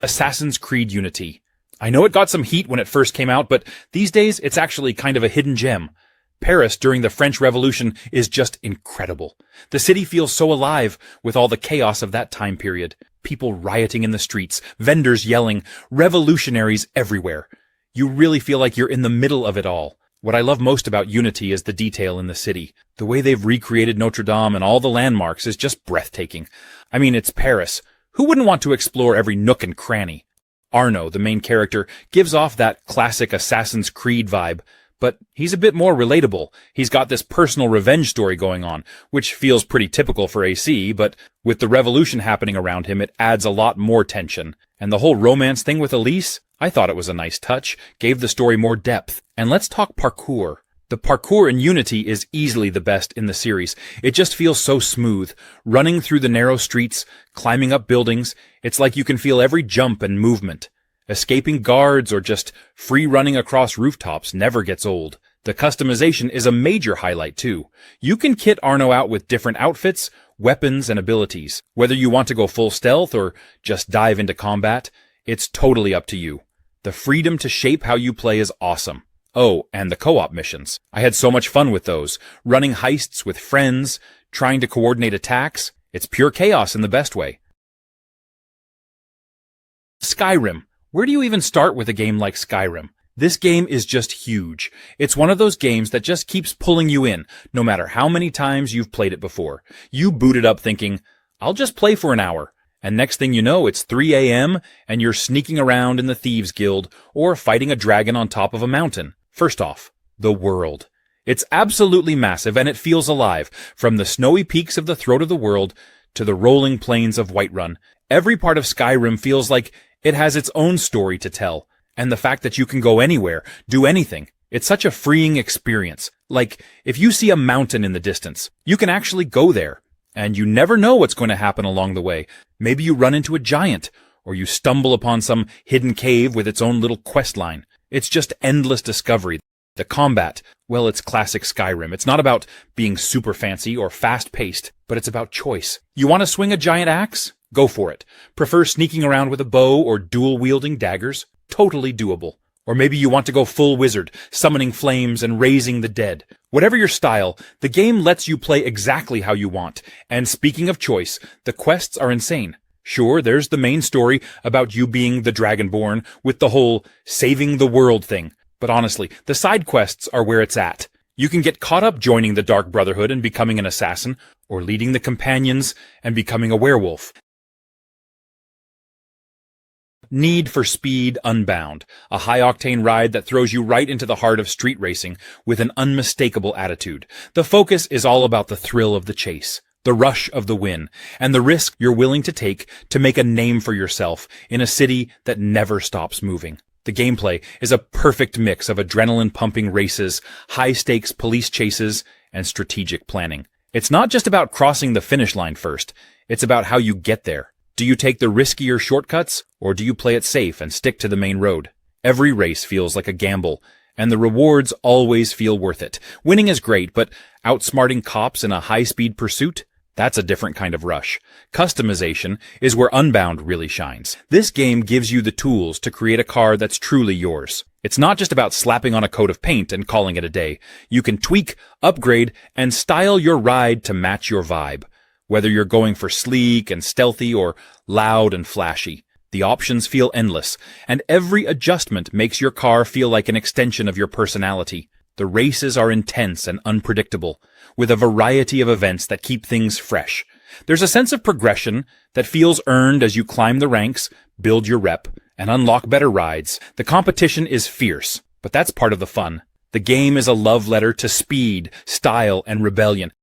Assassin's Creed Unity. I know it got some heat when it first came out, but these days it's actually kind of a hidden gem. Paris during the French Revolution is just incredible. The city feels so alive with all the chaos of that time period. People rioting in the streets, vendors yelling, revolutionaries everywhere. You really feel like you're in the middle of it all. What I love most about Unity is the detail in the city. The way they've recreated Notre Dame and all the landmarks is just breathtaking. I mean, it's Paris. Who wouldn't want to explore every nook and cranny? Arno, the main character, gives off that classic Assassin's Creed vibe, but he's a bit more relatable. He's got this personal revenge story going on, which feels pretty typical for AC, but with the revolution happening around him, it adds a lot more tension. And the whole romance thing with Elise, I thought it was a nice touch, gave the story more depth. And let's talk parkour. The parkour in Unity is easily the best in the series. It just feels so smooth. Running through the narrow streets, climbing up buildings, it's like you can feel every jump and movement. Escaping guards or just free running across rooftops never gets old. The customization is a major highlight too. You can kit Arno out with different outfits, weapons, and abilities. Whether you want to go full stealth or just dive into combat, it's totally up to you. The freedom to shape how you play is awesome. Oh, and the co-op missions. I had so much fun with those. Running heists with friends, trying to coordinate attacks. It's pure chaos in the best way. Skyrim. Where do you even start with a game like Skyrim? This game is just huge. It's one of those games that just keeps pulling you in, no matter how many times you've played it before. You boot it up thinking, I'll just play for an hour. And next thing you know, it's 3 a.m. and you're sneaking around in the Thieves Guild or fighting a dragon on top of a mountain. First off, the world. It's absolutely massive and it feels alive, from the snowy peaks of the Throat of the World to the rolling plains of Whiterun. Every part of Skyrim feels like it has its own story to tell, and the fact that you can go anywhere, do anything, it's such a freeing experience. Like, if you see a mountain in the distance, you can actually go there, and you never know what's going to happen along the way. Maybe you run into a giant, or you stumble upon some hidden cave with its own little quest line. It's just endless discovery. The combat, well, it's classic Skyrim. It's not about being super fancy or fast-paced, but it's about choice. You want to swing a giant axe? Go for it. Prefer sneaking around with a bow or dual-wielding daggers? Totally doable. Or maybe you want to go full wizard, summoning flames and raising the dead. Whatever your style, the game lets you play exactly how you want. And speaking of choice, the quests are insane. Sure, there's the main story about you being the Dragonborn with the whole saving the world thing. But honestly, the side quests are where it's at. You can get caught up joining the Dark Brotherhood and becoming an assassin, or leading the companions and becoming a werewolf. Need for Speed Unbound, a high-octane ride that throws you right into the heart of street racing with an unmistakable attitude. The focus is all about the thrill of the chase, the rush of the win, and the risk you're willing to take to make a name for yourself in a city that never stops moving. The gameplay is a perfect mix of adrenaline-pumping races, high-stakes police chases, and strategic planning. It's not just about crossing the finish line first, it's about how you get there. Do you take the riskier shortcuts, or do you play it safe and stick to the main road? Every race feels like a gamble, and the rewards always feel worth it. Winning is great, but outsmarting cops in a high-speed pursuit? That's a different kind of rush. Customization is where Unbound really shines. This game gives you the tools to create a car that's truly yours. It's not just about slapping on a coat of paint and calling it a day. You can tweak, upgrade, and style your ride to match your vibe. Whether you're going for sleek and stealthy or loud and flashy, the options feel endless, and every adjustment makes your car feel like an extension of your personality. The races are intense and unpredictable, with a variety of events that keep things fresh. There's a sense of progression that feels earned as you climb the ranks, build your rep, and unlock better rides. The competition is fierce, but that's part of the fun. The game is a love letter to speed, style, and rebellion.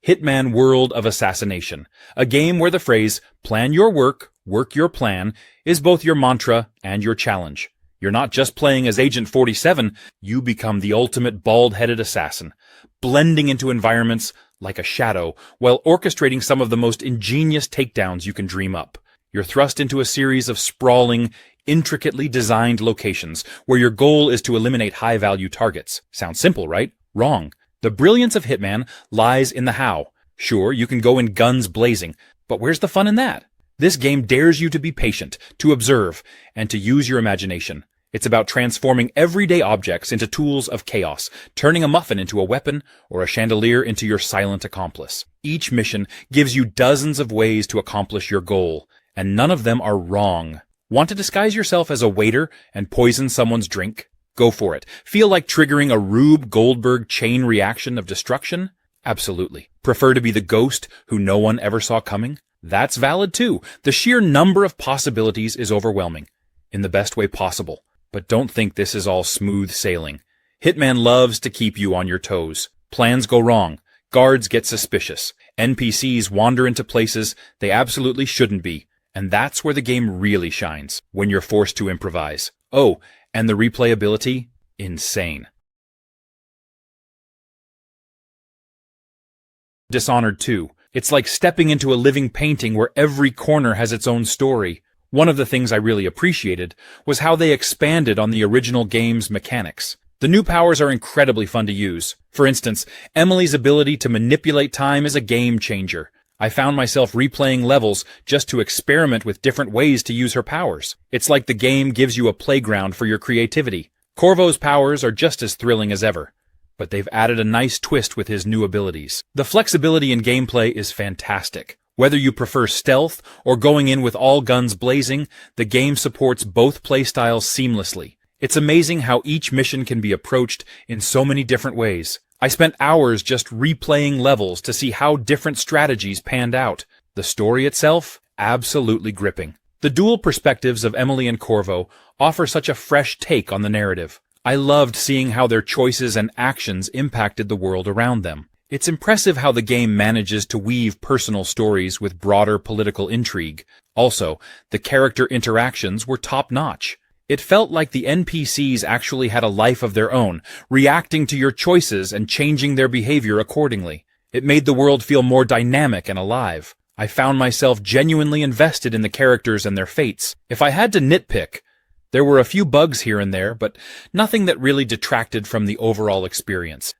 Hitman World of Assassination, a game where the phrase, plan your work, work your plan, is both your mantra and your challenge. You're not just playing as Agent 47, you become the ultimate bald-headed assassin, blending into environments like a shadow, while orchestrating some of the most ingenious takedowns you can dream up. You're thrust into a series of sprawling, intricately designed locations, where your goal is to eliminate high-value targets. Sounds simple, right? Wrong. The brilliance of Hitman lies in the how. Sure, you can go in guns blazing, but where's the fun in that? This game dares you to be patient, to observe, and to use your imagination. It's about transforming everyday objects into tools of chaos, turning a muffin into a weapon, or a chandelier into your silent accomplice. Each mission gives you dozens of ways to accomplish your goal, and none of them are wrong. Want to disguise yourself as a waiter and poison someone's drink? Go for it. Feel like triggering a Rube Goldberg chain reaction of destruction? Absolutely. Prefer to be the ghost who no one ever saw coming? That's valid too. The sheer number of possibilities is overwhelming, in the best way possible. But don't think this is all smooth sailing. Hitman loves to keep you on your toes. Plans go wrong. Guards get suspicious. NPCs wander into places they absolutely shouldn't be. And that's where the game really shines, when you're forced to improvise. Oh, and the replayability? Insane. Dishonored 2. It's like stepping into a living painting where every corner has its own story. One of the things I really appreciated was how they expanded on the original game's mechanics. The new powers are incredibly fun to use. For instance, Emily's ability to manipulate time is a game changer. I found myself replaying levels just to experiment with different ways to use her powers. It's like the game gives you a playground for your creativity. Corvo's powers are just as thrilling as ever, but they've added a nice twist with his new abilities. The flexibility in gameplay is fantastic. Whether you prefer stealth or going in with all guns blazing, the game supports both playstyles seamlessly. It's amazing how each mission can be approached in so many different ways. I spent hours just replaying levels to see how different strategies panned out. The story itself, absolutely gripping. The dual perspectives of Emily and Corvo offer such a fresh take on the narrative. I loved seeing how their choices and actions impacted the world around them. It's impressive how the game manages to weave personal stories with broader political intrigue. Also, the character interactions were top-notch. It felt like the NPCs actually had a life of their own, reacting to your choices and changing their behavior accordingly. It made the world feel more dynamic and alive. I found myself genuinely invested in the characters and their fates. If I had to nitpick, there were a few bugs here and there, but nothing that really detracted from the overall experience.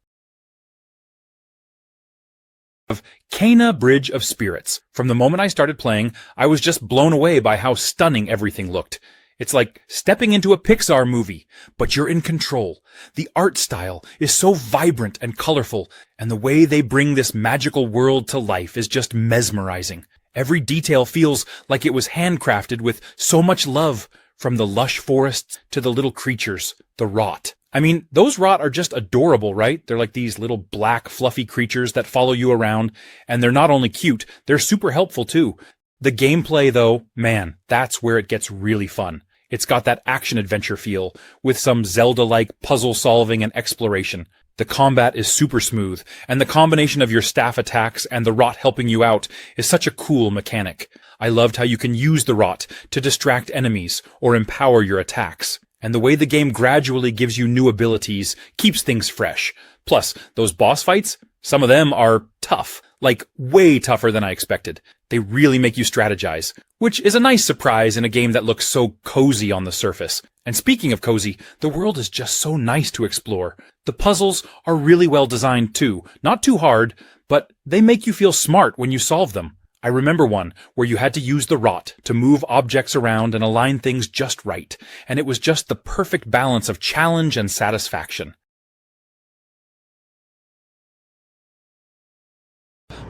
Of Kena Bridge of Spirits. From the moment I started playing, I was just blown away by how stunning everything looked. It's like stepping into a Pixar movie, but you're in control. The art style is so vibrant and colorful, and the way they bring this magical world to life is just mesmerizing. Every detail feels like it was handcrafted with so much love, from the lush forests to the little creatures, the rot. I mean, those rot are just adorable, right? They're like these little black, fluffy creatures that follow you around, and they're not only cute, they're super helpful too. The gameplay, though, man, that's where it gets really fun. It's got that action-adventure feel, with some Zelda-like puzzle-solving and exploration. The combat is super smooth, and the combination of your staff attacks and the rot helping you out is such a cool mechanic. I loved how you can use the rot to distract enemies or empower your attacks. And the way the game gradually gives you new abilities keeps things fresh. Plus, those boss fights, some of them are tough, like way tougher than I expected. They really make you strategize, which is a nice surprise in a game that looks so cozy on the surface. And speaking of cozy, the world is just so nice to explore. The puzzles are really well designed too, not too hard, but they make you feel smart when you solve them. I remember one where you had to use the rot to move objects around and align things just right, and it was just the perfect balance of challenge and satisfaction.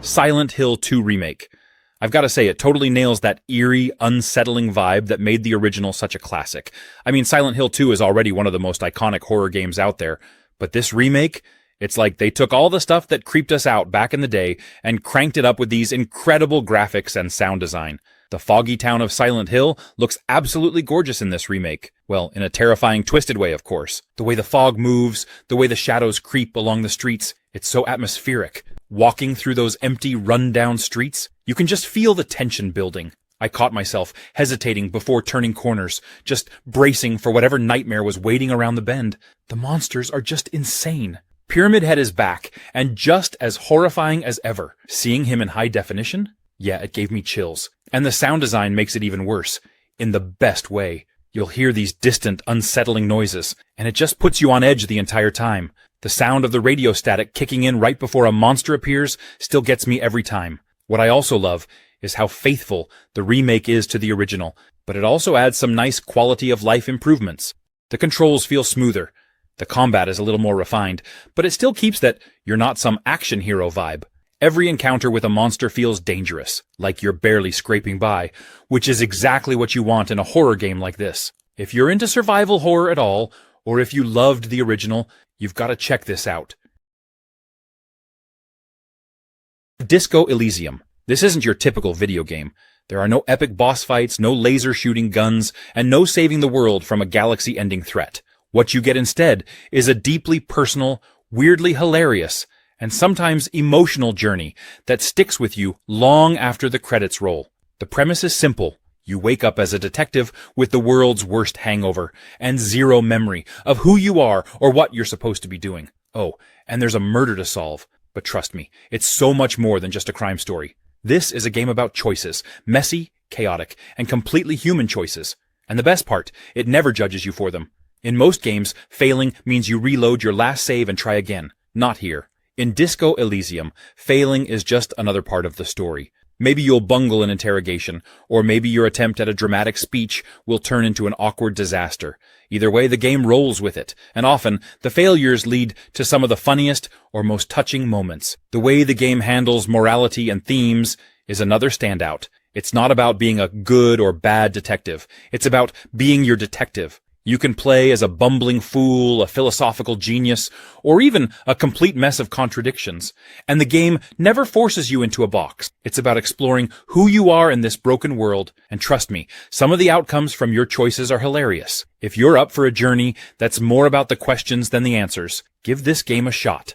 Silent Hill 2 Remake. I've got to say, it totally nails that eerie, unsettling vibe that made the original such a classic. I mean, Silent Hill 2 is already one of the most iconic horror games out there, but this remake, it's like they took all the stuff that creeped us out back in the day and cranked it up with these incredible graphics and sound design. The foggy town of Silent Hill looks absolutely gorgeous in this remake. Well, in a terrifying, twisted way, of course. The way the fog moves, the way the shadows creep along the streets, it's so atmospheric. Walking through those empty, run-down streets, you can just feel the tension building. I caught myself hesitating before turning corners, just bracing for whatever nightmare was waiting around the bend. The monsters are just insane. Pyramid Head is back, and just as horrifying as ever. Seeing him in high definition? Yeah, it gave me chills. And the sound design makes it even worse. In the best way. You'll hear these distant, unsettling noises, and it just puts you on edge the entire time. The sound of the radio static kicking in right before a monster appears still gets me every time. What I also love is how faithful the remake is to the original, but it also adds some nice quality-of-life improvements. The controls feel smoother. The combat is a little more refined, but it still keeps that you're not some action hero vibe. Every encounter with a monster feels dangerous, like you're barely scraping by, which is exactly what you want in a horror game like this. If you're into survival horror at all, or if you loved the original, you've got to check this out. Disco Elysium. This isn't your typical video game. There are no epic boss fights, no laser-shooting guns, and no saving the world from a galaxy-ending threat. What you get instead is a deeply personal, weirdly hilarious, and sometimes emotional journey that sticks with you long after the credits roll. The premise is simple. You wake up as a detective with the world's worst hangover and zero memory of who you are or what you're supposed to be doing. Oh, and there's a murder to solve. But trust me, it's so much more than just a crime story. This is a game about choices, messy, chaotic, and completely human choices. And the best part, it never judges you for them. In most games, failing means you reload your last save and try again. Not here. In Disco Elysium, failing is just another part of the story. Maybe you'll bungle an interrogation, or maybe your attempt at a dramatic speech will turn into an awkward disaster. Either way, the game rolls with it, and often, the failures lead to some of the funniest or most touching moments. The way the game handles morality and themes is another standout. It's not about being a good or bad detective. It's about being your detective. You can play as a bumbling fool, a philosophical genius, or even a complete mess of contradictions. And the game never forces you into a box. It's about exploring who you are in this broken world. And trust me, some of the outcomes from your choices are hilarious. If you're up for a journey that's more about the questions than the answers, give this game a shot.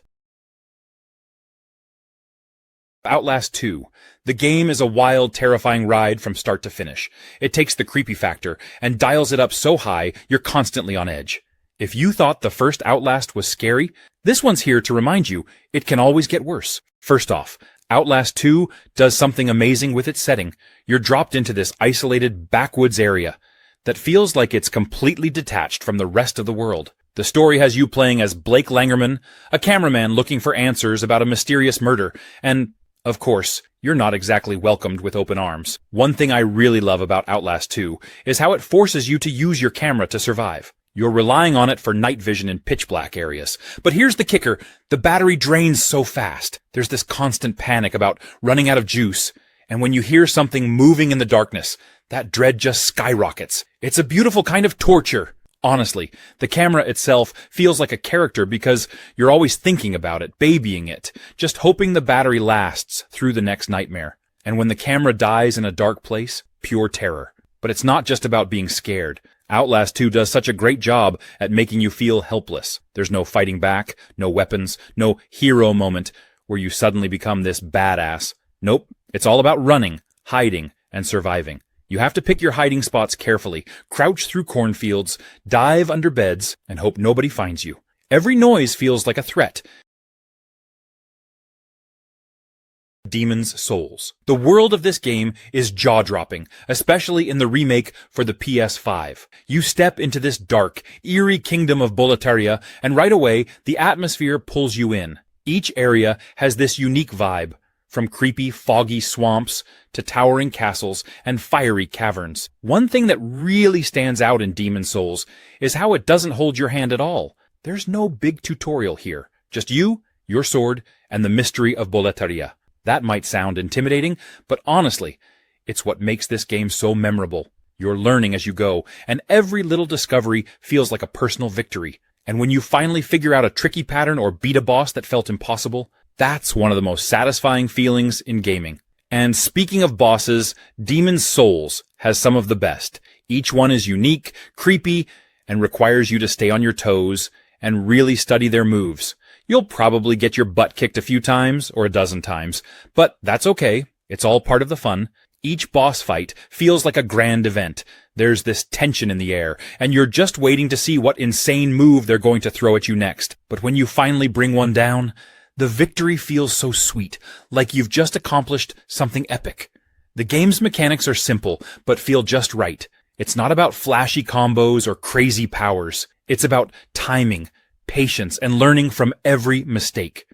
Outlast 2. The game is a wild, terrifying ride from start to finish. It takes the creepy factor and dials it up so high you're constantly on edge. If you thought the first Outlast was scary, this one's here to remind you it can always get worse. First off, Outlast 2 does something amazing with its setting. You're dropped into this isolated backwoods area that feels like it's completely detached from the rest of the world. The story has you playing as Blake Langerman, a cameraman looking for answers about a mysterious murder, and of course, you're not exactly welcomed with open arms. One thing I really love about Outlast 2 is how it forces you to use your camera to survive. You're relying on it for night vision in pitch black areas. But here's the kicker, the battery drains so fast. There's this constant panic about running out of juice. And when you hear something moving in the darkness, that dread just skyrockets. It's a beautiful kind of torture. Honestly, the camera itself feels like a character because you're always thinking about it, babying it, just hoping the battery lasts through the next nightmare. And when the camera dies in a dark place, pure terror. But it's not just about being scared. Outlast 2 does such a great job at making you feel helpless. There's no fighting back, no weapons, no hero moment where you suddenly become this badass. Nope, it's all about running, hiding, and surviving. You have to pick your hiding spots carefully, crouch through cornfields, dive under beds, and hope nobody finds you. Every noise feels like a threat. Demon's Souls. The world of this game is jaw-dropping, especially in the remake for the PS5. You step into this dark, eerie kingdom of Boletaria, and right away, the atmosphere pulls you in. Each area has this unique vibe, from creepy, foggy swamps to towering castles and fiery caverns. One thing that really stands out in Demon's Souls is how it doesn't hold your hand at all. There's no big tutorial here. Just you, your sword, and the mystery of Boletaria. That might sound intimidating, but honestly, it's what makes this game so memorable. You're learning as you go, and every little discovery feels like a personal victory. And when you finally figure out a tricky pattern or beat a boss that felt impossible, that's one of the most satisfying feelings in gaming. And speaking of bosses, Demon's Souls has some of the best. Each one is unique, creepy, and requires you to stay on your toes and really study their moves. You'll probably get your butt kicked a few times or a dozen times, but that's okay. It's all part of the fun. Each boss fight feels like a grand event. There's this tension in the air, and you're just waiting to see what insane move they're going to throw at you next. But when you finally bring one down, the victory feels so sweet, like you've just accomplished something epic. The game's mechanics are simple, but feel just right. It's not about flashy combos or crazy powers. It's about timing, patience, and learning from every mistake.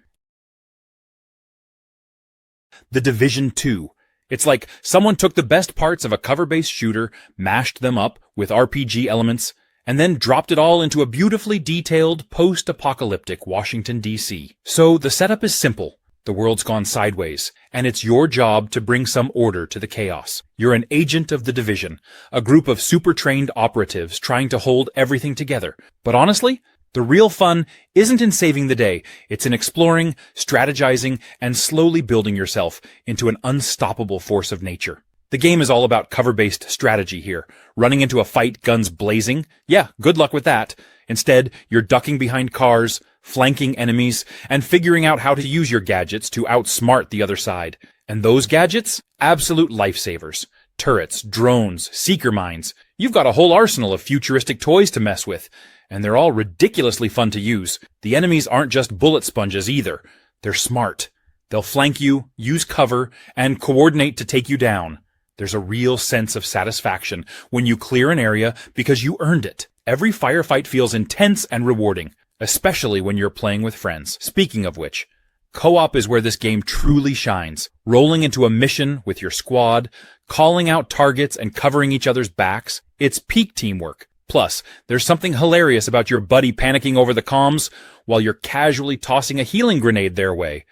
The Division 2. It's like someone took the best parts of a cover-based shooter, mashed them up with RPG elements, and then dropped it all into a beautifully detailed, post-apocalyptic Washington, D.C. So the setup is simple. The world's gone sideways, and it's your job to bring some order to the chaos. You're an agent of the Division, a group of super-trained operatives trying to hold everything together. But honestly, the real fun isn't in saving the day. It's in exploring, strategizing, and slowly building yourself into an unstoppable force of nature. The game is all about cover-based strategy here. Running into a fight, guns blazing? Yeah, good luck with that. Instead, you're ducking behind cars, flanking enemies, and figuring out how to use your gadgets to outsmart the other side. And those gadgets? Absolute lifesavers. Turrets, drones, seeker mines. You've got a whole arsenal of futuristic toys to mess with, and they're all ridiculously fun to use. The enemies aren't just bullet sponges either. They're smart. They'll flank you, use cover, and coordinate to take you down. There's a real sense of satisfaction when you clear an area because you earned it. Every firefight feels intense and rewarding, especially when you're playing with friends. Speaking of which, co-op is where this game truly shines. Rolling into a mission with your squad, calling out targets and covering each other's backs, it's peak teamwork. Plus, there's something hilarious about your buddy panicking over the comms while you're casually tossing a healing grenade their way.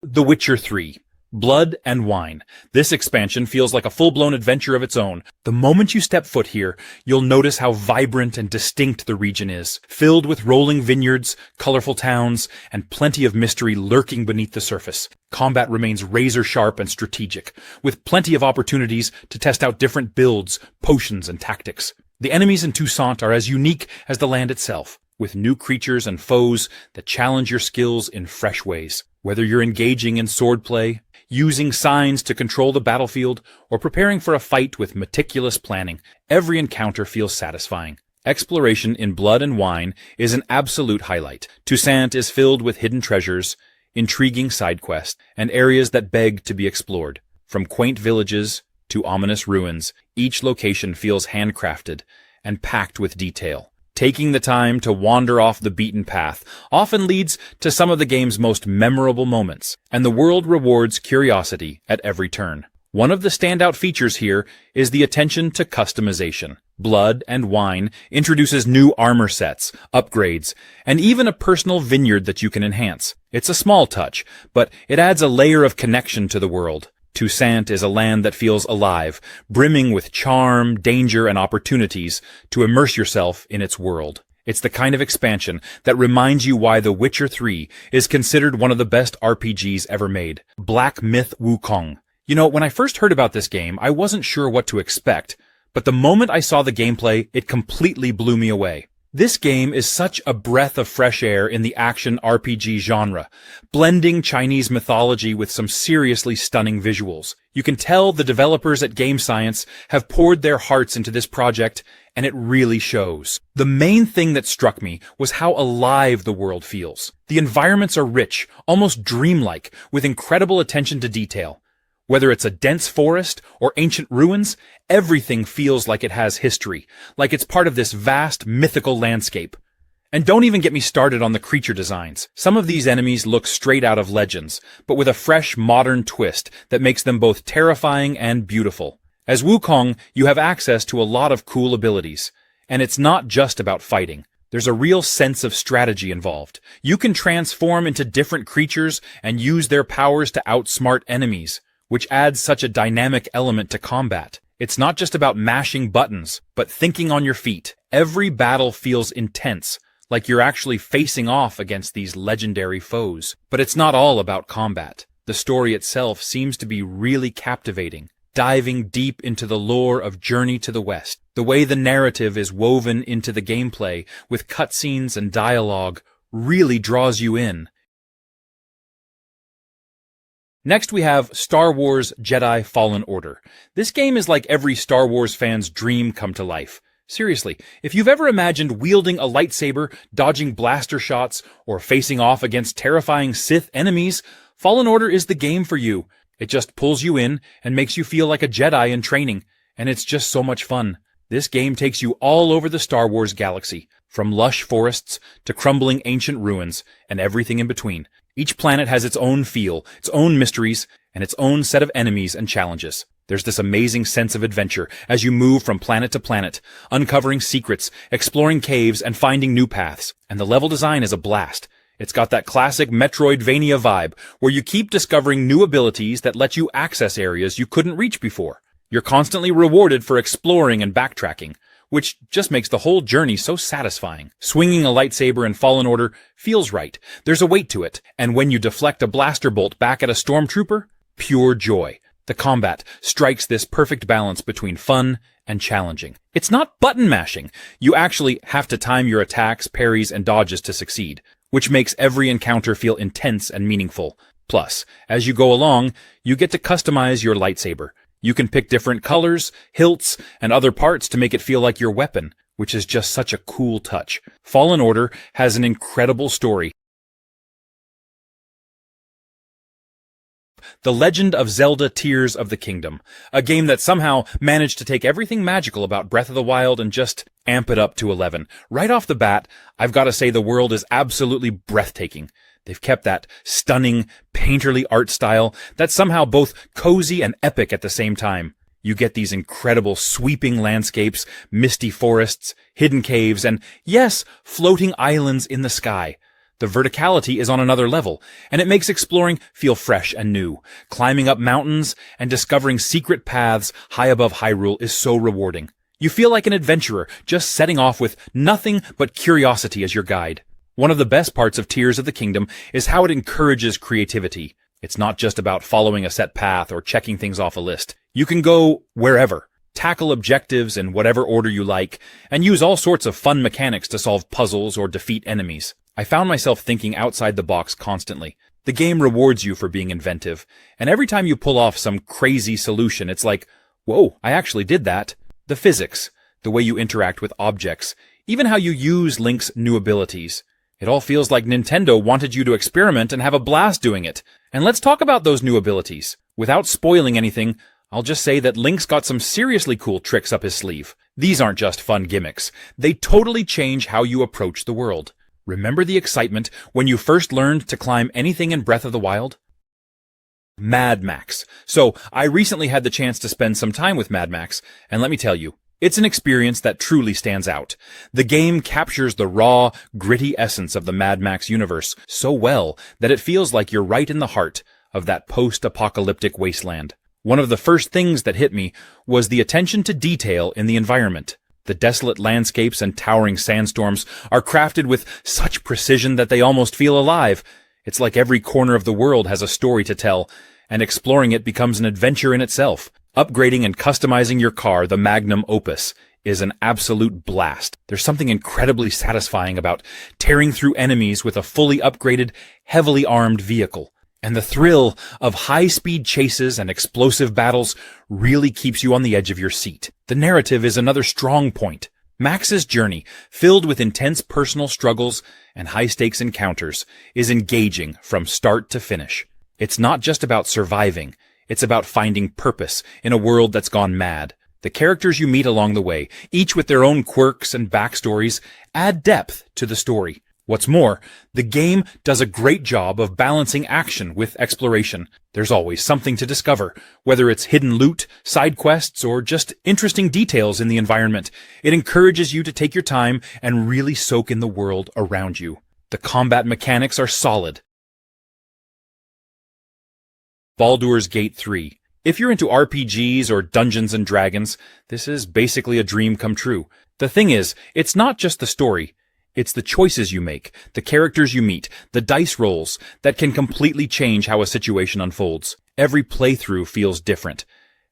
The Witcher 3. Blood and Wine. This expansion feels like a full-blown adventure of its own. The moment you step foot here, you'll notice how vibrant and distinct the region is, filled with rolling vineyards, colorful towns, and plenty of mystery lurking beneath the surface. Combat remains razor-sharp and strategic, with plenty of opportunities to test out different builds, potions, and tactics. The enemies in Toussaint are as unique as the land itself, with new creatures and foes that challenge your skills in fresh ways. Whether you're engaging in swordplay, using signs to control the battlefield, or preparing for a fight with meticulous planning, every encounter feels satisfying. Exploration in Blood and Wine is an absolute highlight. Toussaint is filled with hidden treasures, intriguing side quests, and areas that beg to be explored. From quaint villages to ominous ruins, each location feels handcrafted and packed with detail. Taking the time to wander off the beaten path often leads to some of the game's most memorable moments, and the world rewards curiosity at every turn. One of the standout features here is the attention to customization. Blood and Wine introduces new armor sets, upgrades, and even a personal vineyard that you can enhance. It's a small touch, but it adds a layer of connection to the world. Toussaint is a land that feels alive, brimming with charm, danger, and opportunities to immerse yourself in its world. It's the kind of expansion that reminds you why The Witcher 3 is considered one of the best RPGs ever made. Black Myth Wukong. You know, when I first heard about this game, I wasn't sure what to expect, but the moment I saw the gameplay, it completely blew me away. This game is such a breath of fresh air in the action RPG genre, blending Chinese mythology with some seriously stunning visuals. You can tell the developers at Game Science have poured their hearts into this project, and it really shows. The main thing that struck me was how alive the world feels. The environments are rich, almost dreamlike, with incredible attention to detail. Whether it's a dense forest or ancient ruins, everything feels like it has history, like it's part of this vast, mythical landscape. And don't even get me started on the creature designs. Some of these enemies look straight out of Legends, but with a fresh, modern twist that makes them both terrifying and beautiful. As Wukong, you have access to a lot of cool abilities, and it's not just about fighting. There's a real sense of strategy involved. You can transform into different creatures and use their powers to outsmart enemies, which adds such a dynamic element to combat. It's not just about mashing buttons, but thinking on your feet. Every battle feels intense, like you're actually facing off against these legendary foes. But it's not all about combat. The story itself seems to be really captivating, diving deep into the lore of Journey to the West. The way the narrative is woven into the gameplay, with cutscenes and dialogue, really draws you in. Next we have Star Wars Jedi Fallen Order. This game is like every Star Wars fan's dream come to life. Seriously, if you've ever imagined wielding a lightsaber, dodging blaster shots, or facing off against terrifying Sith enemies, Fallen Order is the game for you. It just pulls you in and makes you feel like a Jedi in training, and it's just so much fun. This game takes you all over the Star Wars galaxy, from lush forests to crumbling ancient ruins and everything in between. Each planet has its own feel, its own mysteries, and its own set of enemies and challenges. There's this amazing sense of adventure as you move from planet to planet, uncovering secrets, exploring caves, and finding new paths. And the level design is a blast. It's got that classic Metroidvania vibe, where you keep discovering new abilities that let you access areas you couldn't reach before. You're constantly rewarded for exploring and backtracking, which just makes the whole journey so satisfying. Swinging a lightsaber in Fallen Order feels right. There's a weight to it, and when you deflect a blaster bolt back at a stormtrooper, pure joy. The combat strikes this perfect balance between fun and challenging. It's not button mashing. You actually have to time your attacks, parries, and dodges to succeed, which makes every encounter feel intense and meaningful. Plus, as you go along, you get to customize your lightsaber. You can pick different colors, hilts, and other parts to make it feel like your weapon, which is just such a cool touch. Fallen Order has an incredible story. The Legend of Zelda Tears of the Kingdom, a game that somehow managed to take everything magical about Breath of the Wild and just amp it up to 11. Right off the bat, I've got to say the world is absolutely breathtaking. They've kept that stunning, painterly art style that's somehow both cozy and epic at the same time. You get these incredible sweeping landscapes, misty forests, hidden caves, and yes, floating islands in the sky. The verticality is on another level, and it makes exploring feel fresh and new. Climbing up mountains and discovering secret paths high above Hyrule is so rewarding. You feel like an adventurer, just setting off with nothing but curiosity as your guide. One of the best parts of Tears of the Kingdom is how it encourages creativity. It's not just about following a set path or checking things off a list. You can go wherever, tackle objectives in whatever order you like, and use all sorts of fun mechanics to solve puzzles or defeat enemies. I found myself thinking outside the box constantly. The game rewards you for being inventive, and every time you pull off some crazy solution, it's like, whoa, I actually did that. The physics, the way you interact with objects, even how you use Link's new abilities. It all feels like Nintendo wanted you to experiment and have a blast doing it. And let's talk about those new abilities. Without spoiling anything, I'll just say that Link's got some seriously cool tricks up his sleeve. These aren't just fun gimmicks. They totally change how you approach the world. Remember the excitement when you first learned to climb anything in Breath of the Wild? Mad Max. So, I recently had the chance to spend some time with Mad Max, and let me tell you, it's an experience that truly stands out. The game captures the raw, gritty essence of the Mad Max universe so well that it feels like you're right in the heart of that post-apocalyptic wasteland. One of the first things that hit me was the attention to detail in the environment. The desolate landscapes and towering sandstorms are crafted with such precision that they almost feel alive. It's like every corner of the world has a story to tell, and exploring it becomes an adventure in itself. Upgrading and customizing your car, the magnum opus, is an absolute blast. There's something incredibly satisfying about tearing through enemies with a fully upgraded, heavily armed vehicle. And the thrill of high-speed chases and explosive battles really keeps you on the edge of your seat. The narrative is another strong point. Max's journey, filled with intense personal struggles and high-stakes encounters, is engaging from start to finish. It's not just about surviving. It's about finding purpose in a world that's gone mad. The characters you meet along the way, each with their own quirks and backstories, add depth to the story. What's more, the game does a great job of balancing action with exploration. There's always something to discover, whether it's hidden loot, side quests, or just interesting details in the environment. It encourages you to take your time and really soak in the world around you. The combat mechanics are solid. Baldur's Gate 3. If you're into RPGs or Dungeons and Dragons, this is basically a dream come true. The thing is, it's not just the story. It's the choices you make, the characters you meet, the dice rolls that can completely change how a situation unfolds. Every playthrough feels different,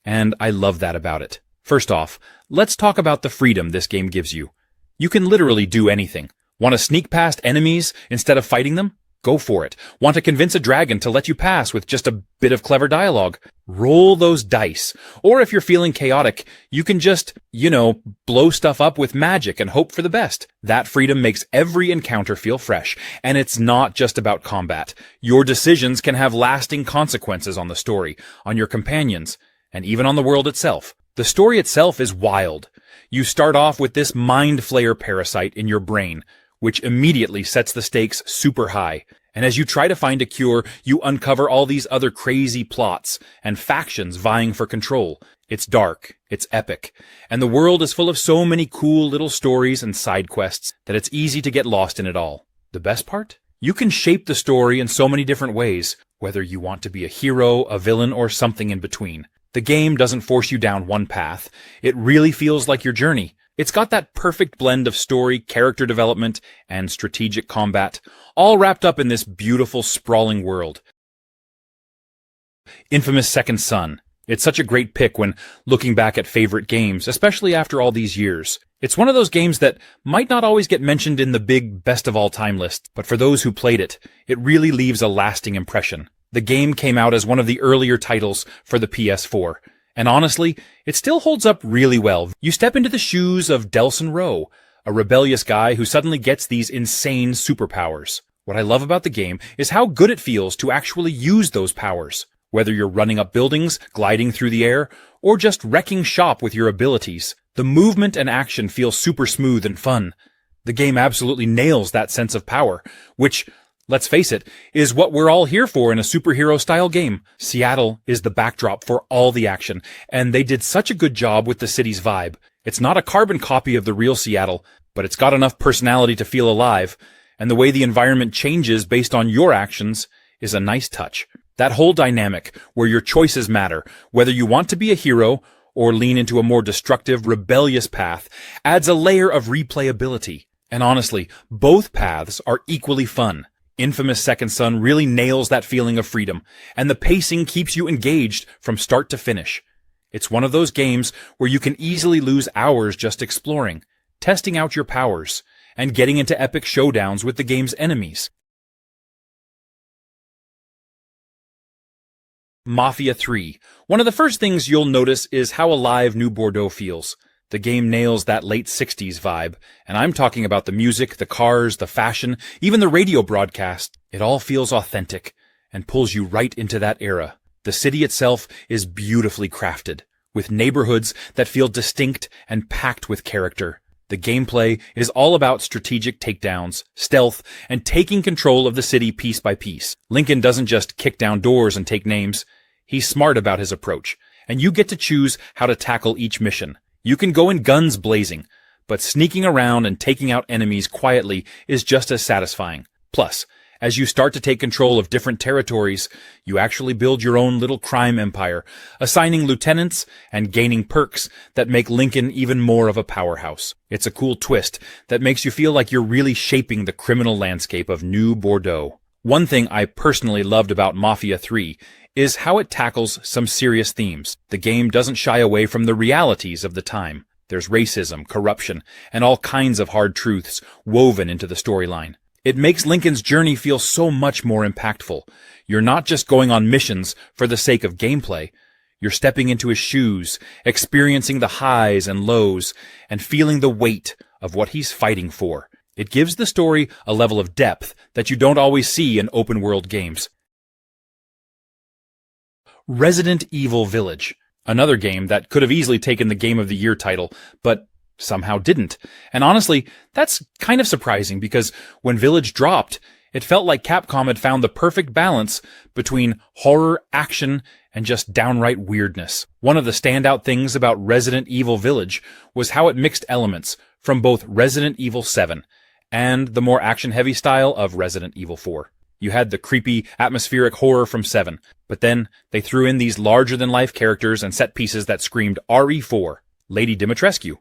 and I love that about it. First off, let's talk about the freedom this game gives you. You can literally do anything. Want to sneak past enemies instead of fighting them? Go for it. Want to convince a dragon to let you pass with just a bit of clever dialogue? Roll those dice. Or if you're feeling chaotic, you can just, blow stuff up with magic and hope for the best. That freedom makes every encounter feel fresh, and it's not just about combat. Your decisions can have lasting consequences on the story, on your companions, and even on the world itself. The story itself is wild. You start off with this mind flayer parasite in your brain, which immediately sets the stakes super high. And as you try to find a cure, you uncover all these other crazy plots and factions vying for control. It's dark, it's epic, and the world is full of so many cool little stories and side quests that it's easy to get lost in it all. The best part? You can shape the story in so many different ways, whether you want to be a hero, a villain, or something in between. The game doesn't force you down one path. It really feels like your journey. It's got that perfect blend of story, character development, and strategic combat, all wrapped up in this beautiful, sprawling world. Infamous Second Son. It's such a great pick when looking back at favorite games, especially after all these years. It's one of those games that might not always get mentioned in the big best-of-all-time list, but for those who played it, it really leaves a lasting impression. The game came out as one of the earlier titles for the PS4, and honestly, it still holds up really well. You step into the shoes of Delson Rowe, a rebellious guy who suddenly gets these insane superpowers. What I love about the game is how good it feels to actually use those powers. Whether you're running up buildings, gliding through the air, or just wrecking shop with your abilities, the movement and action feel super smooth and fun. The game absolutely nails that sense of power, which, let's face it, is what we're all here for in a superhero-style game. Seattle is the backdrop for all the action, and they did such a good job with the city's vibe. It's not a carbon copy of the real Seattle, but it's got enough personality to feel alive, and the way the environment changes based on your actions is a nice touch. That whole dynamic, where your choices matter, whether you want to be a hero or lean into a more destructive, rebellious path, adds a layer of replayability. And honestly, both paths are equally fun. Infamous Second Son really nails that feeling of freedom, and the pacing keeps you engaged from start to finish. It's one of those games where you can easily lose hours just exploring, testing out your powers, and getting into epic showdowns with the game's enemies. Mafia 3. One of the first things you'll notice is how alive New Bordeaux feels. The game nails that late 60s vibe, and I'm talking about the music, the cars, the fashion, even the radio broadcast. It all feels authentic and pulls you right into that era. The city itself is beautifully crafted, with neighborhoods that feel distinct and packed with character. The gameplay is all about strategic takedowns, stealth, and taking control of the city piece by piece. Lincoln doesn't just kick down doors and take names. He's smart about his approach, and you get to choose how to tackle each mission. You can go in guns blazing, but sneaking around and taking out enemies quietly is just as satisfying. Plus, as you start to take control of different territories, you actually build your own little crime empire, assigning lieutenants and gaining perks that make Lincoln even more of a powerhouse. It's a cool twist that makes you feel like you're really shaping the criminal landscape of New Bordeaux. One thing I personally loved about Mafia 3 is how it tackles some serious themes. The game doesn't shy away from the realities of the time. There's racism, corruption, and all kinds of hard truths woven into the storyline. It makes Lincoln's journey feel so much more impactful. You're not just going on missions for the sake of gameplay. You're stepping into his shoes, experiencing the highs and lows, and feeling the weight of what he's fighting for. It gives the story a level of depth that you don't always see in open-world games. Resident Evil Village. Another game that could have easily taken the Game of the Year title, but somehow didn't. And honestly, that's kind of surprising because when Village dropped, it felt like Capcom had found the perfect balance between horror, action, and just downright weirdness. One of the standout things about Resident Evil Village was how it mixed elements from both Resident Evil 7 and the more action-heavy style of Resident Evil 4. You had the creepy, atmospheric horror from 7, but then they threw in these larger-than-life characters and set pieces that screamed RE4, Lady Dimitrescu.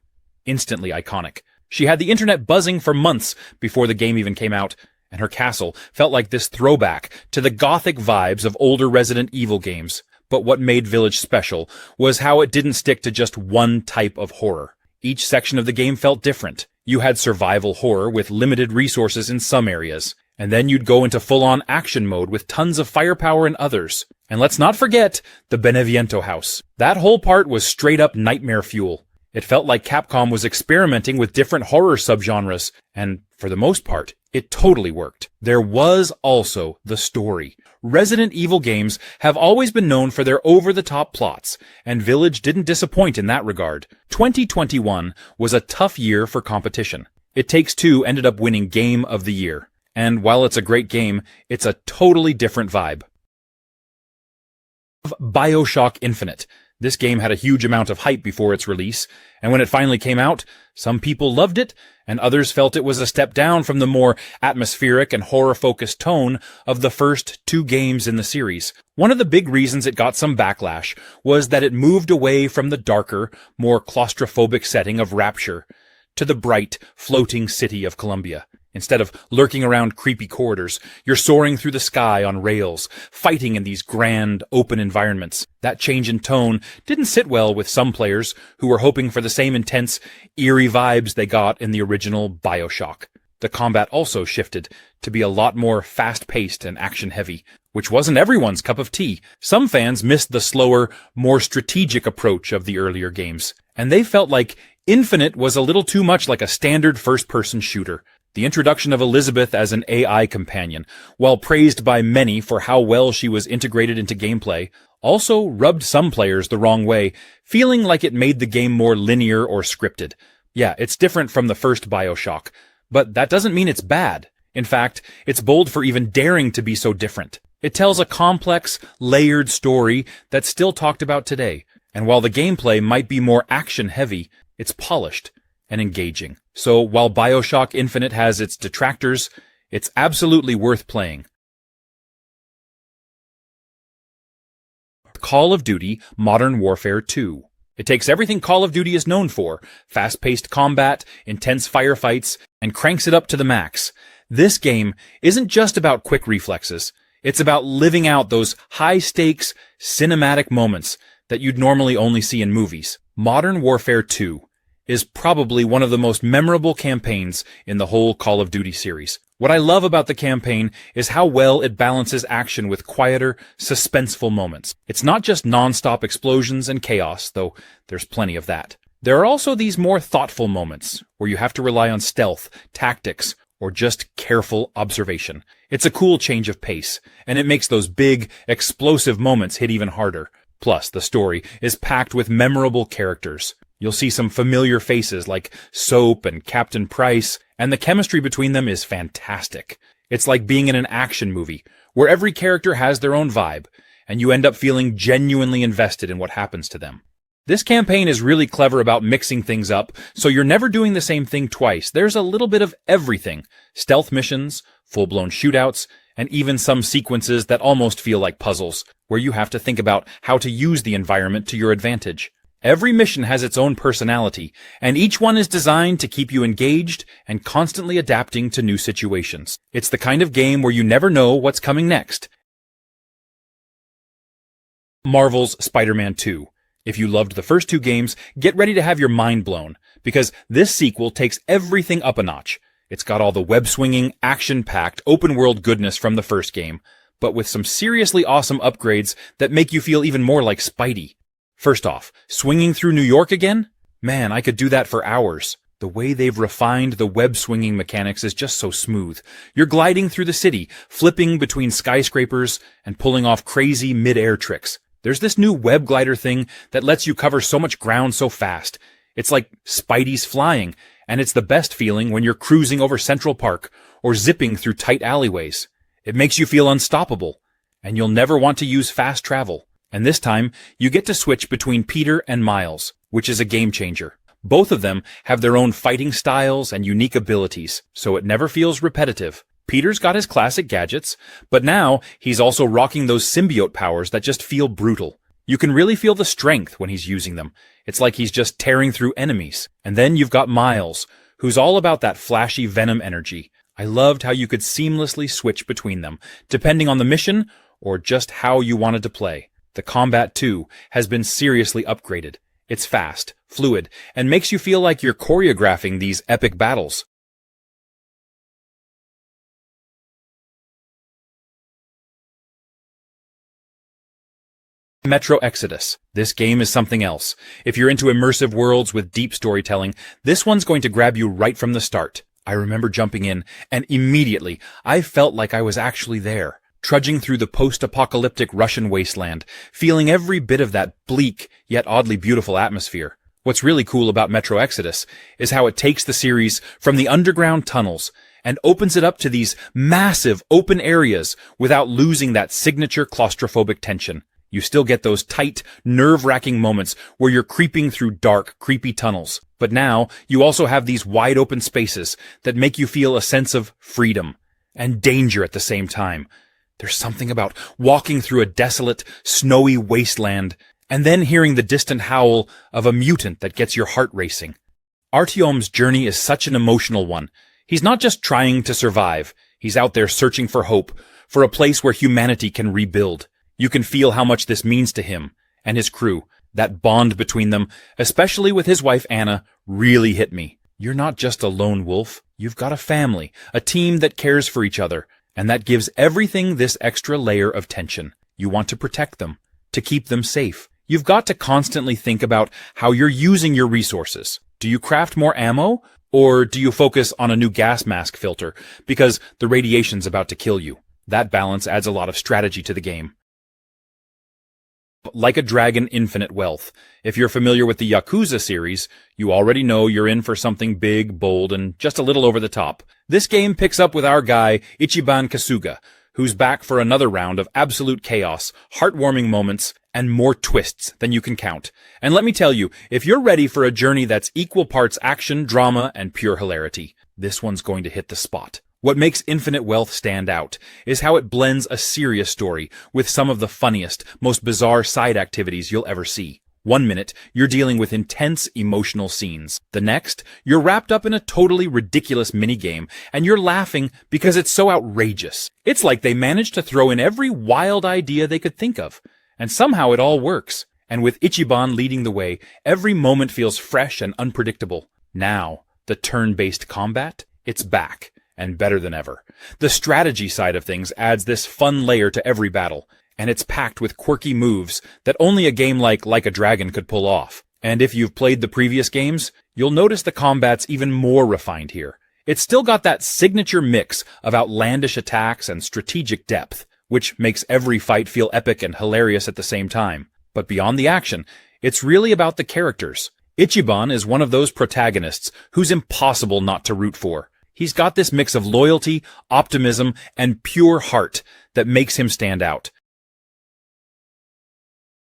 Instantly iconic. She had the internet buzzing for months before the game even came out, and her castle felt like this throwback to the gothic vibes of older Resident Evil games. But what made Village special was how it didn't stick to just one type of horror. Each section of the game felt different. You had survival horror with limited resources in some areas, and then you'd go into full-on action mode with tons of firepower in others. And let's not forget the Beneviento house. That whole part was straight-up nightmare fuel. It felt like Capcom was experimenting with different horror subgenres, and for the most part, it totally worked. There was also the story. Resident Evil games have always been known for their over-the-top plots, and Village didn't disappoint in that regard. 2021 was a tough year for competition. It Takes Two ended up winning Game of the Year, and while it's a great game, it's a totally different vibe. BioShock Infinite. This game had a huge amount of hype before its release, and when it finally came out, some people loved it, and others felt it was a step down from the more atmospheric and horror-focused tone of the first two games in the series. One of the big reasons it got some backlash was that it moved away from the darker, more claustrophobic setting of Rapture to the bright, floating city of Columbia. Instead of lurking around creepy corridors, you're soaring through the sky on rails, fighting in these grand, open environments. That change in tone didn't sit well with some players who were hoping for the same intense, eerie vibes they got in the original BioShock. The combat also shifted to be a lot more fast-paced and action-heavy, which wasn't everyone's cup of tea. Some fans missed the slower, more strategic approach of the earlier games, and they felt like Infinite was a little too much like a standard first-person shooter. The introduction of Elizabeth as an AI companion, while praised by many for how well she was integrated into gameplay, also rubbed some players the wrong way, feeling like it made the game more linear or scripted. Yeah, it's different from the first BioShock, but that doesn't mean it's bad. In fact, it's bold for even daring to be so different. It tells a complex, layered story that's still talked about today, and while the gameplay might be more action-heavy, it's polished and engaging. So while BioShock Infinite has its detractors, it's absolutely worth playing. Call of Duty Modern Warfare 2. It takes everything Call of Duty is known for, fast-paced combat, intense firefights, and cranks it up to the max. This game isn't just about quick reflexes. It's about living out those high-stakes, cinematic moments that you'd normally only see in movies. Modern Warfare 2 is probably one of the most memorable campaigns in the whole Call of Duty series. What I love about the campaign is how well it balances action with quieter, suspenseful moments. It's not just non-stop explosions and chaos, though there's plenty of that. There are also these more thoughtful moments, where you have to rely on stealth, tactics, or just careful observation. It's a cool change of pace, and it makes those big, explosive moments hit even harder. Plus, the story is packed with memorable characters. You'll see some familiar faces like Soap and Captain Price, and the chemistry between them is fantastic. It's like being in an action movie, where every character has their own vibe, and you end up feeling genuinely invested in what happens to them. This campaign is really clever about mixing things up, so you're never doing the same thing twice. There's a little bit of everything. Stealth missions, full-blown shootouts, and even some sequences that almost feel like puzzles, where you have to think about how to use the environment to your advantage. Every mission has its own personality, and each one is designed to keep you engaged and constantly adapting to new situations. It's the kind of game where you never know what's coming next. Marvel's Spider-Man 2. If you loved the first two games, get ready to have your mind blown, because this sequel takes everything up a notch. It's got all the web-swinging, action-packed, open-world goodness from the first game, but with some seriously awesome upgrades that make you feel even more like Spidey. First off, swinging through New York again? Man, I could do that for hours. The way they've refined the web-swinging mechanics is just so smooth. You're gliding through the city, flipping between skyscrapers, and pulling off crazy mid-air tricks. There's this new web glider thing that lets you cover so much ground so fast. It's like Spidey's flying, and it's the best feeling when you're cruising over Central Park or zipping through tight alleyways. It makes you feel unstoppable, and you'll never want to use fast travel. And this time, you get to switch between Peter and Miles, which is a game changer. Both of them have their own fighting styles and unique abilities, so it never feels repetitive. Peter's got his classic gadgets, but now he's also rocking those symbiote powers that just feel brutal. You can really feel the strength when he's using them. It's like he's just tearing through enemies. And then you've got Miles, who's all about that flashy Venom energy. I loved how you could seamlessly switch between them, depending on the mission or just how you wanted to play. The combat, too, has been seriously upgraded. It's fast, fluid, and makes you feel like you're choreographing these epic battles. Metro Exodus. This game is something else. If you're into immersive worlds with deep storytelling, this one's going to grab you right from the start. I remember jumping in, and immediately, I felt like I was actually there, trudging through the post-apocalyptic Russian wasteland, feeling every bit of that bleak, yet oddly beautiful atmosphere. What's really cool about Metro Exodus is how it takes the series from the underground tunnels and opens it up to these massive open areas without losing that signature claustrophobic tension. You still get those tight, nerve-wracking moments where you're creeping through dark, creepy tunnels. But now, you also have these wide-open spaces that make you feel a sense of freedom and danger at the same time. There's something about walking through a desolate, snowy wasteland and then hearing the distant howl of a mutant that gets your heart racing. Artyom's journey is such an emotional one. He's not just trying to survive. He's out there searching for hope, for a place where humanity can rebuild. You can feel how much this means to him and his crew. That bond between them, especially with his wife Anna, really hit me. You're not just a lone wolf. You've got a family, a team that cares for each other, and that gives everything this extra layer of tension. You want to protect them, to keep them safe. You've got to constantly think about how you're using your resources. Do you craft more ammo, or do you focus on a new gas mask filter because the radiation's about to kill you? That balance adds a lot of strategy to the game. Like a Dragon Infinite Wealth. If you're familiar with the Yakuza series, you already know you're in for something big, bold, and just a little over the top. This game picks up with our guy, Ichiban Kasuga, who's back for another round of absolute chaos, heartwarming moments, and more twists than you can count. And let me tell you, if you're ready for a journey that's equal parts action, drama, and pure hilarity, this one's going to hit the spot. What makes Infinite Wealth stand out is how it blends a serious story with some of the funniest, most bizarre side activities you'll ever see. One minute, you're dealing with intense, emotional scenes. The next, you're wrapped up in a totally ridiculous minigame, and you're laughing because it's so outrageous. It's like they managed to throw in every wild idea they could think of, and somehow it all works. And with Ichiban leading the way, every moment feels fresh and unpredictable. Now, the turn-based combat, it's back. And better than ever. The strategy side of things adds this fun layer to every battle, and it's packed with quirky moves that only a game like a Dragon could pull off. And if you've played the previous games, you'll notice the combat's even more refined here. It's still got that signature mix of outlandish attacks and strategic depth, which makes every fight feel epic and hilarious at the same time. But beyond the action, it's really about the characters. Ichiban is one of those protagonists who's impossible not to root for. He's got this mix of loyalty, optimism, and pure heart that makes him stand out.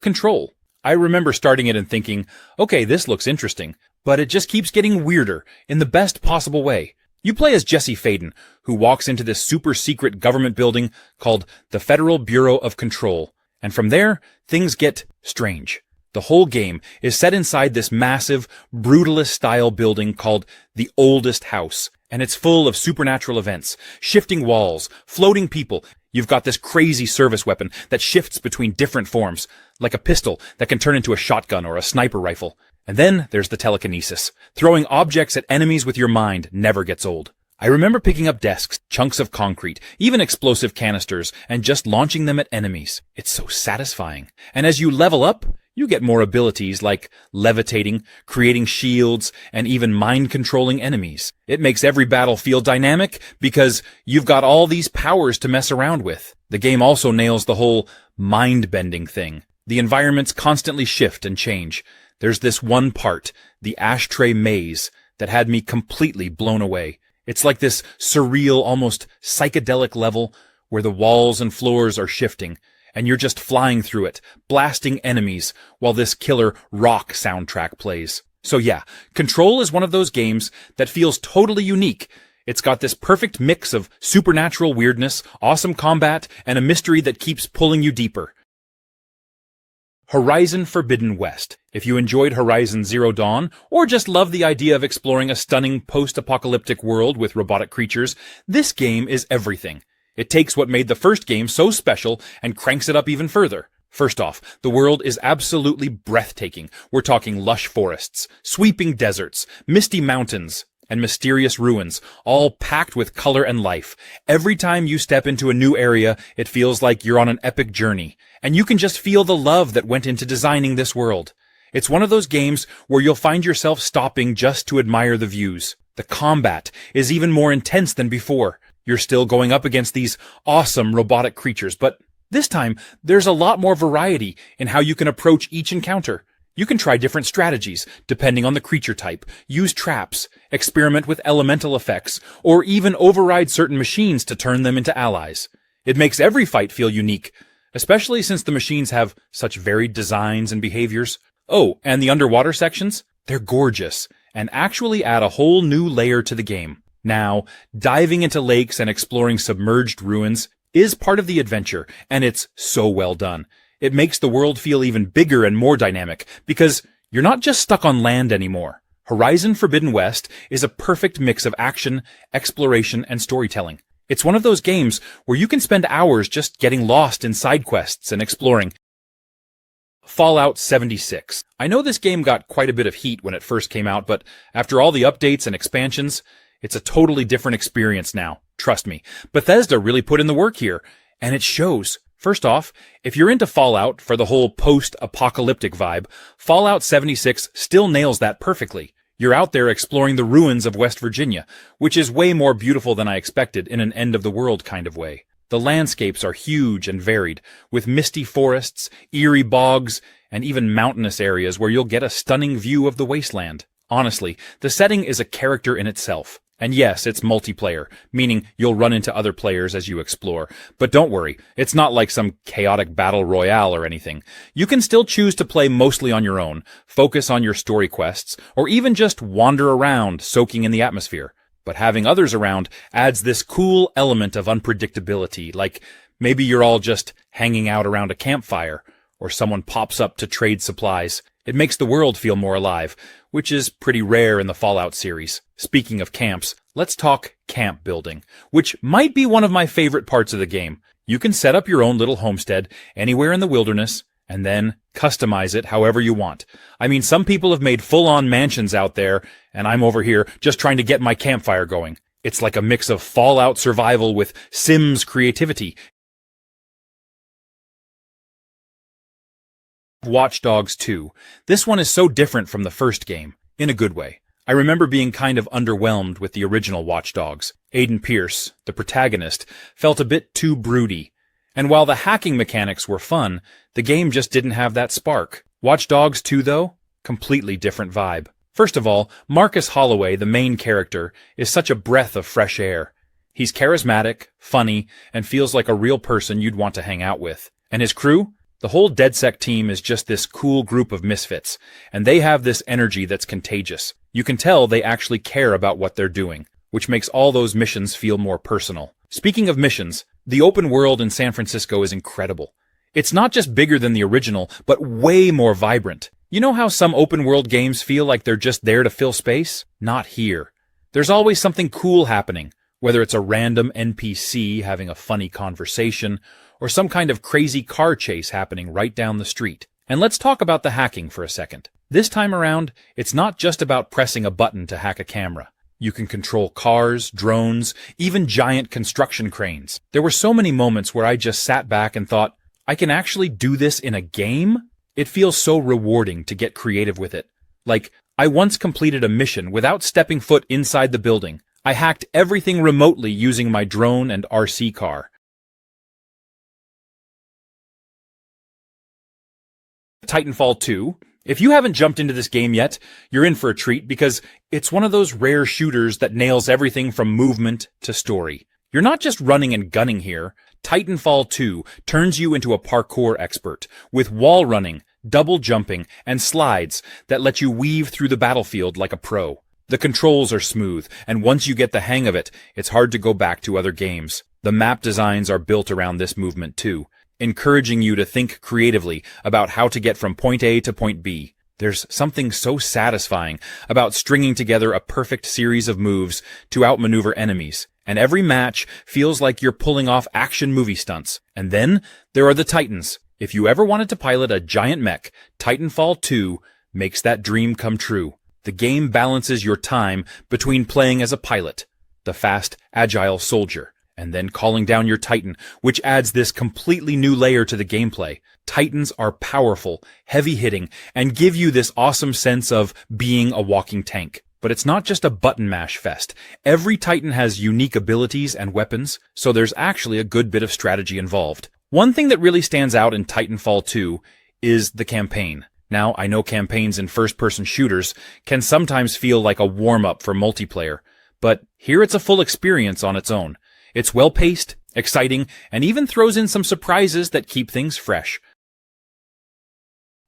Control. I remember starting it and thinking, okay, this looks interesting, but it just keeps getting weirder in the best possible way. You play as Jesse Faden, who walks into this super secret government building called the Federal Bureau of Control, and from there, things get strange. The whole game is set inside this massive, brutalist-style building called the Oldest House, and it's full of supernatural events, shifting walls, floating people. You've got this crazy service weapon that shifts between different forms, like a pistol that can turn into a shotgun or a sniper rifle. And then there's the telekinesis. Throwing objects at enemies with your mind never gets old. I remember picking up desks, chunks of concrete, even explosive canisters, and just launching them at enemies. It's so satisfying. And as you level up, you get more abilities like levitating, creating shields, and even mind-controlling enemies. It makes every battle feel dynamic because you've got all these powers to mess around with. The game also nails the whole mind-bending thing. The environments constantly shift and change. There's this one part, the ashtray maze, that had me completely blown away. It's like this surreal, almost psychedelic level where the walls and floors are shifting, and you're just flying through it, blasting enemies, while this killer rock soundtrack plays. So yeah, Control is one of those games that feels totally unique. It's got this perfect mix of supernatural weirdness, awesome combat, and a mystery that keeps pulling you deeper. Horizon Forbidden West. If you enjoyed Horizon Zero Dawn, or just love the idea of exploring a stunning post-apocalyptic world with robotic creatures, this game is everything. It takes what made the first game so special and cranks it up even further. First off, the world is absolutely breathtaking. We're talking lush forests, sweeping deserts, misty mountains, and mysterious ruins, all packed with color and life. Every time you step into a new area, it feels like you're on an epic journey, and you can just feel the love that went into designing this world. It's one of those games where you'll find yourself stopping just to admire the views. The combat is even more intense than before. You're still going up against these awesome robotic creatures, but this time there's a lot more variety in how you can approach each encounter. You can try different strategies, depending on the creature type, use traps, experiment with elemental effects, or even override certain machines to turn them into allies. It makes every fight feel unique, especially since the machines have such varied designs and behaviors. Oh, and the underwater sections? They're gorgeous, and actually add a whole new layer to the game. Now, diving into lakes and exploring submerged ruins is part of the adventure, and it's so well done. It makes the world feel even bigger and more dynamic, because you're not just stuck on land anymore. Horizon Forbidden West is a perfect mix of action, exploration, and storytelling. It's one of those games where you can spend hours just getting lost in side quests and exploring. Fallout 76. I know this game got quite a bit of heat when it first came out, but after all the updates and expansions, it's a totally different experience now. Trust me. Bethesda really put in the work here, and it shows. First off, if you're into Fallout for the whole post-apocalyptic vibe, Fallout 76 still nails that perfectly. You're out there exploring the ruins of West Virginia, which is way more beautiful than I expected in an end-of-the-world kind of way. The landscapes are huge and varied, with misty forests, eerie bogs, and even mountainous areas where you'll get a stunning view of the wasteland. Honestly, the setting is a character in itself. And yes, it's multiplayer, meaning you'll run into other players as you explore. But don't worry, it's not like some chaotic battle royale or anything. You can still choose to play mostly on your own, focus on your story quests, or even just wander around, soaking in the atmosphere. But having others around adds this cool element of unpredictability, like maybe you're all just hanging out around a campfire, or someone pops up to trade supplies. It makes the world feel more alive, which is pretty rare in the Fallout series. Speaking of camps, let's talk camp building, which might be one of my favorite parts of the game. You can set up your own little homestead anywhere in the wilderness, and then customize it however you want. I mean, some people have made full-on mansions out there, and I'm over here just trying to get my campfire going. It's like a mix of Fallout survival with Sims creativity. Watch Dogs 2. This one is so different from the first game, in a good way. I remember being kind of underwhelmed with the original Watch Dogs. Aiden Pierce, the protagonist, felt a bit too broody. And while the hacking mechanics were fun, the game just didn't have that spark. Watch Dogs 2, though? Completely different vibe. First of all, Marcus Holloway, the main character, is such a breath of fresh air. He's charismatic, funny, and feels like a real person you'd want to hang out with. And his crew? The whole DedSec team is just this cool group of misfits, and they have this energy that's contagious. You can tell they actually care about what they're doing, which makes all those missions feel more personal. Speaking of missions, the open world in San Francisco is incredible. It's not just bigger than the original, but way more vibrant. You know how some open world games feel like they're just there to fill space? Not here. There's always something cool happening, whether it's a random NPC having a funny conversation, or some kind of crazy car chase happening right down the street. And let's talk about the hacking for a second. This time around, it's not just about pressing a button to hack a camera. You can control cars, drones, even giant construction cranes. There were so many moments where I just sat back and thought, I can actually do this in a game? It feels so rewarding to get creative with it. Like, I once completed a mission without stepping foot inside the building. I hacked everything remotely using my drone and RC car. Titanfall 2. If you haven't jumped into this game yet, you're in for a treat because it's one of those rare shooters that nails everything from movement to story. You're not just running and gunning here. Titanfall 2 turns you into a parkour expert with wall running, double jumping, and slides that let you weave through the battlefield like a pro. The controls are smooth, and once you get the hang of it, it's hard to go back to other games. The map designs are built around this movement too, encouraging you to think creatively about how to get from point A to point B. There's something so satisfying about stringing together a perfect series of moves to outmaneuver enemies, and every match feels like you're pulling off action movie stunts. And then there are the Titans. If you ever wanted to pilot a giant mech, Titanfall 2 makes that dream come true. The game balances your time between playing as a pilot, the fast, agile soldier, and then calling down your Titan, which adds this completely new layer to the gameplay. Titans are powerful, heavy-hitting, and give you this awesome sense of being a walking tank. But it's not just a button mash fest. Every Titan has unique abilities and weapons, so there's actually a good bit of strategy involved. One thing that really stands out in Titanfall 2 is the campaign. Now, I know campaigns in first-person shooters can sometimes feel like a warm-up for multiplayer, but here it's a full experience on its own. It's well-paced, exciting, and even throws in some surprises that keep things fresh.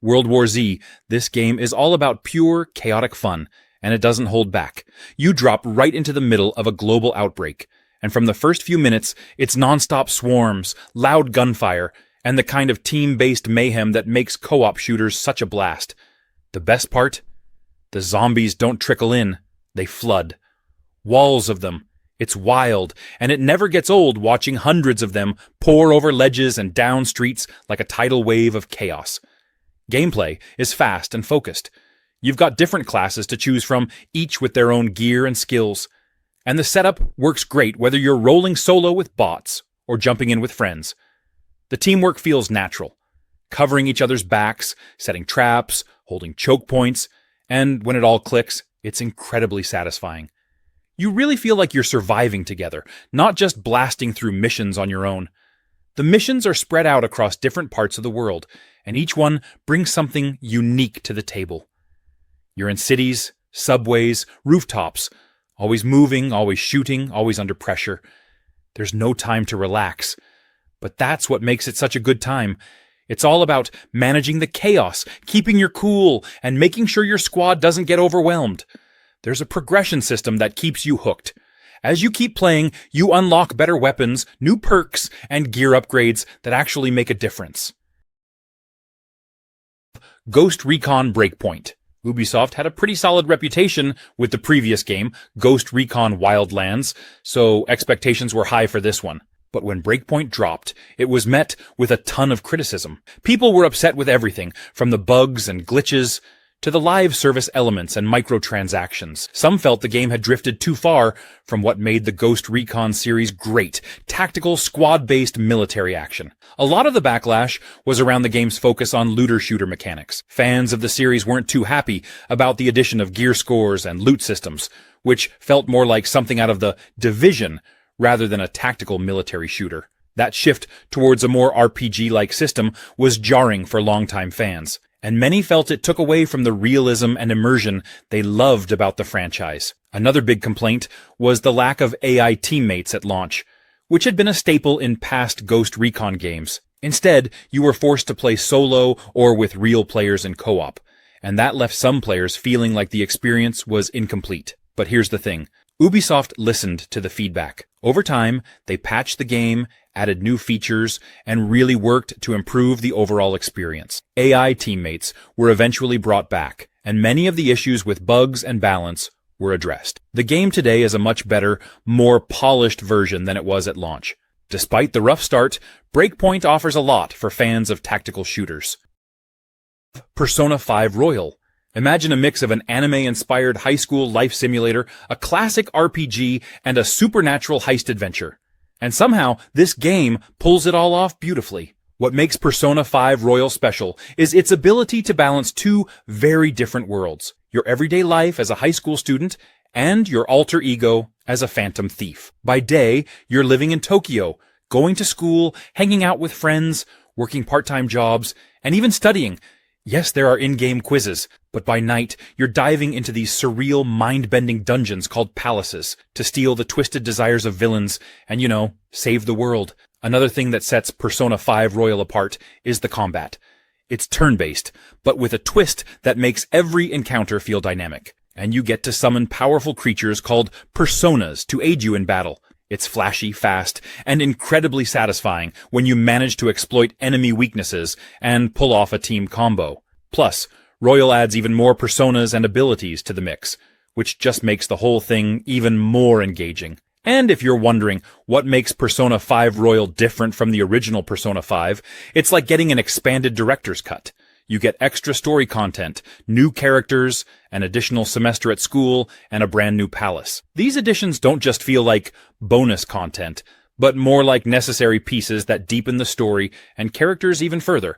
World War Z, this game is all about pure, chaotic fun, and it doesn't hold back. You drop right into the middle of a global outbreak, and from the first few minutes, it's non-stop swarms, loud gunfire, and the kind of team-based mayhem that makes co-op shooters such a blast. The best part? The zombies don't trickle in, they flood. Walls of them. It's wild, and it never gets old watching hundreds of them pour over ledges and down streets like a tidal wave of chaos. Gameplay is fast and focused. You've got different classes to choose from, each with their own gear and skills. And the setup works great whether you're rolling solo with bots or jumping in with friends. The teamwork feels natural, covering each other's backs, setting traps, holding choke points, and when it all clicks, it's incredibly satisfying. You really feel like you're surviving together, not just blasting through missions on your own. The missions are spread out across different parts of the world, and each one brings something unique to the table. You're in cities, subways, rooftops, always moving, always shooting, always under pressure. There's no time to relax. But that's what makes it such a good time. It's all about managing the chaos, keeping your cool, and making sure your squad doesn't get overwhelmed. There's a progression system that keeps you hooked. As you keep playing, you unlock better weapons, new perks, and gear upgrades that actually make a difference. Ghost Recon Breakpoint. Ubisoft had a pretty solid reputation with the previous game, Ghost Recon Wildlands, so expectations were high for this one. But when Breakpoint dropped, it was met with a ton of criticism. People were upset with everything, from the bugs and glitches to the live service elements and microtransactions. Some felt the game had drifted too far from what made the Ghost Recon series great, tactical, squad-based military action. A lot of the backlash was around the game's focus on looter-shooter mechanics. Fans of the series weren't too happy about the addition of gear scores and loot systems, which felt more like something out of the Division rather than a tactical military shooter. That shift towards a more RPG-like system was jarring for longtime fans, and many felt it took away from the realism and immersion they loved about the franchise. Another big complaint was the lack of AI teammates at launch, which had been a staple in past Ghost Recon games. Instead, you were forced to play solo or with real players in co-op, and that left some players feeling like the experience was incomplete. But here's the thing. Ubisoft listened to the feedback. Over time, they patched the game, added new features, and really worked to improve the overall experience. AI teammates were eventually brought back, and many of the issues with bugs and balance were addressed. The game today is a much better, more polished version than it was at launch. Despite the rough start, Breakpoint offers a lot for fans of tactical shooters. Persona 5 Royal. Imagine a mix of an anime-inspired high school life simulator, a classic RPG, and a supernatural heist adventure. And somehow, this game pulls it all off beautifully. What makes Persona 5 Royal special is its ability to balance two very different worlds. Your everyday life as a high school student, and your alter ego as a phantom thief. By day, you're living in Tokyo, going to school, hanging out with friends, working part-time jobs, and even studying. Yes, there are in-game quizzes, but by night, you're diving into these surreal, mind-bending dungeons called palaces to steal the twisted desires of villains and, save the world. Another thing that sets Persona 5 Royal apart is the combat. It's turn-based, but with a twist that makes every encounter feel dynamic. And you get to summon powerful creatures called personas to aid you in battle. It's flashy, fast, and incredibly satisfying when you manage to exploit enemy weaknesses and pull off a team combo. Plus, Royal adds even more personas and abilities to the mix, which just makes the whole thing even more engaging. And if you're wondering what makes Persona 5 Royal different from the original Persona 5, it's like getting an expanded director's cut. You get extra story content, new characters, an additional semester at school, and a brand new palace. These additions don't just feel like bonus content, but more like necessary pieces that deepen the story and characters even further.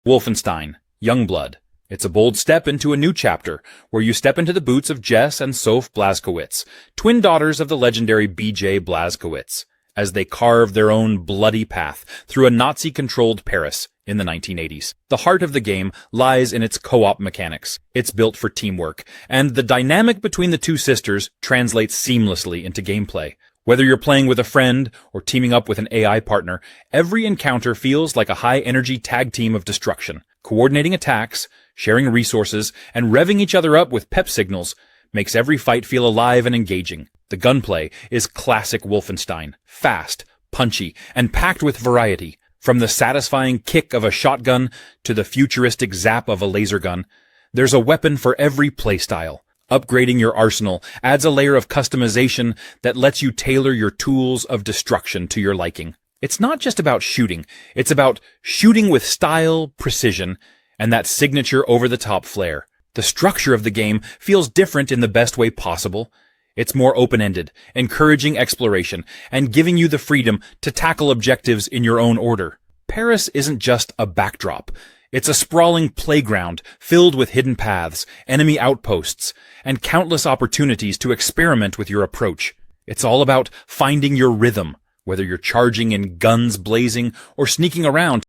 Wolfenstein, Youngblood. It's a bold step into a new chapter, where you step into the boots of Jess and Soph Blazkowicz, twin daughters of the legendary B.J. Blazkowicz, as they carve their own bloody path through a Nazi-controlled Paris in the 1980s. The heart of the game lies in its co-op mechanics. It's built for teamwork, and the dynamic between the two sisters translates seamlessly into gameplay. Whether you're playing with a friend or teaming up with an AI partner, every encounter feels like a high-energy tag team of destruction. Coordinating attacks, sharing resources, and revving each other up with pep signals makes every fight feel alive and engaging. The gunplay is classic Wolfenstein, fast, punchy, and packed with variety. From the satisfying kick of a shotgun to the futuristic zap of a laser gun, there's a weapon for every playstyle. Upgrading your arsenal adds a layer of customization that lets you tailor your tools of destruction to your liking. It's not just about shooting, it's about shooting with style, precision, and that signature over-the-top flair. The structure of the game feels different in the best way possible. It's more open-ended, encouraging exploration, and giving you the freedom to tackle objectives in your own order. Paris isn't just a backdrop. It's a sprawling playground filled with hidden paths, enemy outposts, and countless opportunities to experiment with your approach. It's all about finding your rhythm, whether you're charging in guns blazing or sneaking around.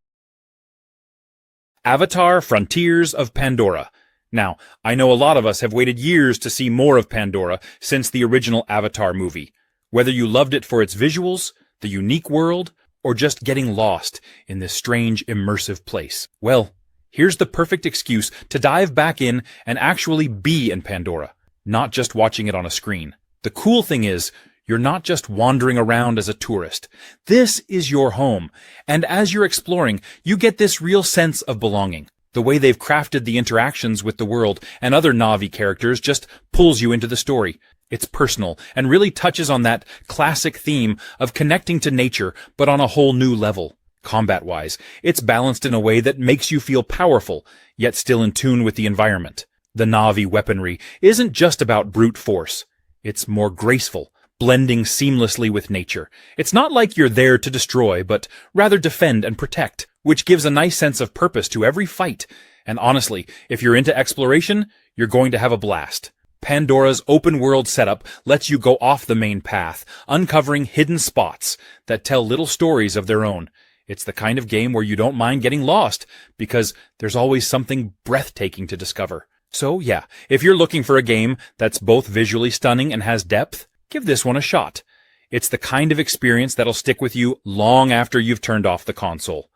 Avatar: Frontiers of Pandora. Now, I know a lot of us have waited years to see more of Pandora since the original Avatar movie. Whether you loved it for its visuals, the unique world, or just getting lost in this strange, immersive place. Well, here's the perfect excuse to dive back in and actually be in Pandora, not just watching it on a screen. The cool thing is, you're not just wandering around as a tourist. This is your home, and as you're exploring, you get this real sense of belonging. The way they've crafted the interactions with the world and other Na'vi characters just pulls you into the story. It's personal and really touches on that classic theme of connecting to nature, but on a whole new level. Combat-wise, it's balanced in a way that makes you feel powerful, yet still in tune with the environment. The Na'vi weaponry isn't just about brute force. It's more graceful, blending seamlessly with nature. It's not like you're there to destroy, but rather defend and protect, which gives a nice sense of purpose to every fight. And honestly, if you're into exploration, you're going to have a blast. Pandora's open-world setup lets you go off the main path, uncovering hidden spots that tell little stories of their own. It's the kind of game where you don't mind getting lost, because there's always something breathtaking to discover. So yeah, if you're looking for a game that's both visually stunning and has depth, give this one a shot. It's the kind of experience that'll stick with you long after you've turned off the console.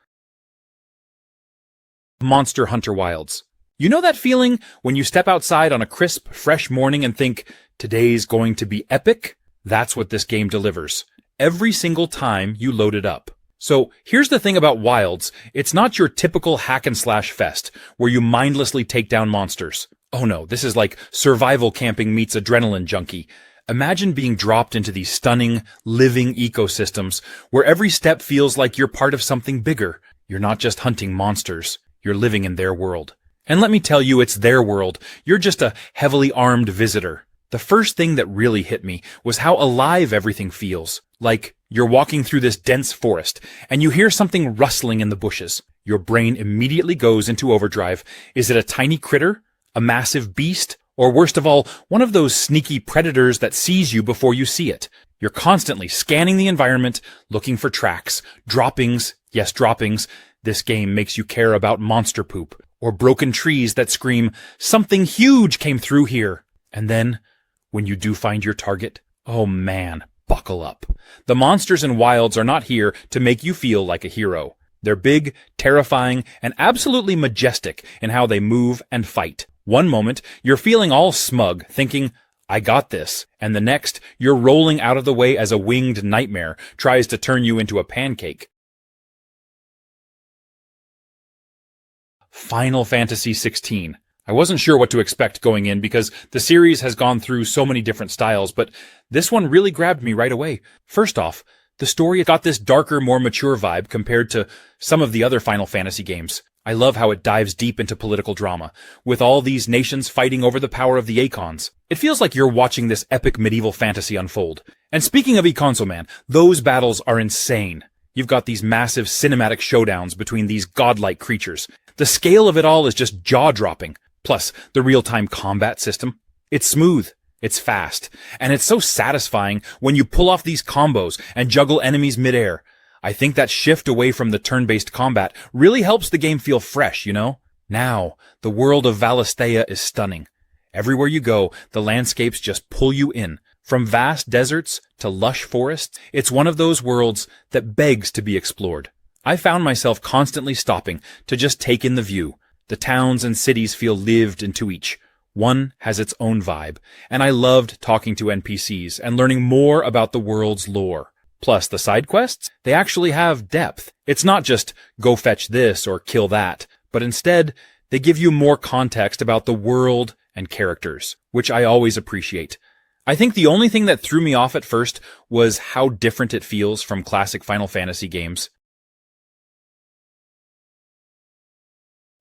Monster Hunter Wilds. You know that feeling when you step outside on a crisp, fresh morning and think, today's going to be epic? That's what this game delivers. Every single time you load it up. So here's the thing about Wilds. It's not your typical hack-and-slash fest, where you mindlessly take down monsters. Oh no, this is like survival camping meets adrenaline junkie. Imagine being dropped into these stunning, living ecosystems, where every step feels like you're part of something bigger. You're not just hunting monsters. You're living in their world. And let me tell you, it's their world. You're just a heavily armed visitor. The first thing that really hit me was how alive everything feels. Like you're walking through this dense forest, and you hear something rustling in the bushes. Your brain immediately goes into overdrive. Is it a tiny critter? A massive beast? Or worst of all, one of those sneaky predators that sees you before you see it? You're constantly scanning the environment, looking for tracks, droppings. Yes, droppings. This game makes you care about monster poop, or broken trees that scream, something huge came through here. And then, when you do find your target, oh man, buckle up. The monsters in Wilds are not here to make you feel like a hero. They're big, terrifying, and absolutely majestic in how they move and fight. One moment, you're feeling all smug, thinking, I got this. And the next, you're rolling out of the way as a winged nightmare tries to turn you into a pancake. Final Fantasy XVI. I wasn't sure what to expect going in because the series has gone through so many different styles, but this one really grabbed me right away. First off, the story got this darker, more mature vibe compared to some of the other Final Fantasy games. I love how it dives deep into political drama, with all these nations fighting over the power of the Econs. It feels like you're watching this epic medieval fantasy unfold. And speaking of Econs, man, those battles are insane. You've got these massive cinematic showdowns between these godlike creatures. The scale of it all is just jaw-dropping. Plus, the real-time combat system. It's smooth, it's fast, and it's so satisfying when you pull off these combos and juggle enemies mid-air. I think that shift away from the turn-based combat really helps the game feel fresh, you know? Now, the world of Valisthea is stunning. Everywhere you go, the landscapes just pull you in. From vast deserts to lush forests, it's one of those worlds that begs to be explored. I found myself constantly stopping to just take in the view. The towns and cities feel lived into each. One has its own vibe, and I loved talking to NPCs and learning more about the world's lore. Plus, the side quests, they actually have depth. It's not just go fetch this or kill that, but instead, they give you more context about the world and characters, which I always appreciate. I think the only thing that threw me off at first was how different it feels from classic Final Fantasy games.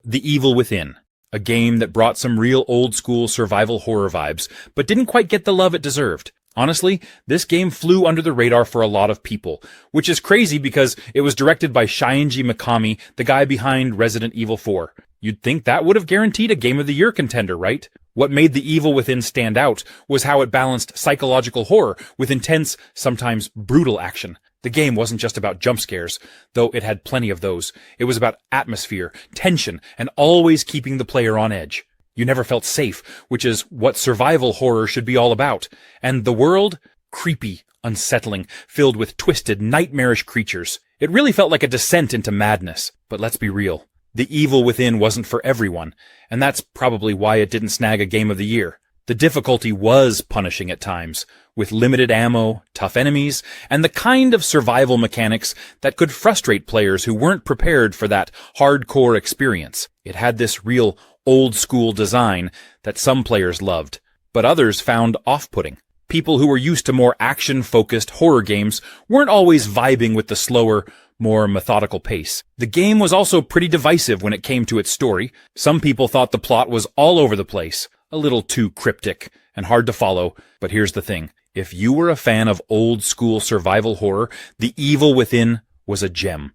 The Evil Within, a game that brought some real old-school survival horror vibes, but didn't quite get the love it deserved. Honestly, this game flew under the radar for a lot of people, which is crazy because it was directed by Shinji Mikami, the guy behind Resident Evil 4. You'd think that would have guaranteed a Game of the Year contender, right? What made The Evil Within stand out was how it balanced psychological horror with intense, sometimes brutal action. The game wasn't just about jump scares, though it had plenty of those. It was about atmosphere, tension, and always keeping the player on edge. You never felt safe, which is what survival horror should be all about. And the world? Creepy, unsettling, filled with twisted, nightmarish creatures. It really felt like a descent into madness. But let's be real. The Evil Within wasn't for everyone, and that's probably why it didn't snag a Game of the Year. The difficulty was punishing at times, with limited ammo, tough enemies, and the kind of survival mechanics that could frustrate players who weren't prepared for that hardcore experience. It had this real old-school design that some players loved, but others found off-putting. People who were used to more action-focused horror games weren't always vibing with the slower, more methodical pace. The game was also pretty divisive when it came to its story. Some people thought the plot was all over the place, a little too cryptic and hard to follow, but here's the thing. If you were a fan of old-school survival horror, The Evil Within was a gem.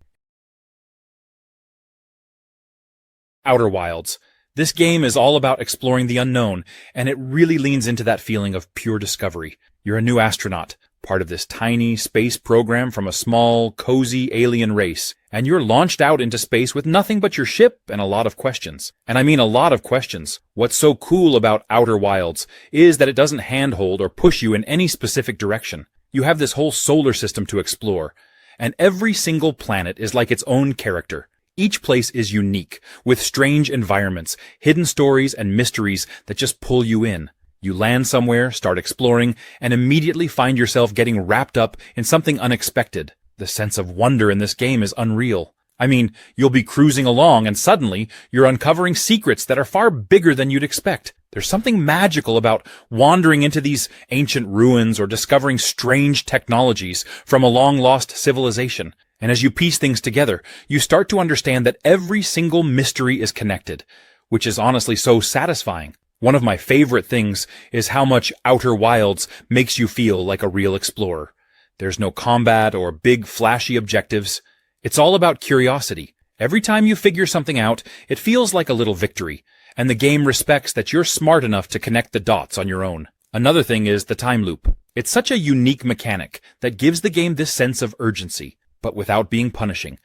Outer Wilds. This game is all about exploring the unknown, and it really leans into that feeling of pure discovery. You're a new astronaut, part of this tiny space program from a small, cozy alien race, and you're launched out into space with nothing but your ship and a lot of questions. And I mean a lot of questions. What's so cool about Outer Wilds is that it doesn't handhold or push you in any specific direction. You have this whole solar system to explore, and every single planet is like its own character. Each place is unique, with strange environments, hidden stories, and mysteries that just pull you in. You land somewhere, start exploring, and immediately find yourself getting wrapped up in something unexpected. The sense of wonder in this game is unreal. I mean, you'll be cruising along and suddenly you're uncovering secrets that are far bigger than you'd expect. There's something magical about wandering into these ancient ruins or discovering strange technologies from a long-lost civilization. And as you piece things together, you start to understand that every single mystery is connected, which is honestly so satisfying. One of my favorite things is how much Outer Wilds makes you feel like a real explorer. There's no combat or big flashy objectives. It's all about curiosity. Every time you figure something out, it feels like a little victory, and the game respects that you're smart enough to connect the dots on your own. Another thing is the time loop. It's such a unique mechanic that gives the game this sense of urgency, but without being punishing.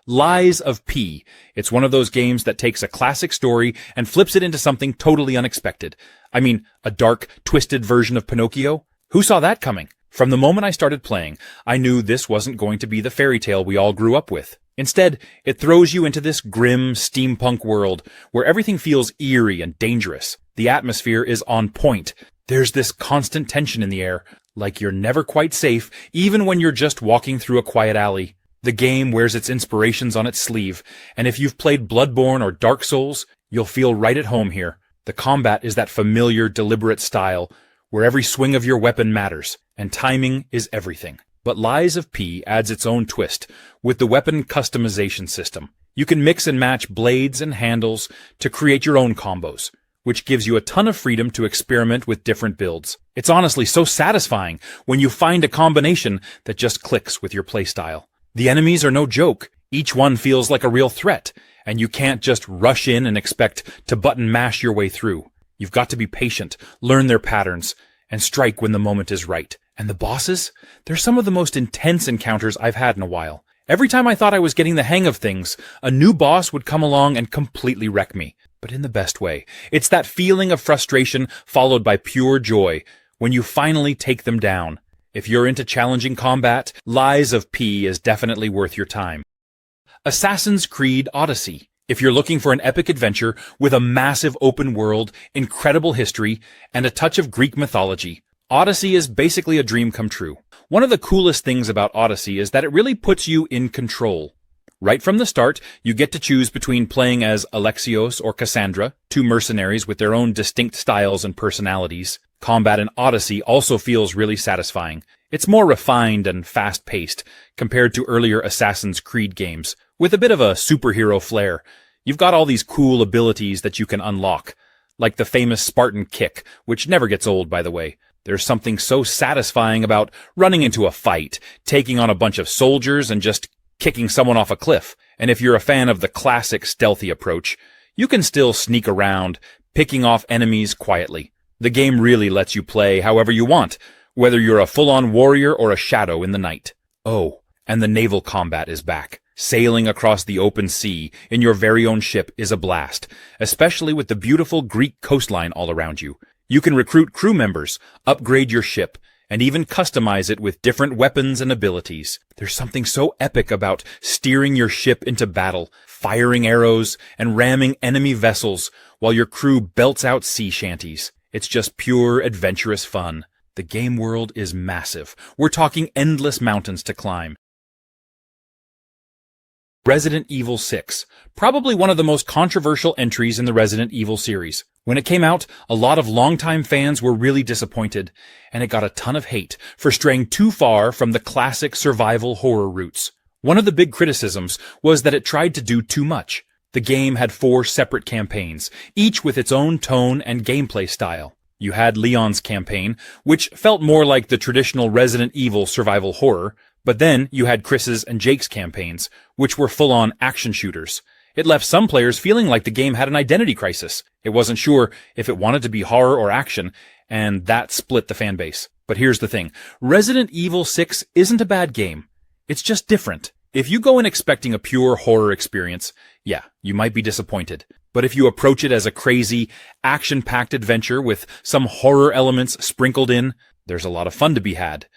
Lies of P. It's one of those games that takes a classic story and flips it into something totally unexpected. I mean, a dark, twisted version of Pinocchio? Who saw that coming? From the moment I started playing, I knew this wasn't going to be the fairy tale we all grew up with. Instead, it throws you into this grim, steampunk world where everything feels eerie and dangerous. The atmosphere is on point. There's this constant tension in the air, like you're never quite safe, even when you're just walking through a quiet alley. The game wears its inspirations on its sleeve, and if you've played Bloodborne or Dark Souls, you'll feel right at home here. The combat is that familiar, deliberate style, where every swing of your weapon matters, and timing is everything. But Lies of P adds its own twist with the weapon customization system. You can mix and match blades and handles to create your own combos, which gives you a ton of freedom to experiment with different builds. It's honestly so satisfying when you find a combination that just clicks with your playstyle. The enemies are no joke. Each one feels like a real threat, and you can't just rush in and expect to button mash your way through. You've got to be patient, learn their patterns, and strike when the moment is right. And the bosses? They're some of the most intense encounters I've had in a while. Every time I thought I was getting the hang of things, a new boss would come along and completely wreck me. But in the best way. It's that feeling of frustration followed by pure joy when you finally take them down. If you're into challenging combat, Lies of P is definitely worth your time. Assassin's Creed Odyssey. If you're looking for an epic adventure with a massive open world, incredible history, and a touch of Greek mythology, Odyssey is basically a dream come true. One of the coolest things about Odyssey is that it really puts you in control. Right from the start, you get to choose between playing as Alexios or Cassandra, two mercenaries with their own distinct styles and personalities. Combat in Odyssey also feels really satisfying. It's more refined and fast-paced compared to earlier Assassin's Creed games, with a bit of a superhero flair. You've got all these cool abilities that you can unlock, like the famous Spartan kick, which never gets old, by the way. There's something so satisfying about running into a fight, taking on a bunch of soldiers, and just kicking someone off a cliff. And if you're a fan of the classic stealthy approach, you can still sneak around, picking off enemies quietly. The game really lets you play however you want, whether you're a full-on warrior or a shadow in the night. Oh, and the naval combat is back. Sailing across the open sea in your very own ship is a blast, especially with the beautiful Greek coastline all around you. You can recruit crew members, upgrade your ship, and even customize it with different weapons and abilities. There's something so epic about steering your ship into battle, firing arrows, and ramming enemy vessels while your crew belts out sea shanties. It's just pure adventurous fun. The game world is massive. We're talking endless mountains to climb. Resident Evil 6, probably one of the most controversial entries in the Resident Evil series. When it came out, a lot of longtime fans were really disappointed, and it got a ton of hate for straying too far from the classic survival horror roots. One of the big criticisms was that it tried to do too much. The game had 4 separate campaigns, each with its own tone and gameplay style. You had Leon's campaign, which felt more like the traditional Resident Evil survival horror, but then you had Chris's and Jake's campaigns, which were full-on action shooters. It left some players feeling like the game had an identity crisis. It wasn't sure if it wanted to be horror or action, and that split the fanbase. But here's the thing. Resident Evil 6 isn't a bad game. It's just different. If you go in expecting a pure horror experience, yeah, you might be disappointed. But if you approach it as a crazy, action-packed adventure with some horror elements sprinkled in, there's a lot of fun to be had.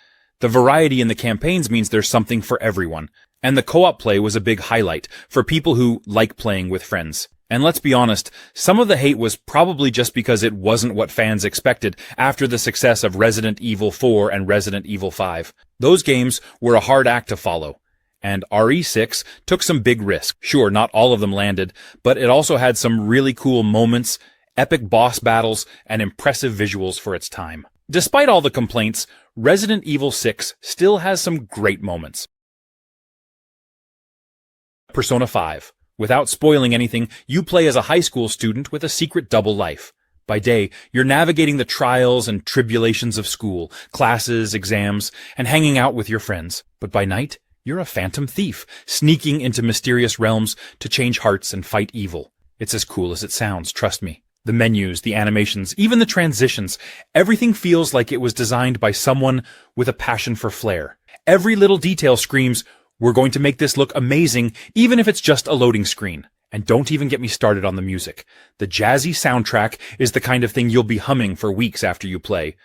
The variety in the campaigns means there's something for everyone. And the co-op play was a big highlight for people who like playing with friends. And let's be honest, some of the hate was probably just because it wasn't what fans expected after the success of Resident Evil 4 and Resident Evil 5. Those games were a hard act to follow. And RE6 took some big risks. Sure, not all of them landed, but it also had some really cool moments, epic boss battles, and impressive visuals for its time. Despite all the complaints, Resident Evil 6 still has some great moments. Persona 5. Without spoiling anything, you play as a high school student with a secret double life. By day, you're navigating the trials and tribulations of school, classes, exams, and hanging out with your friends. But by night, you're a phantom thief, sneaking into mysterious realms to change hearts and fight evil. It's as cool as it sounds, trust me. The menus, the animations, even the transitions, everything feels like it was designed by someone with a passion for flair. Every little detail screams, we're going to make this look amazing, even if it's just a loading screen. And don't even get me started on the music. The jazzy soundtrack is the kind of thing you'll be humming for weeks after you play.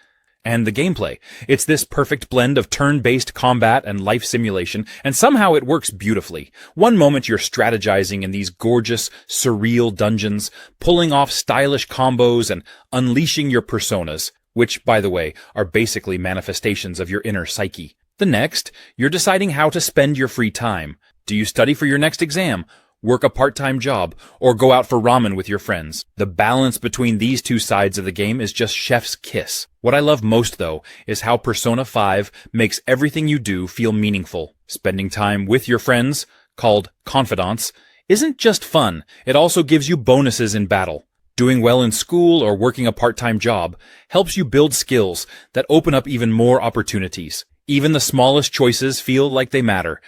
And the gameplay. It's this perfect blend of turn-based combat and life simulation, and somehow it works beautifully. One moment you're strategizing in these gorgeous, surreal dungeons, pulling off stylish combos and unleashing your personas, which, by the way, are basically manifestations of your inner psyche. The next, you're deciding how to spend your free time. Do you study for your next exam? work a part-time job, or go out for ramen with your friends. The balance between these two sides of the game is just chef's kiss. What I love most, though, is how Persona 5 makes everything you do feel meaningful. Spending time with your friends, called confidants, isn't just fun, it also gives you bonuses in battle. Doing well in school or working a part-time job helps you build skills that open up even more opportunities. Even the smallest choices feel like they matter.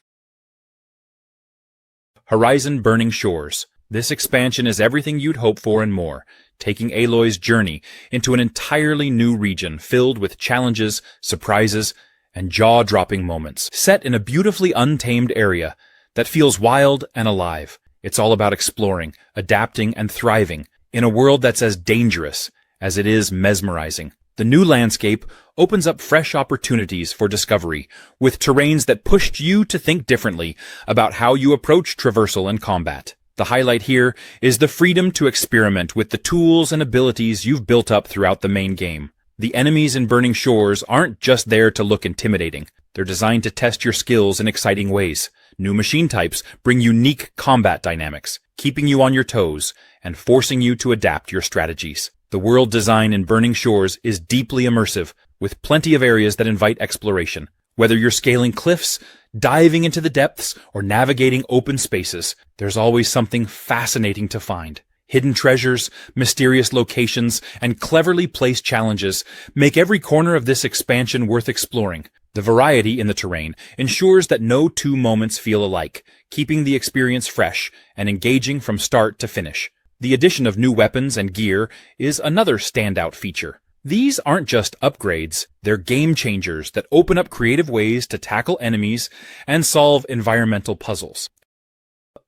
Horizon Burning Shores. This expansion is everything you'd hope for and more, taking Aloy's journey into an entirely new region filled with challenges, surprises, and jaw-dropping moments. Set in a beautifully untamed area that feels wild and alive. It's all about exploring, adapting, and thriving in a world that's as dangerous as it is mesmerizing. The new landscape opens up fresh opportunities for discovery, with terrains that pushed you to think differently about how you approach traversal and combat. The highlight here is the freedom to experiment with the tools and abilities you've built up throughout the main game. The enemies in Burning Shores aren't just there to look intimidating. They're designed to test your skills in exciting ways. New machine types bring unique combat dynamics, keeping you on your toes and forcing you to adapt your strategies. The world design in Burning Shores is deeply immersive, with plenty of areas that invite exploration. Whether you're scaling cliffs, diving into the depths, or navigating open spaces, there's always something fascinating to find. Hidden treasures, mysterious locations, and cleverly placed challenges make every corner of this expansion worth exploring. The variety in the terrain ensures that no two moments feel alike, keeping the experience fresh and engaging from start to finish. The addition of new weapons and gear is another standout feature. These aren't just upgrades, they're game changers that open up creative ways to tackle enemies and solve environmental puzzles.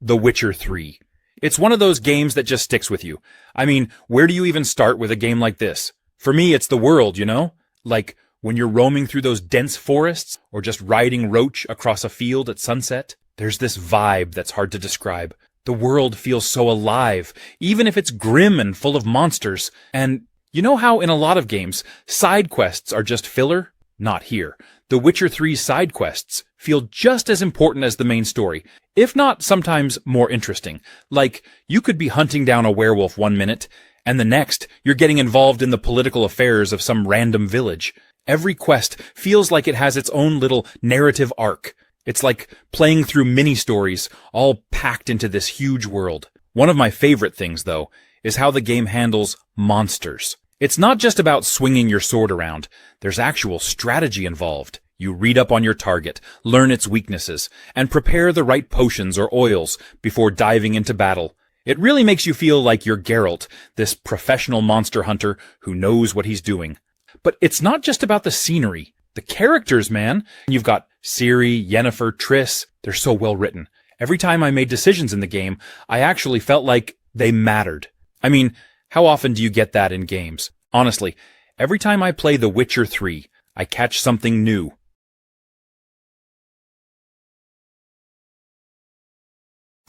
The Witcher 3. It's one of those games that just sticks with you. I mean, where do you even start with a game like this? For me, it's the world, you know? Like, when you're roaming through those dense forests, or just riding Roach across a field at sunset, there's this vibe that's hard to describe. The world feels so alive, even if it's grim and full of monsters. And you know how in a lot of games, side quests are just filler? Not here. The Witcher 3's side quests feel just as important as the main story, if not sometimes more interesting. Like, you could be hunting down a werewolf one minute, and the next, you're getting involved in the political affairs of some random village. Every quest feels like it has its own little narrative arc. It's like playing through mini-stories, all packed into this huge world. One of my favorite things, though, is how the game handles monsters. It's not just about swinging your sword around. There's actual strategy involved. You read up on your target, learn its weaknesses, and prepare the right potions or oils before diving into battle. It really makes you feel like you're Geralt, this professional monster hunter who knows what he's doing. But it's not just about the scenery. The characters, man. You've got Ciri, Yennefer, Triss. They're so well written. Every time I made decisions in the game, I actually felt like they mattered. I mean, how often do you get that in games? Honestly, every time I play The Witcher 3, I catch something new.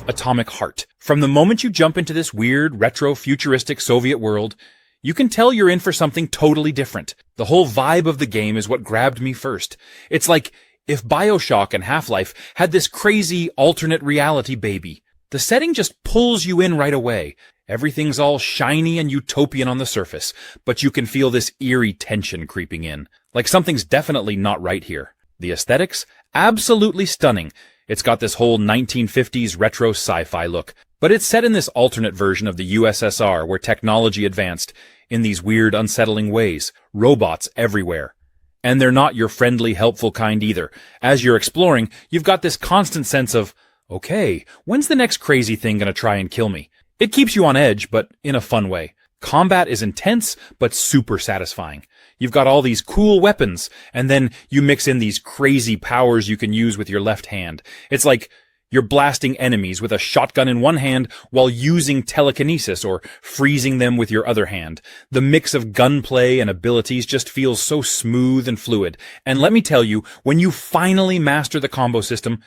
Atomic Heart. From the moment you jump into this weird, retro-futuristic Soviet world, you can tell you're in for something totally different. The whole vibe of the game is what grabbed me first. It's like if BIOSHOCK and Half-Life had this crazy alternate reality baby. The setting just pulls you in right away. Everything's all shiny and utopian on the surface, but you can feel this eerie tension creeping in. Like something's definitely not right here. The aesthetics? Absolutely stunning. It's got this whole 1950s retro sci-fi look, but it's set in this alternate version of the USSR where technology advanced in these weird, unsettling ways. Robots everywhere. And they're not your friendly, helpful kind either. As you're exploring, you've got this constant sense of, okay, when's the next crazy thing gonna try and kill me? It keeps you on edge, but in a fun way. Combat is intense, but super satisfying. You've got all these cool weapons, and then you mix in these crazy powers you can use with your left hand. It's like you're blasting enemies with a shotgun in one hand while using telekinesis or freezing them with your other hand. The mix of gunplay and abilities just feels so smooth and fluid. And let me tell you, when you finally master the combo system,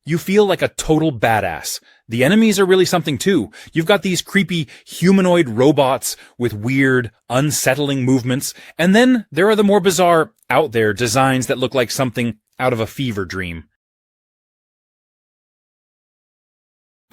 you feel like a total badass. The enemies are really something too. You've got these creepy humanoid robots with weird, unsettling movements, and then there are the more bizarre, out there designs that look like something out of a fever dream.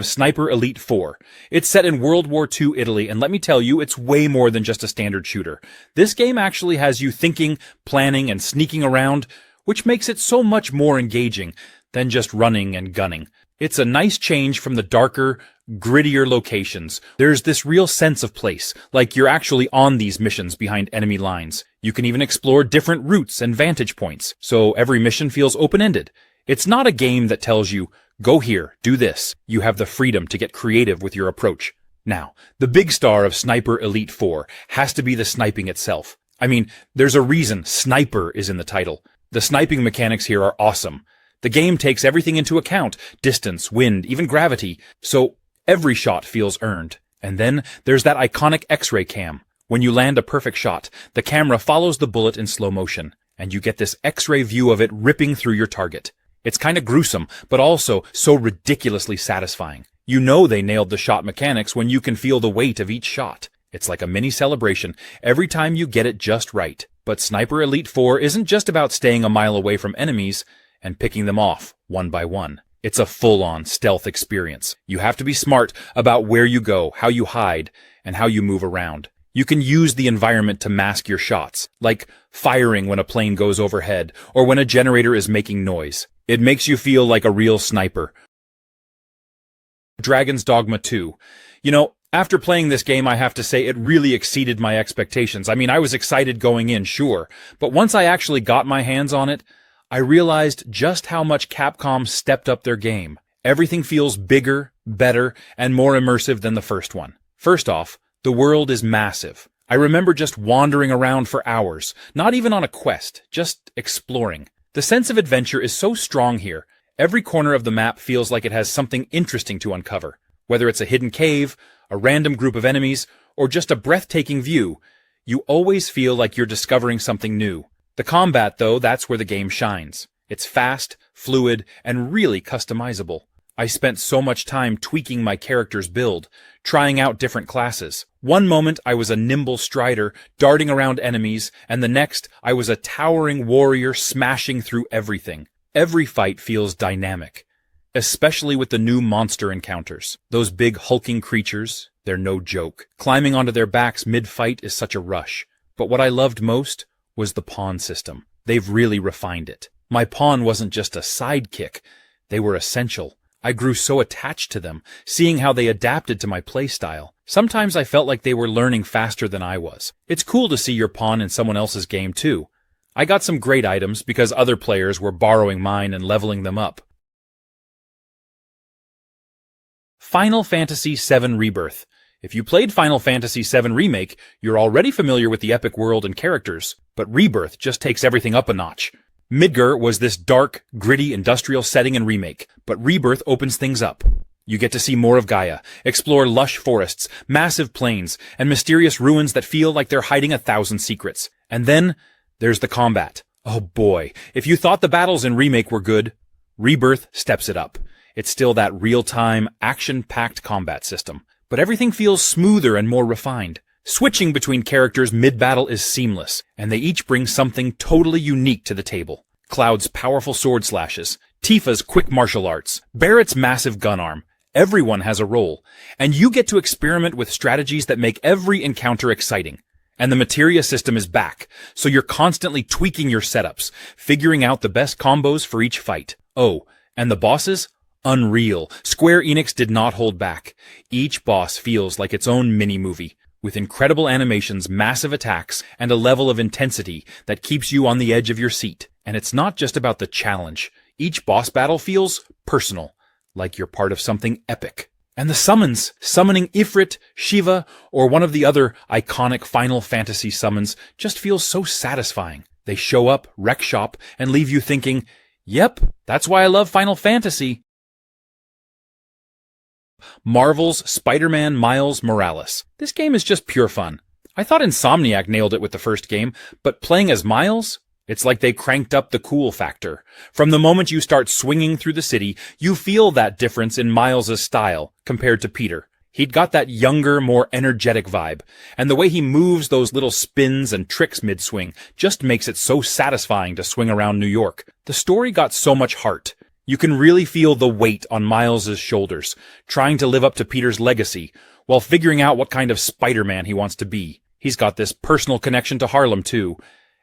Sniper Elite 4. It's set in World War II Italy, and let me tell you, it's way more than just a standard shooter. This game actually has you thinking, planning, and sneaking around, which makes it so much more engaging than just running and gunning. It's a nice change from the darker, grittier locations. There's this real sense of place, like you're actually on these missions behind enemy lines. You can even explore different routes and vantage points, so every mission feels open-ended. It's not a game that tells you, go here, do this. You have the freedom to get creative with your approach. Now, the big star of Sniper Elite 4 has to be the sniping itself. I mean, there's a reason Sniper is in the title. The sniping mechanics here are awesome. The game takes everything into account, distance, wind, even gravity, so every shot feels earned. And then there's that iconic X-ray cam. When you land a perfect shot, the camera follows the bullet in slow motion, and you get this X-ray view of it ripping through your target. It's kinda gruesome, but also so ridiculously satisfying. You know they nailed the shot mechanics when you can feel the weight of each shot. It's like a mini celebration every time you get it just right. But Sniper Elite 4 isn't just about staying a mile away from enemies and picking them off one by one. It's a full-on stealth experience. You have to be smart about where you go, how you hide, and how you move around. You can use the environment to mask your shots, like firing when a plane goes overhead or when a generator is making noise. It makes you feel like a real sniper. Dragon's Dogma 2. You know, after playing this game, I have to say it really exceeded my expectations. I mean, I was excited going in, sure, but once I actually got my hands on it, I realized just how much Capcom stepped up their game. Everything feels bigger, better, and more immersive than the first one. First off, the world is massive. I remember just wandering around for hours, not even on a quest, just exploring. The sense of adventure is so strong here. Every corner of the map feels like it has something interesting to uncover. Whether it's a hidden cave, a random group of enemies, or just a breathtaking view, you always feel like you're discovering something new. The combat, though, that's where the game shines. It's fast, fluid, and really customizable. I spent so much time tweaking my character's build, trying out different classes. One moment I was a nimble strider, darting around enemies, and the next I was a towering warrior smashing through everything. Every fight feels dynamic, especially with the new monster encounters. Those big hulking creatures, they're no joke. Climbing onto their backs mid-fight is such a rush. But what I loved most was the pawn system. They've really refined it. My pawn wasn't just a sidekick, they were essential. I grew so attached to them, seeing how they adapted to my playstyle. Sometimes I felt like they were learning faster than I was. It's cool to see your pawn in someone else's game too. I got some great items because other players were borrowing mine and leveling them up. Final Fantasy VII Rebirth. If you played Final Fantasy VII Remake, you're already familiar with the epic world and characters, but Rebirth just takes everything up a notch. Midgar was this dark, gritty industrial setting in Remake, but Rebirth opens things up. You get to see more of Gaia, explore lush forests, massive plains, and mysterious ruins that feel like they're hiding 1,000 secrets. And then there's the combat. Oh boy, if you thought the battles in Remake were good, Rebirth steps it up. It's still that real-time, action-packed combat system, but everything feels smoother and more refined. Switching between characters mid-battle is seamless, and they each bring something totally unique to the table. Cloud's powerful sword slashes, Tifa's quick martial arts, Barrett's massive gun arm. Everyone has a role, and you get to experiment with strategies that make every encounter exciting. And the materia system is back, so you're constantly tweaking your setups, figuring out the best combos for each fight. Oh, and the bosses? Unreal. Square Enix did not hold back. Each boss feels like its own mini-movie, with incredible animations, massive attacks, and a level of intensity that keeps you on the edge of your seat. And it's not just about the challenge. Each boss battle feels personal, like you're part of something epic. And the summons, summoning Ifrit, Shiva, or one of the other iconic Final Fantasy summons, just feels so satisfying. They show up, wreck shop, and leave you thinking, yep, that's why I love Final Fantasy. Marvel's Spider-Man Miles Morales. This game is just pure fun. I thought Insomniac nailed it with the first game, but playing as Miles? It's like they cranked up the cool factor. From the moment you start swinging through the city, you feel that difference in Miles' style compared to Peter. He'd got that younger, more energetic vibe, and the way he moves those little spins and tricks mid-swing just makes it so satisfying to swing around New York. The story got so much heart. You can really feel the weight on Miles's shoulders, trying to live up to Peter's legacy, while figuring out what kind of Spider-Man he wants to be. He's got this personal connection to Harlem, too,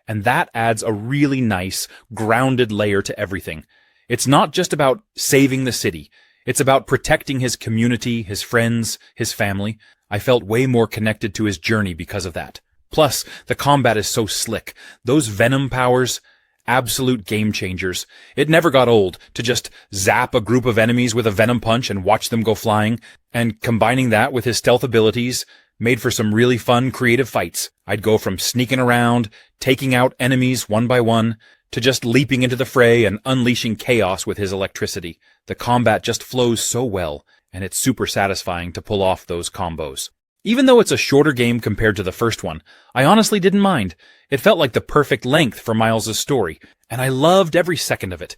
and that adds a really nice, grounded layer to everything. It's not just about saving the city. It's about protecting his community, his friends, his family. I felt way more connected to his journey because of that. Plus, the combat is so slick. Those venom powers, absolute game changers. It never got old to just zap a group of enemies with a venom punch and watch them go flying, and combining that with his stealth abilities made for some really fun, creative fights. I'd go from sneaking around, taking out enemies one by one, to just leaping into the fray and unleashing chaos with his electricity. The combat just flows so well, and it's super satisfying to pull off those combos. Even though it's a shorter game compared to the first one, I honestly didn't mind. It felt like the perfect length for Miles's story, and I loved every second of it.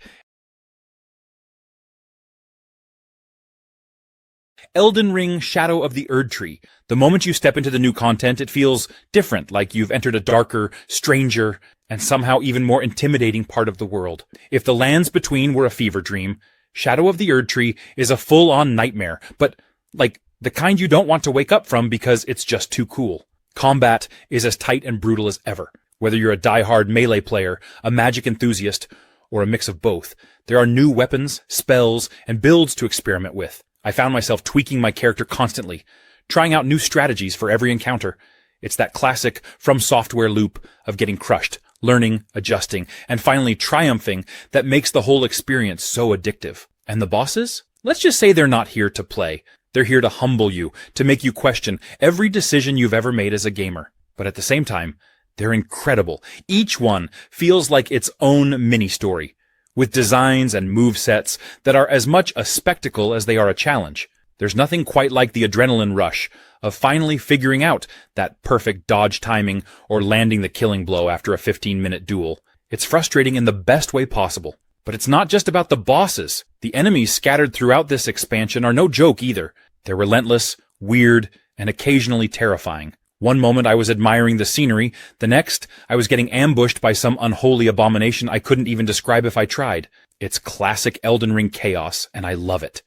Elden Ring Shadow of the ERDTREE. The moment you step into the new content, it feels different, like you've entered a darker, stranger, and somehow even more intimidating part of the world. If the lands between were a fever dream, Shadow of the ERDTREE is a full-on nightmare, but, like, the kind you don't want to wake up from because it's just too cool. Combat is as tight and brutal as ever. Whether you're a die-hard melee player, a magic enthusiast, or a mix of both, there are new weapons, spells, and builds to experiment with. I found myself tweaking my character constantly, trying out new strategies for every encounter. It's that classic From Software loop of getting crushed, learning, adjusting, and finally triumphing that makes the whole experience so addictive. And the bosses? Let's just say they're not here to play. They're here to humble you, to make you question every decision you've ever made as a gamer. But at the same time, they're incredible. Each one feels like its own mini-story, with designs and movesets that are as much a spectacle as they are a challenge. There's nothing quite like the adrenaline rush of finally figuring out that perfect dodge timing or landing the killing blow after a 15-minute duel. It's frustrating in the best way possible. But it's not just about the bosses. The enemies scattered throughout this expansion are no joke either. They're relentless, weird, and occasionally terrifying. One moment I was admiring the scenery, the next I was getting ambushed by some unholy abomination I couldn't even describe if I tried. It's classic Elden Ring chaos, and I love it.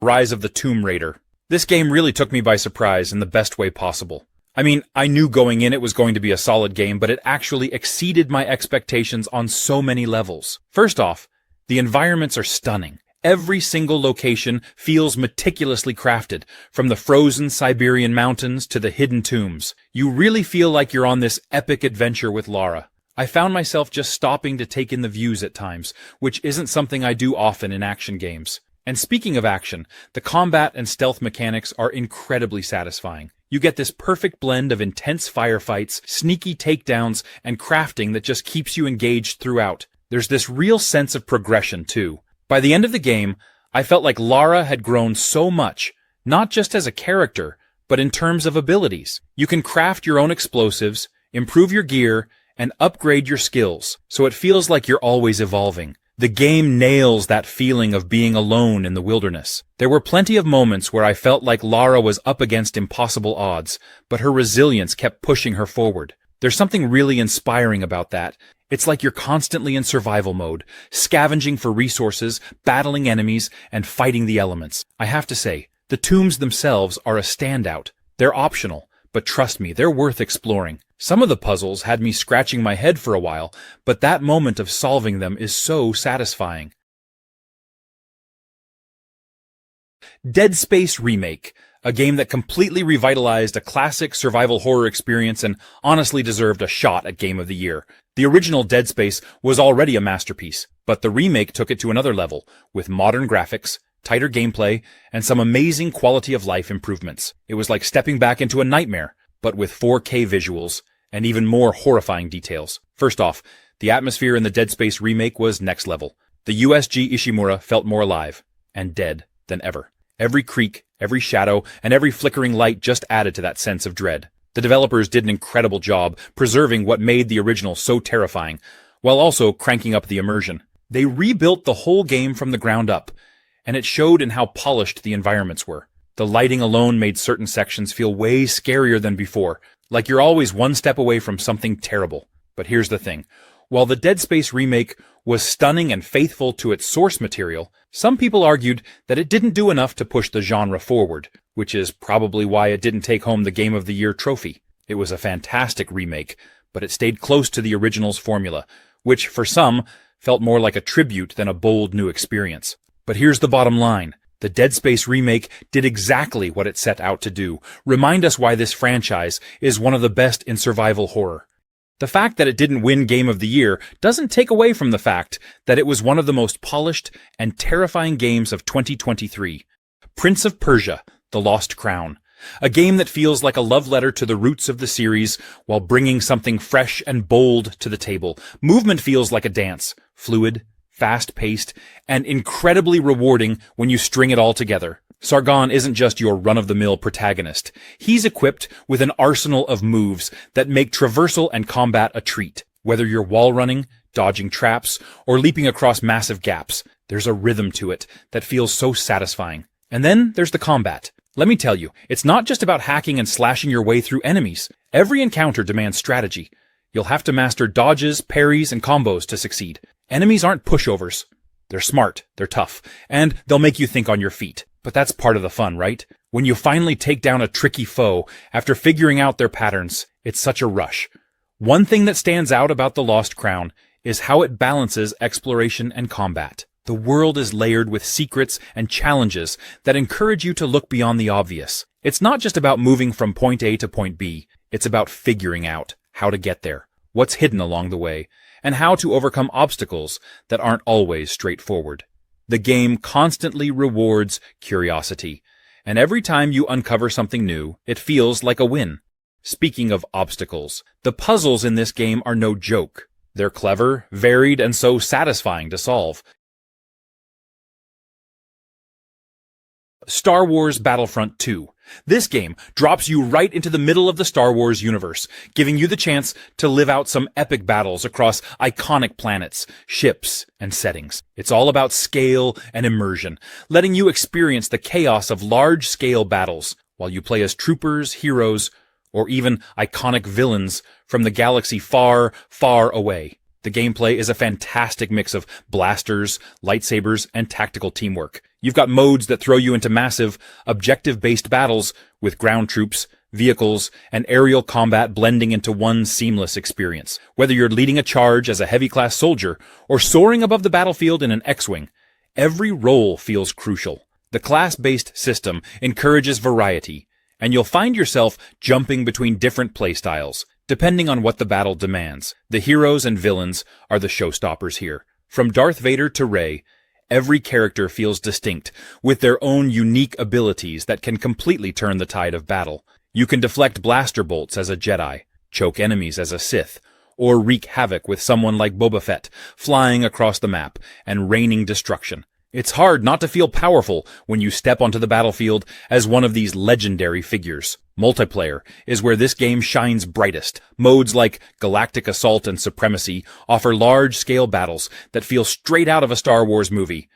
Rise of the Tomb Raider. This game really took me by surprise in the best way possible. I mean, I knew going in it was going to be a solid game, but it actually exceeded my expectations on so many levels. First off, the environments are stunning. Every single location feels meticulously crafted, from the frozen Siberian mountains to the hidden tombs. You really feel like you're on this epic adventure with Lara. I found myself just stopping to take in the views at times, which isn't something I do often in action games. And speaking of action, the combat and stealth mechanics are incredibly satisfying. You get this perfect blend of intense firefights, sneaky takedowns, and crafting that just keeps you engaged throughout. There's this real sense of progression, too. By the end of the game, I felt like Lara had grown so much, not just as a character, but in terms of abilities. You can craft your own explosives, improve your gear, and upgrade your skills, so it feels like you're always evolving. The game nails that feeling of being alone in the wilderness. There were plenty of moments where I felt like Lara was up against impossible odds, but her resilience kept pushing her forward. There's something really inspiring about that. It's like you're constantly in survival mode, scavenging for resources, battling enemies, and fighting the elements. I have to say, the tombs themselves are a standout. They're optional, but trust me, they're worth exploring. Some of the puzzles had me scratching my head for a while, but that moment of solving them is so satisfying. Dead Space Remake, a game that completely revitalized a classic survival horror experience and honestly deserved a shot at Game of the Year. The original Dead Space was already a masterpiece, but the remake took it to another level, with modern graphics, tighter gameplay, and some amazing quality-of-life improvements. It was like stepping back into a nightmare, but with 4K visuals and even more horrifying details. First off, the atmosphere in the Dead Space remake was next level. The USG Ishimura felt more alive and dead than ever. Every creak, every shadow, and every flickering light just added to that sense of dread. The developers did an incredible job preserving what made the original so terrifying, while also cranking up the immersion. They rebuilt the whole game from the ground up, and it showed in how polished the environments were. The lighting alone made certain sections feel way scarier than before, like you're always one step away from something terrible. But here's the thing. While the Dead Space remake was stunning and faithful to its source material, some people argued that it didn't do enough to push the genre forward, which is probably why it didn't take home the Game of the Year trophy. It was a fantastic remake, but it stayed close to the original's formula, which, for some, felt more like a tribute than a bold new experience. But here's the bottom line. The Dead Space remake did exactly what it set out to do: remind us why this franchise is one of the best in survival horror. The fact that it didn't win Game of the Year doesn't take away from the fact that it was one of the most polished and terrifying games of 2023. Prince of Persia: The Lost Crown. A game that feels like a love letter to the roots of the series while bringing something fresh and bold to the table. Movement feels like a dance, fluid, fast-paced, and incredibly rewarding when you string it all together. Sargon isn't just your run-of-the-mill protagonist. He's equipped with an arsenal of moves that make traversal and combat a treat. Whether you're wall running, dodging traps, or leaping across massive gaps, there's a rhythm to it that feels so satisfying. And then there's the combat. Let me tell you, it's not just about hacking and slashing your way through enemies. Every encounter demands strategy. You'll have to master dodges, parries, and combos to succeed. Enemies aren't pushovers. They're smart, they're tough, and they'll make you think on your feet. But that's part of the fun, right? When you finally take down a tricky foe after figuring out their patterns, it's such a rush. One thing that stands out about The Lost Crown is how it balances exploration and combat. The world is layered with secrets and challenges that encourage you to look beyond the obvious. It's not just about moving from point A to point B. It's about figuring out how to get there, what's hidden along the way, and how to overcome obstacles that aren't always straightforward. The game constantly rewards curiosity, and every time you uncover something new, it feels like a win. Speaking of obstacles, the puzzles in this game are no joke. They're clever, varied, and so satisfying to solve. Star Wars Battlefront 2. This game drops you right into the middle of the Star Wars universe, giving you the chance to live out some epic battles across iconic planets, ships, and settings. It's all about scale and immersion, letting you experience the chaos of large-scale battles while you play as troopers, heroes, or even iconic villains from the galaxy far, far away. The gameplay is a fantastic mix of blasters, lightsabers, and tactical teamwork. You've got modes that throw you into massive, objective-based battles with ground troops, vehicles, and aerial combat blending into one seamless experience. Whether you're leading a charge as a heavy-class soldier or soaring above the battlefield in an X-Wing, every role feels crucial. The class-based system encourages variety, and you'll find yourself jumping between different playstyles, depending on what the battle demands. The heroes and villains are the showstoppers here. From Darth Vader to Rey, every character feels distinct, with their own unique abilities that can completely turn the tide of battle. You can deflect blaster bolts as a Jedi, choke enemies as a Sith, or wreak havoc with someone like Boba Fett, flying across the map and raining destruction. It's hard not to feel powerful when you step onto the battlefield as one of these legendary figures. Multiplayer is where this game shines brightest. Modes like Galactic Assault and Supremacy offer large-scale battles that feel straight out of a Star Wars movie.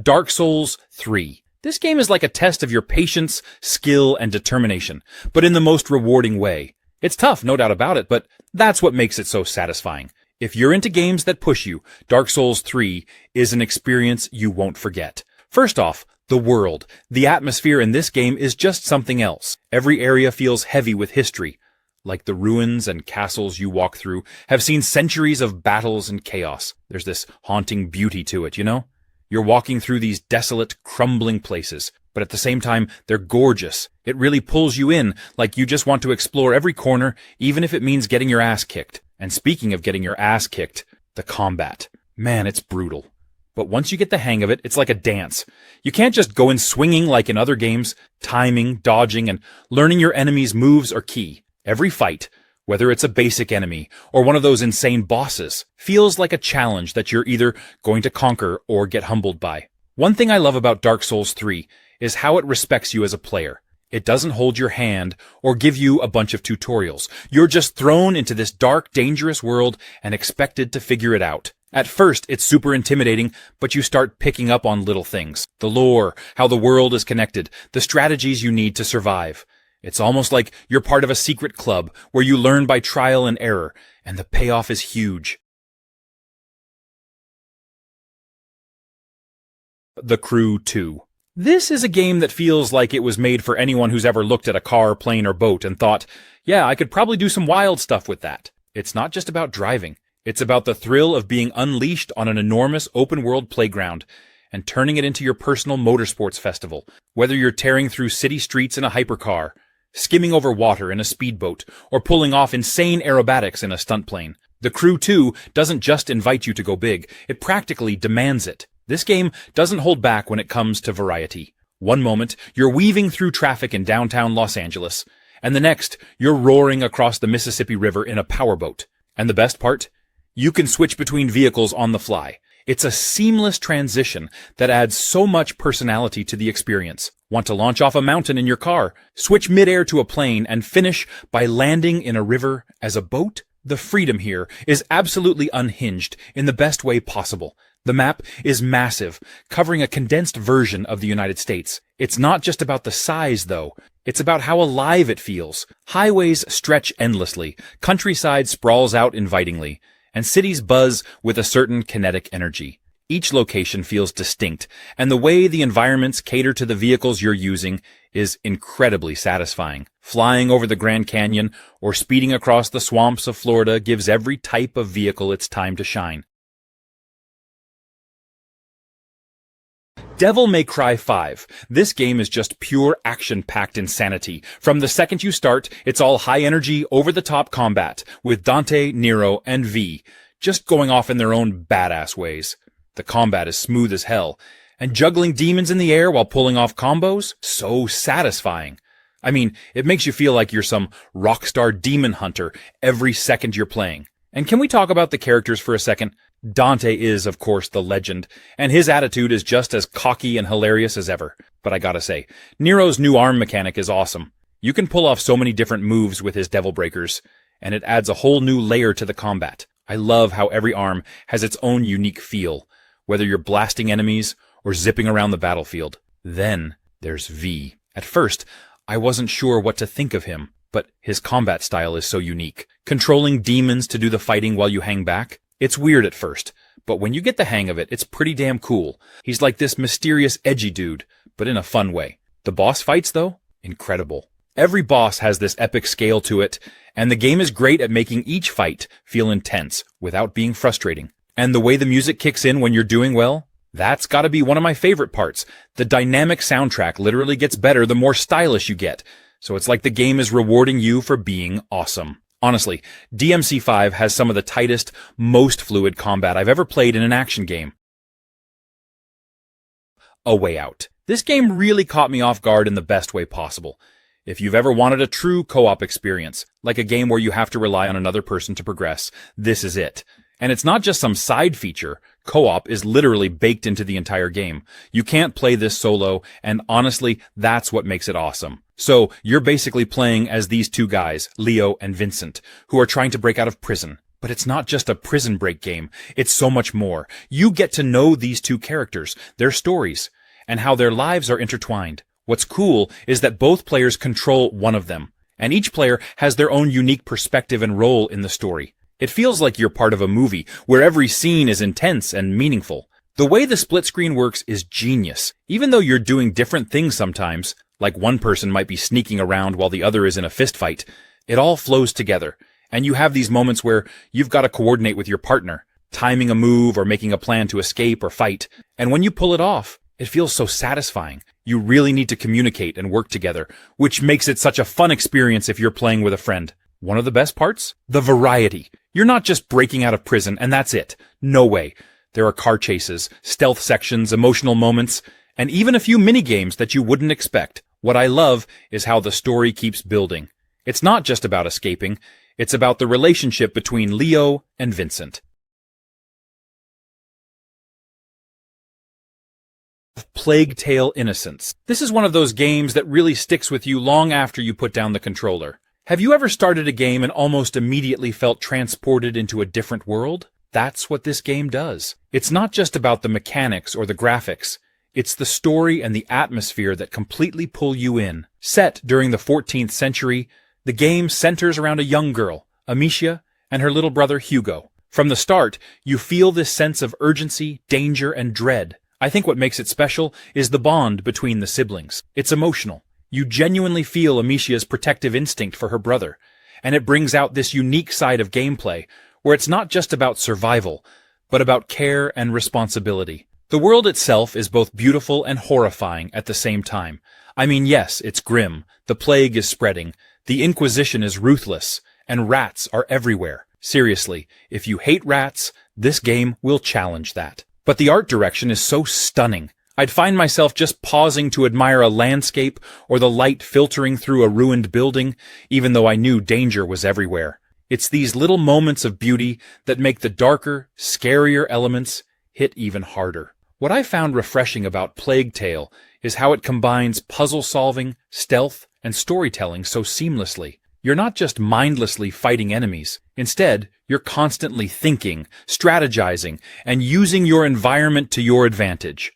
Dark Souls 3. This game is like a test of your patience, skill, and determination, but in the most rewarding way. It's tough, no doubt about it, but that's what makes it so satisfying. If you're into games that push you, Dark Souls 3 is an experience you won't forget. First off, the world. The atmosphere in this game is just something else. Every area feels heavy with history, like the ruins and castles you walk through have seen centuries of battles and chaos. There's this haunting beauty to it, you know? You're walking through these desolate, crumbling places, but at the same time, they're gorgeous. It really pulls you in, like you just want to explore every corner, even if it means getting your ass kicked. And speaking of getting your ass kicked, the combat. Man, it's brutal. But once you get the hang of it, it's like a dance. You can't just go in swinging like in other games. Timing, dodging, and learning your enemy's moves are key. Every fight, whether it's a basic enemy or one of those insane bosses, feels like a challenge that you're either going to conquer or get humbled by. One thing I love about Dark Souls 3 is how it respects you as a player. It doesn't hold your hand or give you a bunch of tutorials. You're just thrown into this dark, dangerous world and expected to figure it out. At first, it's super intimidating, but you start picking up on little things. The lore, how the world is connected, the strategies you need to survive. It's almost like you're part of a secret club where you learn by trial and error, and the payoff is huge. The Crew 2. This is a game that feels like it was made for anyone who's ever looked at a car, plane, or boat and thought, yeah, I could probably do some wild stuff with that. It's not just about driving. It's about the thrill of being unleashed on an enormous open-world playground and turning it into your personal motorsports festival, whether you're tearing through city streets in a hypercar, skimming over water in a speedboat, or pulling off insane aerobatics in a stunt plane. The Crew 2 doesn't just invite you to go big, it practically demands it. This game doesn't hold back when it comes to variety. One moment, you're weaving through traffic in downtown Los Angeles, and the next, you're roaring across the Mississippi River in a powerboat. And the best part? You can switch between vehicles on the fly. It's a seamless transition that adds so much personality to the experience. Want to launch off a mountain in your car, switch midair to a plane, and finish by landing in a river as a boat? The freedom here is absolutely unhinged in the best way possible. The map is massive, covering a condensed version of the United States. It's not just about the size, though. It's about how alive it feels. Highways stretch endlessly, countryside sprawls out invitingly, and cities buzz with a certain kinetic energy. Each location feels distinct, and the way the environments cater to the vehicles you're using is incredibly satisfying. Flying over the Grand Canyon or speeding across the swamps of Florida gives every type of vehicle its time to shine. Devil May Cry 5. This game is just pure action-packed insanity. From the second you start, it's all high-energy, over-the-top combat, with Dante, Nero, and V just going off in their own badass ways. The combat is smooth as hell, and juggling demons in the air while pulling off combos? So satisfying. I mean, it makes you feel like you're some rockstar demon hunter every second you're playing. And can we talk about the characters for a second? Dante is, of course, the legend, and his attitude is just as cocky and hilarious as ever. But I gotta say, Nero's new arm mechanic is awesome. You can pull off so many different moves with his devil breakers, and it adds a whole new layer to the combat. I love how every arm has its own unique feel, whether you're blasting enemies or zipping around the battlefield. Then there's V. At first, I wasn't sure what to think of him, but his combat style is so unique. Controlling demons to do the fighting while you hang back? It's weird at first, but when you get the hang of it, it's pretty damn cool. He's like this mysterious, edgy dude, but in a fun way. The boss fights, though? Incredible. Every boss has this epic scale to it, and the game is great at making each fight feel intense without being frustrating. And the way the music kicks in when you're doing well? That's gotta be one of my favorite parts. The dynamic soundtrack literally gets better the more stylish you get, so it's like the game is rewarding you for being awesome. Honestly, DMC5 has some of the tightest, most fluid combat I've ever played in an action game. A Way Out. This game really caught me off guard in the best way possible. If you've ever wanted a true co-op experience, like a game where you have to rely on another person to progress, this is it. And it's not just some side feature. Co-op is literally baked into the entire game. You can't play this solo, and honestly, that's what makes it awesome. So, you're basically playing as these two guys, Leo and Vincent, who are trying to break out of prison. But it's not just a prison break game. It's so much more. You get to know these two characters, their stories, and how their lives are intertwined. What's cool is that both players control one of them, and each player has their own unique perspective and role in the story. It feels like you're part of a movie, where every scene is intense and meaningful. The way the split screen works is genius. Even though you're doing different things sometimes, like one person might be sneaking around while the other is in a fist fight, it all flows together. And you have these moments where you've got to coordinate with your partner, timing a move or making a plan to escape or fight. And when you pull it off, it feels so satisfying. You really need to communicate and work together, which makes it such a fun experience if you're playing with a friend. One of the best parts? The variety. You're not just breaking out of prison and that's it. No way. There are car chases, stealth sections, emotional moments, and even a few mini-games that you wouldn't expect. What I love is how the story keeps building. It's not just about escaping, it's about the relationship between Leo and Vincent. Plague Tale Innocence. This is one of those games that really sticks with you long after you put down the controller. Have you ever started a game and almost immediately felt transported into a different world? That's what this game does. It's not just about the mechanics or the graphics. It's the story and the atmosphere that completely pull you in. Set during the 14th century, the game centers around a young girl, Amicia, and her little brother Hugo. From the start, you feel this sense of urgency, danger, and dread. I think what makes it special is the bond between the siblings. It's emotional. You genuinely feel Amicia's protective instinct for her brother, and it brings out this unique side of gameplay, where it's not just about survival, but about care and responsibility. The world itself is both beautiful and horrifying at the same time. I mean, yes, it's grim, the plague is spreading, the Inquisition is ruthless, and rats are everywhere. Seriously, if you hate rats, this game will challenge that. But the art direction is so stunning. I'd find myself just pausing to admire a landscape or the light filtering through a ruined building, even though I knew danger was everywhere. It's these little moments of beauty that make the darker, scarier elements hit even harder. What I found refreshing about Plague Tale is how it combines puzzle-solving, stealth, and storytelling so seamlessly. You're not just mindlessly fighting enemies. Instead, you're constantly thinking, strategizing, and using your environment to your advantage.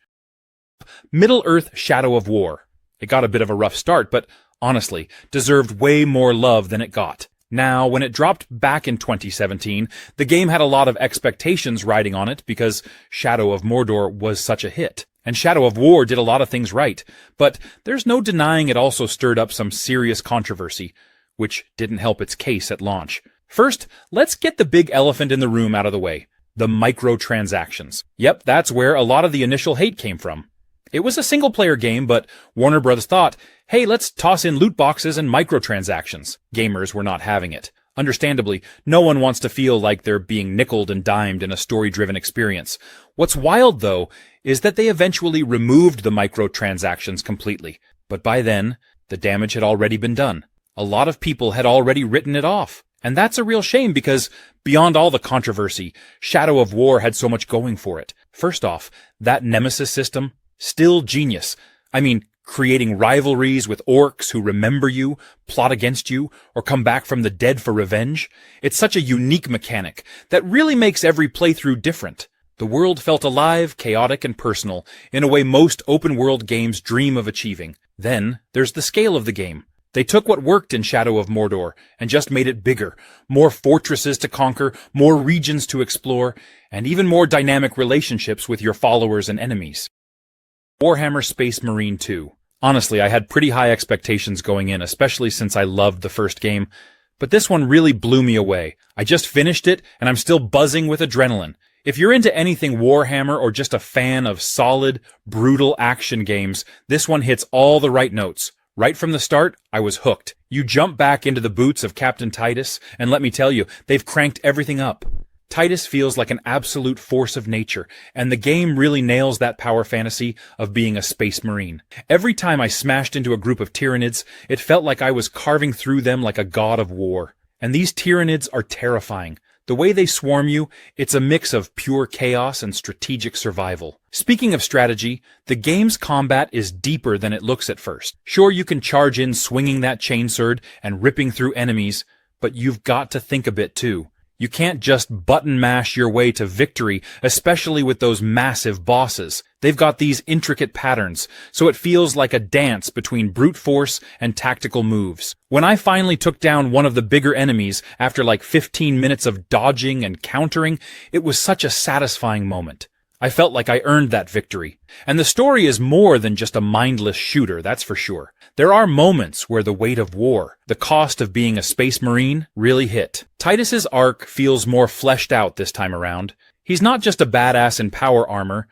Middle-earth: Shadow of War. It got a bit of a rough start, but honestly, deserved way more love than it got. Now, when it dropped back in 2017, the game had a lot of expectations riding on it because Shadow of Mordor was such a hit. And Shadow of War did a lot of things right, but there's no denying it also stirred up some serious controversy, which didn't help its case at launch. First, let's get the big elephant in the room out of the way: the microtransactions. Yep, that's where a lot of the initial hate came from. It was a single-player game, but Warner Bros. Thought, hey, let's toss in loot boxes and microtransactions. Gamers were not having it. Understandably, no one wants to feel like they're being nickeled and dimed in a story-driven experience. What's wild, though, is that they eventually removed the microtransactions completely. But by then, the damage had already been done. A lot of people had already written it off. And that's a real shame because, beyond all the controversy, Shadow of War had so much going for it. First off, that Nemesis system, still genius. I mean, creating rivalries with orcs who remember you, plot against you, or come back from the dead for revenge. It's such a unique mechanic that really makes every playthrough different. The world felt alive, chaotic, and personal, in a way most open-world games dream of achieving. Then, there's the scale of the game. They took what worked in Shadow of Mordor and just made it bigger. More fortresses to conquer, more regions to explore, and even more dynamic relationships with your followers and enemies. Warhammer Space Marine 2. Honestly, I had pretty high expectations going in, especially since I loved the first game, but this one really blew me away. I just finished it, and I'm still buzzing with adrenaline. If you're into anything Warhammer or just a fan of solid, brutal action games, this one hits all the right notes. Right from the start, I was hooked. You jump back into the boots of Captain Titus, and let me tell you, they've cranked everything up. Titus feels like an absolute force of nature, and the game really nails that power fantasy of being a space marine. Every time I smashed into a group of Tyranids, it felt like I was carving through them like a god of war. And these Tyranids are terrifying. The way they swarm you, it's a mix of pure chaos and strategic survival. Speaking of strategy, the game's combat is deeper than it looks at first. Sure, you can charge in swinging that chainsword and ripping through enemies, but you've got to think a bit too. You can't just button mash your way to victory, especially with those massive bosses. They've got these intricate patterns, so it feels like a dance between brute force and tactical moves. When I finally took down one of the bigger enemies after like 15 minutes of dodging and countering, it was such a satisfying moment. I felt like I earned that victory. And the story is more than just a mindless shooter, that's for sure. There are moments where the weight of war, the cost of being a space marine, really hit. Titus's arc feels more fleshed out this time around. He's not just a badass in power armor.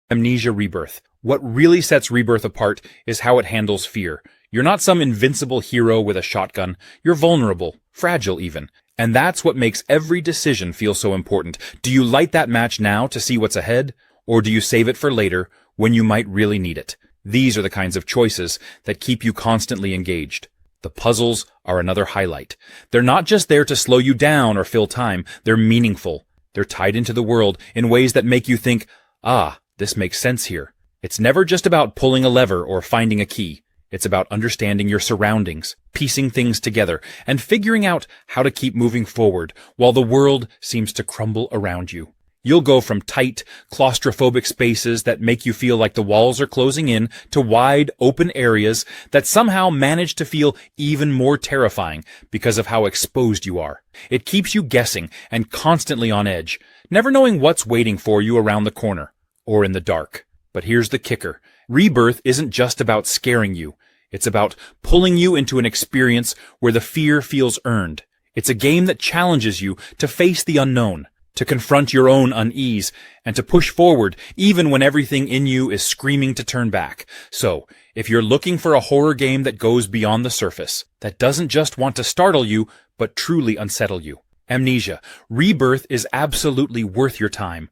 Amnesia Rebirth. What really sets Rebirth apart is how it handles fear. You're not some invincible hero with a shotgun. You're vulnerable, fragile even. And that's what makes every decision feel so important. Do you light that match now to see what's ahead? Or do you save it for later when you might really need it? These are the kinds of choices that keep you constantly engaged. The puzzles are another highlight. They're not just there to slow you down or fill time. They're meaningful. They're tied into the world in ways that make you think, ah, this makes sense here. It's never just about pulling a lever or finding a key. It's about understanding your surroundings, piecing things together, and figuring out how to keep moving forward while the world seems to crumble around you. You'll go from tight, claustrophobic spaces that make you feel like the walls are closing in to wide, open areas that somehow manage to feel even more terrifying because of how exposed you are. It keeps you guessing and constantly on edge, never knowing what's waiting for you around the corner or in the dark. But here's the kicker. Rebirth isn't just about scaring you. It's about pulling you into an experience where the fear feels earned. It's a game that challenges you to face the unknown, to confront your own unease, and to push forward even when everything in you is screaming to turn back. So, if you're looking for a horror game that goes beyond the surface, that doesn't just want to startle you, but truly unsettle you, Amnesia, Rebirth is absolutely worth your time.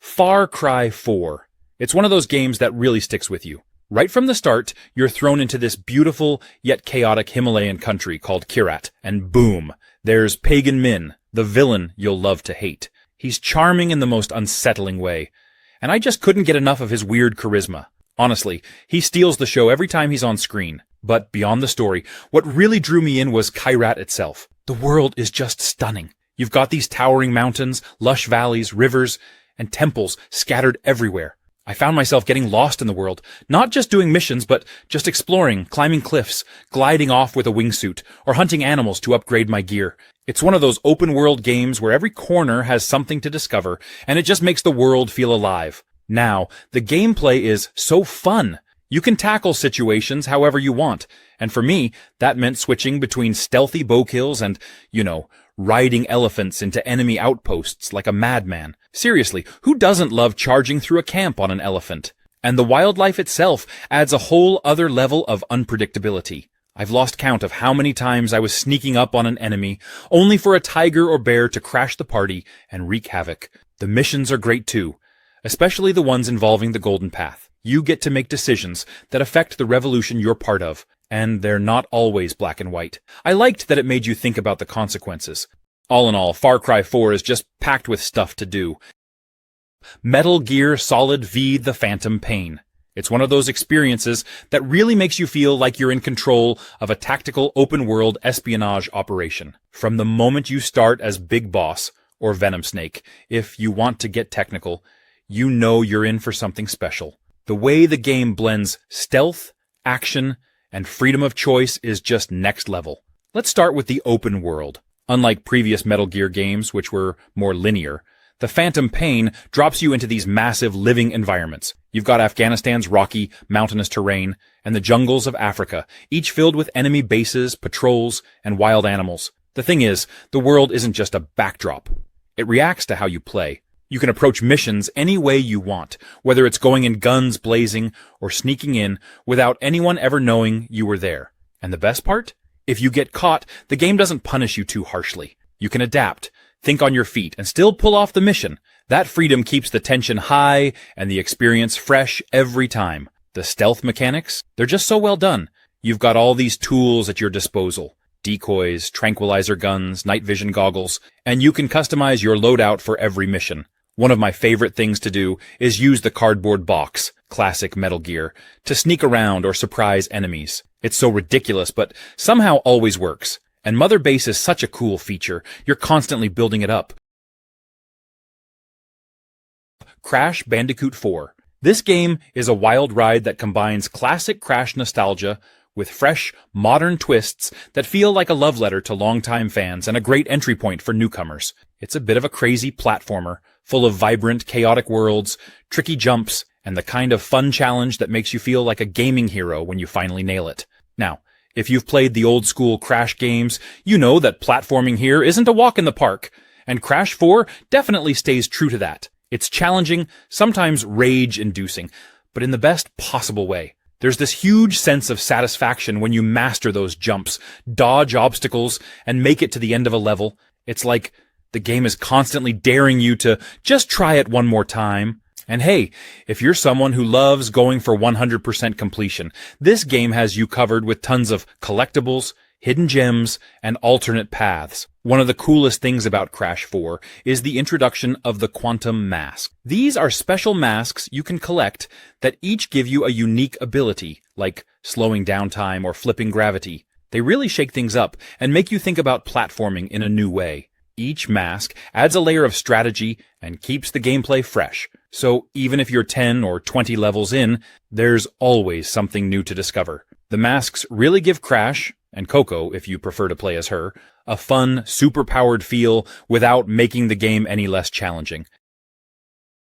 Far Cry 4. It's one of those games that really sticks with you. Right from the start, you're thrown into this beautiful yet chaotic Himalayan country called Kyrat, and boom, there's Pagan Min, the villain you'll love to hate. He's charming in the most unsettling way, and I just couldn't get enough of his weird charisma. Honestly, he steals the show every time he's on screen. But beyond the story, what really drew me in was Kyrat itself. The world is just stunning. You've got these towering mountains, lush valleys, rivers, and temples scattered everywhere. I found myself getting lost in the world, not just doing missions, but just exploring, climbing cliffs, gliding off with a wingsuit, or hunting animals to upgrade my gear. It's one of those open-world games where every corner has something to discover, and it just makes the world feel alive. Now, the gameplay is so fun. You can tackle situations however you want, and for me, that meant switching between stealthy bow kills and, riding elephants into enemy outposts like a madman. Seriously, who doesn't love charging through a camp on an elephant? And the wildlife itself adds a whole other level of unpredictability. I've lost count of how many times I was sneaking up on an enemy, only for a tiger or bear to crash the party and wreak havoc. The missions are great too, especially the ones involving the Golden Path. You get to make decisions that affect the revolution you're part of, and they're not always black and white. I liked that it made you think about the consequences. All in all, Far Cry 4 is just packed with stuff to do. Metal Gear Solid V: The Phantom Pain. It's one of those experiences that really makes you feel like you're in control of a tactical open-world espionage operation. From the moment you start as Big Boss, or Venom Snake, if you want to get technical, you know you're in for something special. The way the game blends stealth, action, and freedom of choice is just next level. Let's start with the open world. Unlike previous Metal Gear games, which were more linear, The Phantom Pain drops you into these massive living environments. You've got Afghanistan's rocky, mountainous terrain, and the jungles of Africa, each filled with enemy bases, patrols, and wild animals. The thing is, the world isn't just a backdrop. It reacts to how you play. You can approach missions any way you want, whether it's going in guns blazing or sneaking in without anyone ever knowing you were there. And the best part? If you get caught, the game doesn't punish you too harshly. You can adapt, think on your feet, and still pull off the mission. That freedom keeps the tension high and the experience fresh every time. The stealth mechanics? They're just so well done. You've got all these tools at your disposal. Decoys, tranquilizer guns, night vision goggles, and you can customize your loadout for every mission. One of my favorite things to do is use the cardboard box, classic Metal Gear, to sneak around or surprise enemies. It's so ridiculous, but somehow always works. And Mother Base is such a cool feature, you're constantly building it up. Crash Bandicoot 4. This game is a wild ride that combines classic Crash nostalgia with fresh, modern twists that feel like a love letter to longtime fans and a great entry point for newcomers. It's a bit of a crazy platformer, full of vibrant, chaotic worlds, tricky jumps, and the kind of fun challenge that makes you feel like a gaming hero when you finally nail it. Now, if you've played the old-school Crash games, you know that platforming here isn't a walk in the park, and Crash 4 definitely stays true to that. It's challenging, sometimes rage-inducing, but in the best possible way. There's this huge sense of satisfaction when you master those jumps, dodge obstacles, and make it to the end of a level. It's like the game is constantly daring you to just try it one more time. And hey, if you're someone who loves going for 100% completion, this game has you covered with tons of collectibles, hidden gems, and alternate paths. One of the coolest things about Crash 4 is the introduction of the Quantum Mask. These are special masks you can collect that each give you a unique ability, like slowing down time or flipping gravity. They really shake things up and make you think about platforming in a new way. Each mask adds a layer of strategy and keeps the gameplay fresh. So even if you're 10 or 20 levels in, there's always something new to discover. The masks really give Crash, and Coco, if you prefer to play as her, a fun, super-powered feel without making the game any less challenging.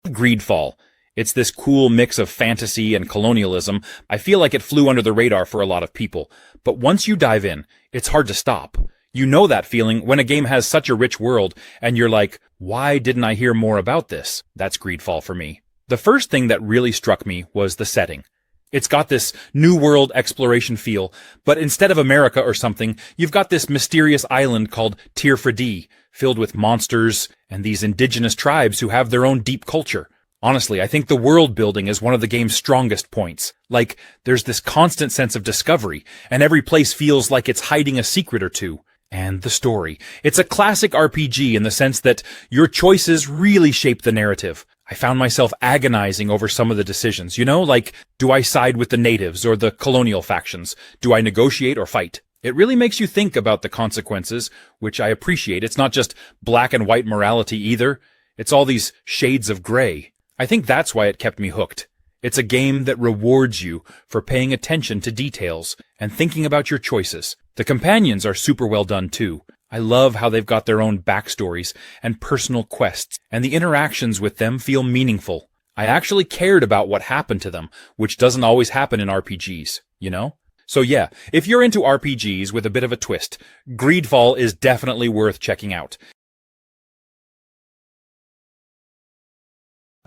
Greedfall. It's this cool mix of fantasy and colonialism. I feel like it flew under the radar for a lot of people. But once you dive in, it's hard to stop. You know that feeling when a game has such a rich world, and you're like, why didn't I hear more about this? That's Greedfall for me. The first thing that really struck me was the setting. It's got this new world exploration feel, but instead of America or something, you've got this mysterious island called Tir-Fradee, filled with monsters and these indigenous tribes who have their own deep culture. Honestly, I think the world building is one of the game's strongest points. Like, there's this constant sense of discovery, and every place feels like it's hiding a secret or two. And the story. It's a classic RPG in the sense that your choices really shape the narrative. I found myself agonizing over some of the decisions, like, do I side with the natives or the colonial factions? Do I negotiate or fight? It really makes you think about the consequences, which I appreciate. It's not just black and white morality either. It's all these shades of gray. I think that's why it kept me hooked. It's a game that rewards you for paying attention to details and thinking about your choices. The companions are super well done too. I love how they've got their own backstories and personal quests, and the interactions with them feel meaningful. I actually cared about what happened to them, which doesn't always happen in RPGs, So yeah, if you're into RPGs with a bit of a twist, Greedfall is definitely worth checking out.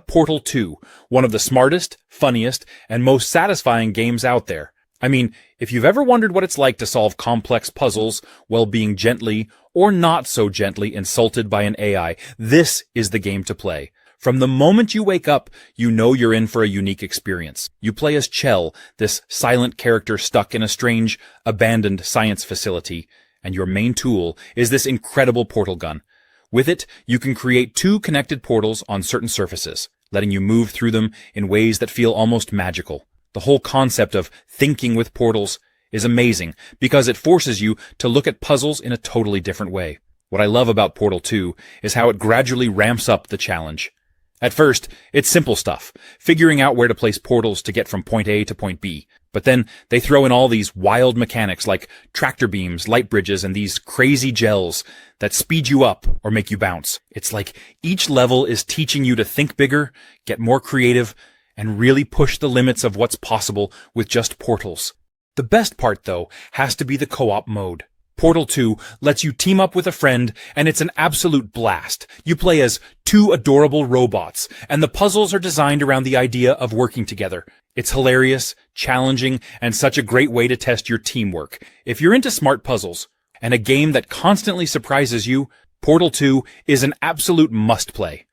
Portal 2, one of the smartest, funniest, and most satisfying games out there. I mean, if you've ever wondered what it's like to solve complex puzzles while being gently or not so gently insulted by an AI, this is the game to play. From the moment you wake up, you know you're in for a unique experience. You play as Chell, this silent character stuck in a strange, abandoned science facility, and your main tool is this incredible portal gun. With it, you can create 2 connected portals on certain surfaces, letting you move through them in ways that feel almost magical. The whole concept of thinking with portals is amazing because it forces you to look at puzzles in a totally different way. What I love about Portal 2 is how it gradually ramps up the challenge. At first, it's simple stuff, figuring out where to place portals to get from point A to point B. But then they throw in all these wild mechanics like tractor beams, light bridges, and these crazy gels that speed you up or make you bounce. It's like each level is teaching you to think bigger, get more creative, and really push the limits of what's possible with just portals. The best part, though, has to be the co-op mode. Portal 2 lets you team up with a friend, and it's an absolute blast. You play as 2 adorable robots, and the puzzles are designed around the idea of working together. It's hilarious, challenging, and such a great way to test your teamwork. If you're into smart puzzles, and a game that constantly surprises you, Portal 2 is an absolute must-play.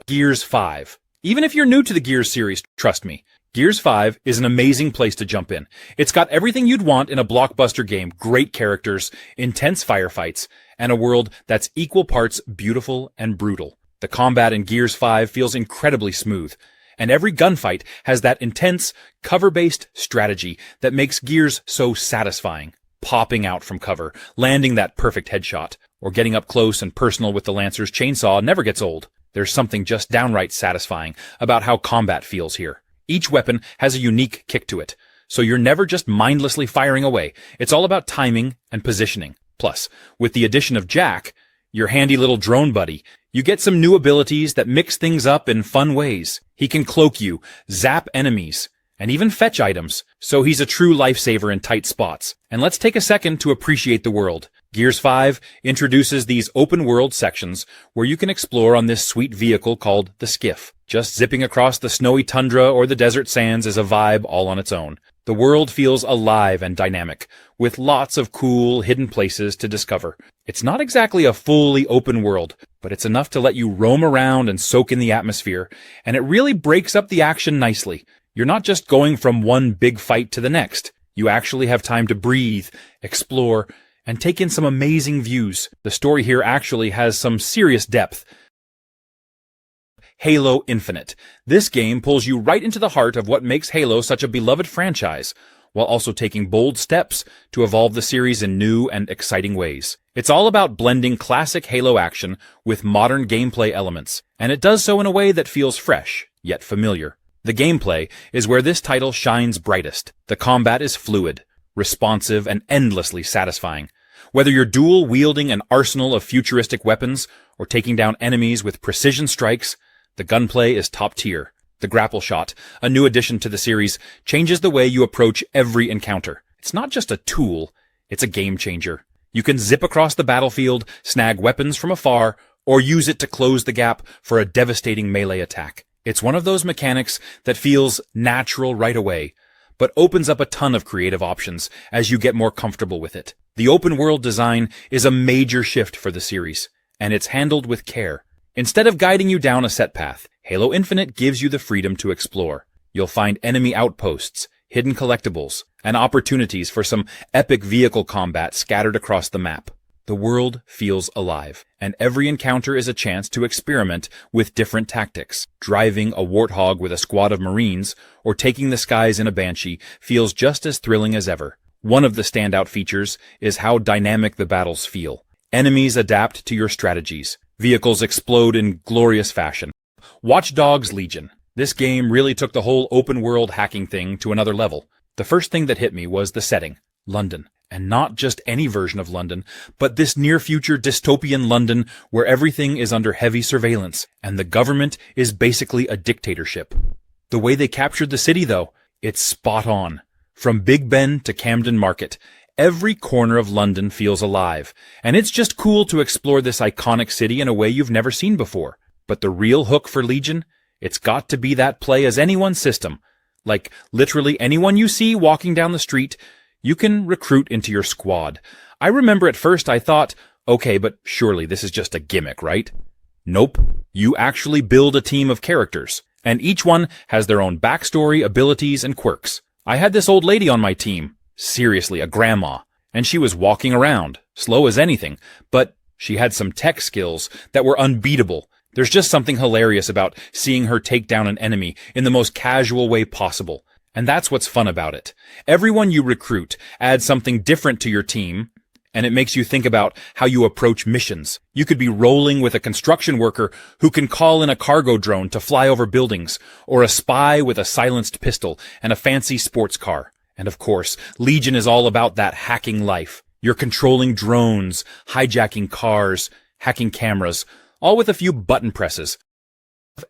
Gears 5. Even if you're new to the Gears series, trust me, Gears 5 is an amazing place to jump in. It's got everything you'd want in a blockbuster game, great characters, intense firefights, and a world that's equal parts beautiful and brutal. The combat in Gears 5 feels incredibly smooth, and every gunfight has that intense, cover-based strategy that makes Gears so satisfying. Popping out from cover, landing that perfect headshot, or getting up close and personal with the Lancer's chainsaw never gets old. There's something just downright satisfying about how combat feels here. Each weapon has a unique kick to it, so you're never just mindlessly firing away. It's all about timing and positioning. Plus, with the addition of Jack, your handy little drone buddy, you get some new abilities that mix things up in fun ways. He can cloak you, zap enemies, and even fetch items, so he's a true lifesaver in tight spots. And let's take a second to appreciate the world. Gears 5 introduces these open-world sections where you can explore on this sweet vehicle called the Skiff. Just zipping across the snowy tundra or the desert sands is a vibe all on its own. The world feels alive and dynamic, with lots of cool, hidden places to discover. It's not exactly a fully open world, but it's enough to let you roam around and soak in the atmosphere, and it really breaks up the action nicely. You're not just going from one big fight to the next. You actually have time to breathe, explore, and take in some amazing views. The story here actually has some serious depth. Halo Infinite. This game pulls you right into the heart of what makes Halo such a beloved franchise. while also taking bold steps to evolve the series in new and exciting ways. It's all about blending classic Halo action with modern gameplay elements, and it does so in a way that feels fresh, yet familiar. The gameplay is where this title shines brightest. The combat is fluid, responsive, and endlessly satisfying. Whether you're dual-wielding an arsenal of futuristic weapons or taking down enemies with precision strikes, the gunplay is top tier. The grapple shot, a new addition to the series, changes the way you approach every encounter. It's not just a tool, it's a game changer. You can zip across the battlefield, snag weapons from afar, or use it to close the gap for a devastating melee attack. It's one of those mechanics that feels natural right away, but opens up a ton of creative options as you get more comfortable with it. The open world design is a major shift for the series, and it's handled with care. Instead of guiding you down a set path, Halo Infinite gives you the freedom to explore. You'll find enemy outposts, hidden collectibles, and opportunities for some epic vehicle combat scattered across the map. The world feels alive, and every encounter is a chance to experiment with different tactics. Driving a Warthog with a squad of Marines, or taking the skies in a Banshee, feels just as thrilling as ever. One of the standout features is how dynamic the battles feel. Enemies adapt to your strategies. Vehicles explode in glorious fashion. Watch Dogs Legion. This game really took the whole open-world hacking thing to another level. The first thing that hit me was the setting, London. And not just any version of London, but this near-future dystopian London where everything is under heavy surveillance, and the government is basically a dictatorship. The way they captured the city, though, it's spot on. From Big Ben to Camden Market, every corner of London feels alive, and it's just cool to explore this iconic city in a way you've never seen before. But the real hook for Legion? It's got to be that play-as-anyone system. Like, literally anyone you see walking down the street, you can recruit into your squad. I remember at first I thought, okay, but surely this is just a gimmick, right? Nope. You actually build a team of characters, and each one has their own backstory, abilities, and quirks. I had this old lady on my team. Seriously, a grandma. And she was walking around, slow as anything, but she had some tech skills that were unbeatable. There's just something hilarious about seeing her take down an enemy in the most casual way possible. And that's what's fun about it. Everyone you recruit adds something different to your team, and it makes you think about how you approach missions. You could be rolling with a construction worker who can call in a cargo drone to fly over buildings, or a spy with a silenced pistol and a fancy sports car. And of course, Legion is all about that hacking life. You're controlling drones, hijacking cars, hacking cameras, all with a few button presses.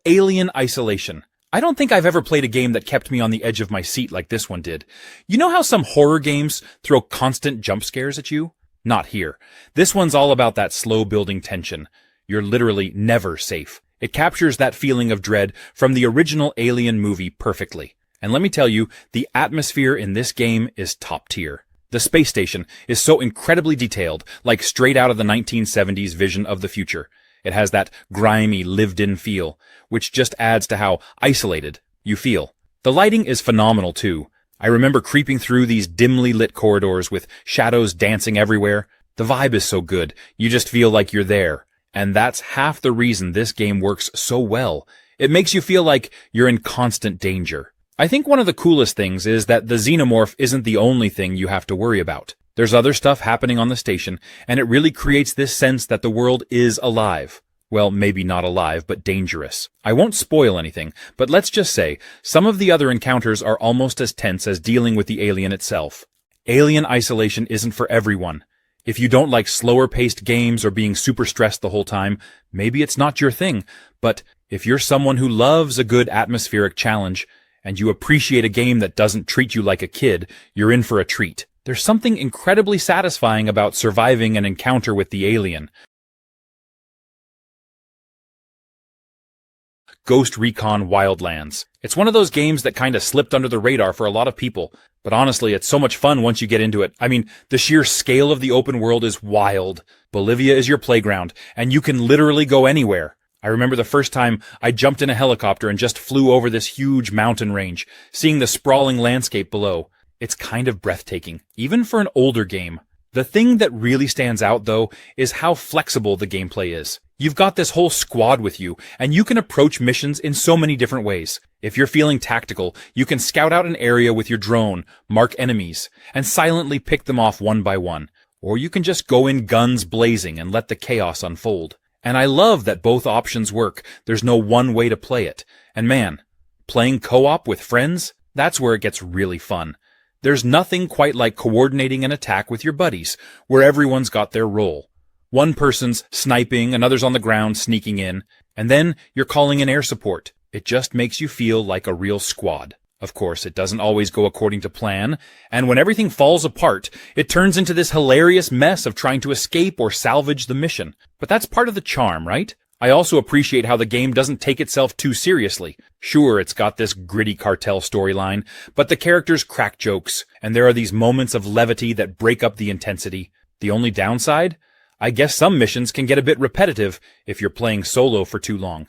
Alien Isolation. I don't think I've ever played a game that kept me on the edge of my seat like this one did. You know how some horror games throw constant jump scares at you? Not here. This one's all about that slow building tension. You're literally never safe. It captures that feeling of dread from the original Alien movie perfectly. And let me tell you, the atmosphere in this game is top tier. The space station is so incredibly detailed, like straight out of the 1970s vision of the future. It has that grimy, lived-in feel, which just adds to how isolated you feel. The lighting is phenomenal, too. I remember creeping through these dimly lit corridors with shadows dancing everywhere. The vibe is so good, you just feel like you're there. And that's half the reason this game works so well. It makes you feel like you're in constant danger. I think one of the coolest things is that the xenomorph isn't the only thing you have to worry about. There's other stuff happening on the station, and it really creates this sense that the world is alive. Well, maybe not alive, but dangerous. I won't spoil anything, but let's just say, some of the other encounters are almost as tense as dealing with the alien itself. Alien Isolation isn't for everyone. If you don't like slower-paced games or being super stressed the whole time, maybe it's not your thing. But if you're someone who loves a good atmospheric challenge, and you appreciate a game that doesn't treat you like a kid, you're in for a treat. There's something incredibly satisfying about surviving an encounter with the alien. Ghost Recon Wildlands. It's one of those games that kind of slipped under the radar for a lot of people, but honestly, it's so much fun once you get into it. I mean, the sheer scale of the open world is wild. Bolivia is your playground, and you can literally go anywhere. I remember the first time I jumped in a helicopter and just flew over this huge mountain range, seeing the sprawling landscape below. It's kind of breathtaking, even for an older game. The thing that really stands out, though, is how flexible the gameplay is. You've got this whole squad with you, and you can approach missions in so many different ways. If you're feeling tactical, you can scout out an area with your drone, mark enemies, and silently pick them off one by one. Or you can just go in guns blazing and let the chaos unfold. And I love that both options work. There's no one way to play it. And man, playing co-op with friends, that's where it gets really fun. There's nothing quite like coordinating an attack with your buddies, where everyone's got their role. One person's sniping, another's on the ground sneaking in, and then you're calling in air support. It just makes you feel like a real squad. Of course, it doesn't always go according to plan, and when everything falls apart, it turns into this hilarious mess of trying to escape or salvage the mission. But that's part of the charm, right? I also appreciate how the game doesn't take itself too seriously. Sure, it's got this gritty cartel storyline, but the characters crack jokes, and there are these moments of levity that break up the intensity. The only downside? I guess some missions can get a bit repetitive if you're playing solo for too long.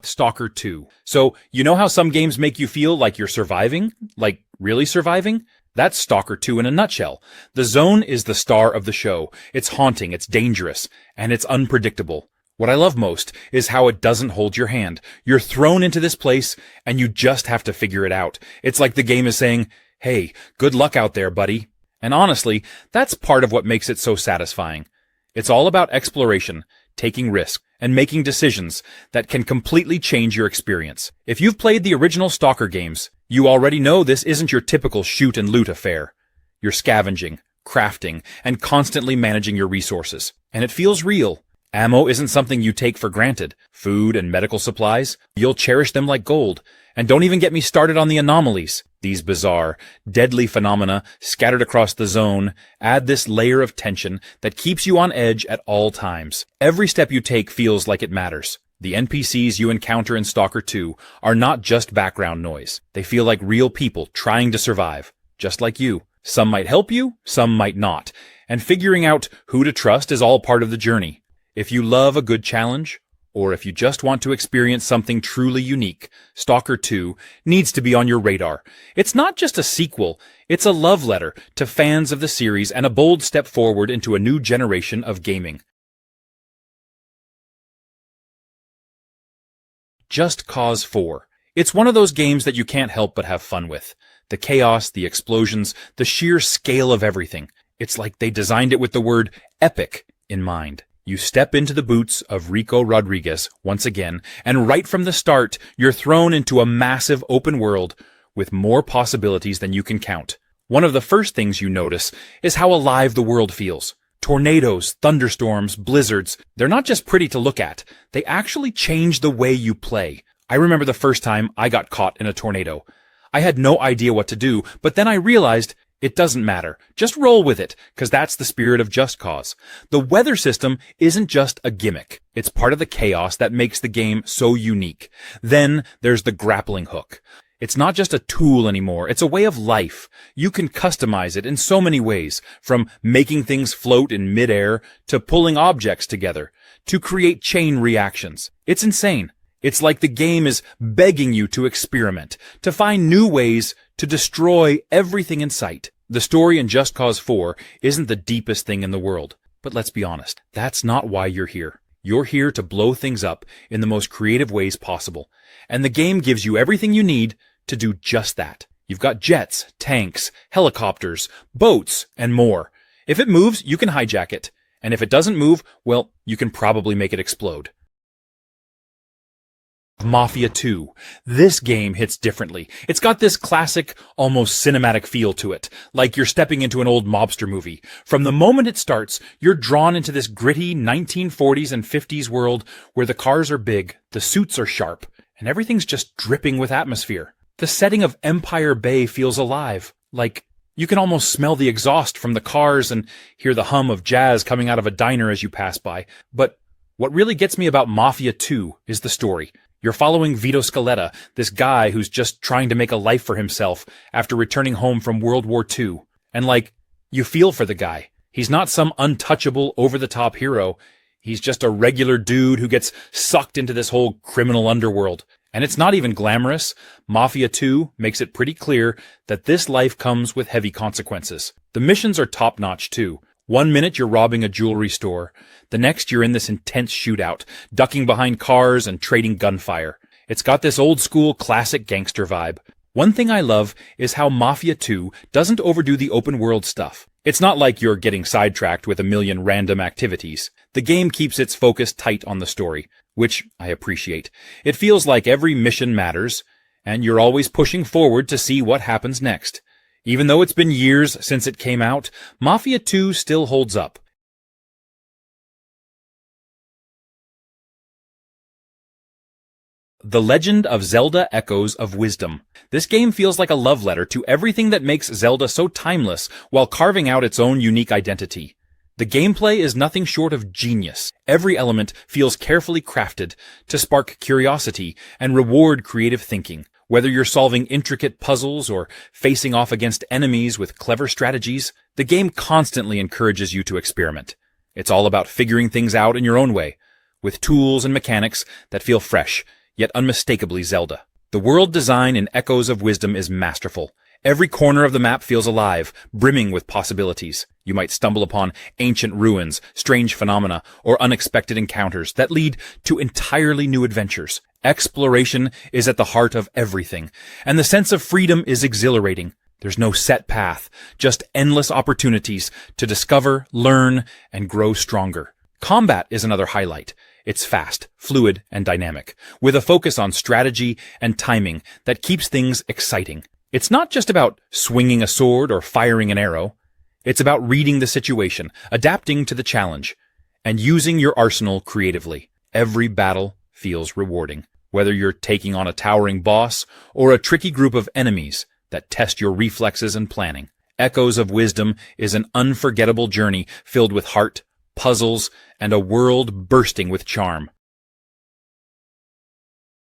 Stalker 2. So, you know how some games make you feel like you're surviving? Like, really surviving? That's Stalker 2 in a nutshell. The zone is the star of the show. It's haunting, it's dangerous, and it's unpredictable. What I love most is how it doesn't hold your hand. You're thrown into this place, and you just have to figure it out. It's like the game is saying, hey, good luck out there, buddy. And honestly, that's part of what makes it so satisfying. It's all about exploration, taking risks, and making decisions that can completely change your experience. If you've played the original Stalker games, you already know this isn't your typical shoot and loot affair. You're scavenging, crafting, and constantly managing your resources. And it feels real. Ammo isn't something you take for granted. Food and medical supplies, you'll cherish them like gold. And don't even get me started on the anomalies. These bizarre, deadly phenomena scattered across the zone add this layer of tension that keeps you on edge at all times. Every step you take feels like it matters. The NPCs you encounter in Stalker 2 are not just background noise. They feel like real people trying to survive, just like you. Some might help you, some might not. And figuring out who to trust is all part of the journey. If you love a good challenge, or if you just want to experience something truly unique, Stalker 2 needs to be on your radar. It's not just a sequel, it's a love letter to fans of the series and a bold step forward into a new generation of gaming. Just Cause 4. It's one of those games that you can't help but have fun with. The chaos, the explosions, the sheer scale of everything. It's like they designed it with the word epic in mind. You step into the boots of Rico Rodriguez once again, and right from the start, you're thrown into a massive open world with more possibilities than you can count. One of the first things you notice is how alive the world feels. Tornadoes, thunderstorms, blizzards, they're not just pretty to look at, they actually change the way you play. I remember the first time I got caught in a tornado. I had no idea what to do, but then I realized it doesn't matter. Just roll with it, because that's the spirit of Just Cause. The weather system isn't just a gimmick. It's part of the chaos that makes the game so unique. Then there's the grappling hook. It's not just a tool anymore, it's a way of life. You can customize it in so many ways, from making things float in midair, to pulling objects together, to create chain reactions. It's insane. It's like the game is begging you to experiment, to find new ways to destroy everything in sight. The story in Just Cause 4 isn't the deepest thing in the world, but let's be honest, that's not why you're here. You're here to blow things up in the most creative ways possible, and the game gives you everything you need to do just that. You've got jets, tanks, helicopters, boats, and more. If it moves, you can hijack it, and if it doesn't move, well, you can probably make it explode. Mafia 2. This game hits differently. It's got this classic, almost cinematic feel to it, like you're stepping into an old mobster movie. From the moment it starts, you're drawn into this gritty 1940s and 50s world where the cars are big, the suits are sharp, and everything's just dripping with atmosphere. The setting of Empire Bay feels alive, like you can almost smell the exhaust from the cars and hear the hum of jazz coming out of a diner as you pass by. But what really gets me about Mafia 2 is the story. You're following Vito Scaletta, this guy who's just trying to make a life for himself after returning home from World War II. And you feel for the guy. He's not some untouchable, over-the-top hero. He's just a regular dude who gets sucked into this whole criminal underworld. And it's not even glamorous. Mafia 2 makes it pretty clear that this life comes with heavy consequences. The missions are top-notch too. One minute you're robbing a jewelry store. The next you're in this intense shootout, ducking behind cars and trading gunfire. It's got this old-school classic gangster vibe. One thing I love is how Mafia 2 doesn't overdo the open-world stuff. It's not like you're getting sidetracked with a million random activities. The game keeps its focus tight on the story, which I appreciate. It feels like every mission matters, and you're always pushing forward to see what happens next. Even though it's been years since it came out, Mafia 2 still holds up. The Legend of Zelda: Echoes of Wisdom. This game feels like a love letter to everything that makes Zelda so timeless while carving out its own unique identity. The gameplay is nothing short of genius. Every element feels carefully crafted to spark curiosity and reward creative thinking. Whether you're solving intricate puzzles or facing off against enemies with clever strategies, the game constantly encourages you to experiment. It's all about figuring things out in your own way, with tools and mechanics that feel fresh, yet unmistakably Zelda. The world design in Echoes of Wisdom is masterful. Every corner of the map feels alive, brimming with possibilities. You might stumble upon ancient ruins, strange phenomena, or unexpected encounters that lead to entirely new adventures. Exploration is at the heart of everything, and the sense of freedom is exhilarating. There's no set path, just endless opportunities to discover, learn, and grow stronger. Combat is another highlight. It's fast, fluid, and dynamic, with a focus on strategy and timing that keeps things exciting. It's not just about swinging a sword or firing an arrow. It's about reading the situation, adapting to the challenge, and using your arsenal creatively. Every battle feels rewarding, whether you're taking on a towering boss or a tricky group of enemies that test your reflexes and planning. Echoes of Wisdom is an unforgettable journey filled with heart, puzzles, and a world bursting with charm.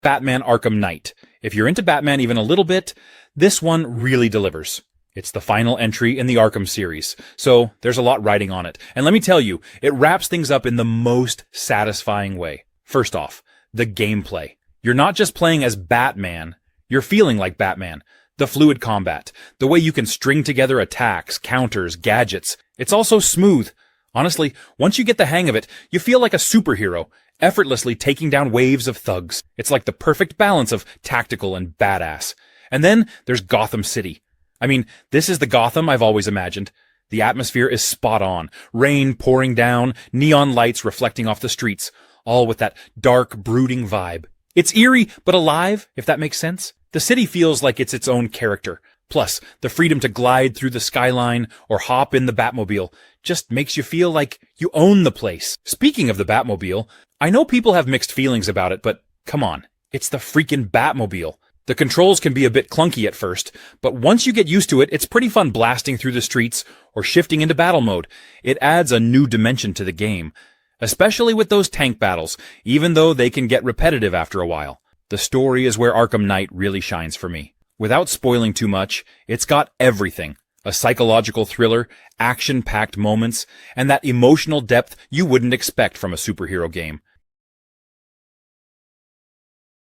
Batman Arkham Knight. If you're into Batman even a little bit, this one really delivers. It's the final entry in the Arkham series, so there's a lot riding on it. And let me tell you, it wraps things up in the most satisfying way. First off, the gameplay. You're not just playing as Batman, you're feeling like Batman. The fluid combat, the way you can string together attacks, counters, gadgets. It's all so smooth. Honestly, once you get the hang of it, you feel like a superhero, effortlessly taking down waves of thugs. It's like the perfect balance of tactical and badass. And then there's Gotham City. I mean, this is the Gotham I've always imagined. The atmosphere is spot on. Rain pouring down, neon lights reflecting off the streets, all with that dark, brooding vibe. It's eerie, but alive, if that makes sense. The city feels like it's its own character. Plus, the freedom to glide through the skyline or hop in the Batmobile just makes you feel like you own the place. Speaking of the Batmobile, I know people have mixed feelings about it, but come on, it's the freaking Batmobile. The controls can be a bit clunky at first, but once you get used to it, it's pretty fun blasting through the streets or shifting into battle mode. It adds a new dimension to the game, especially with those tank battles, even though they can get repetitive after a while. The story is where Arkham Knight really shines for me. Without spoiling too much, it's got everything. A psychological thriller, action-packed moments, and that emotional depth you wouldn't expect from a superhero game.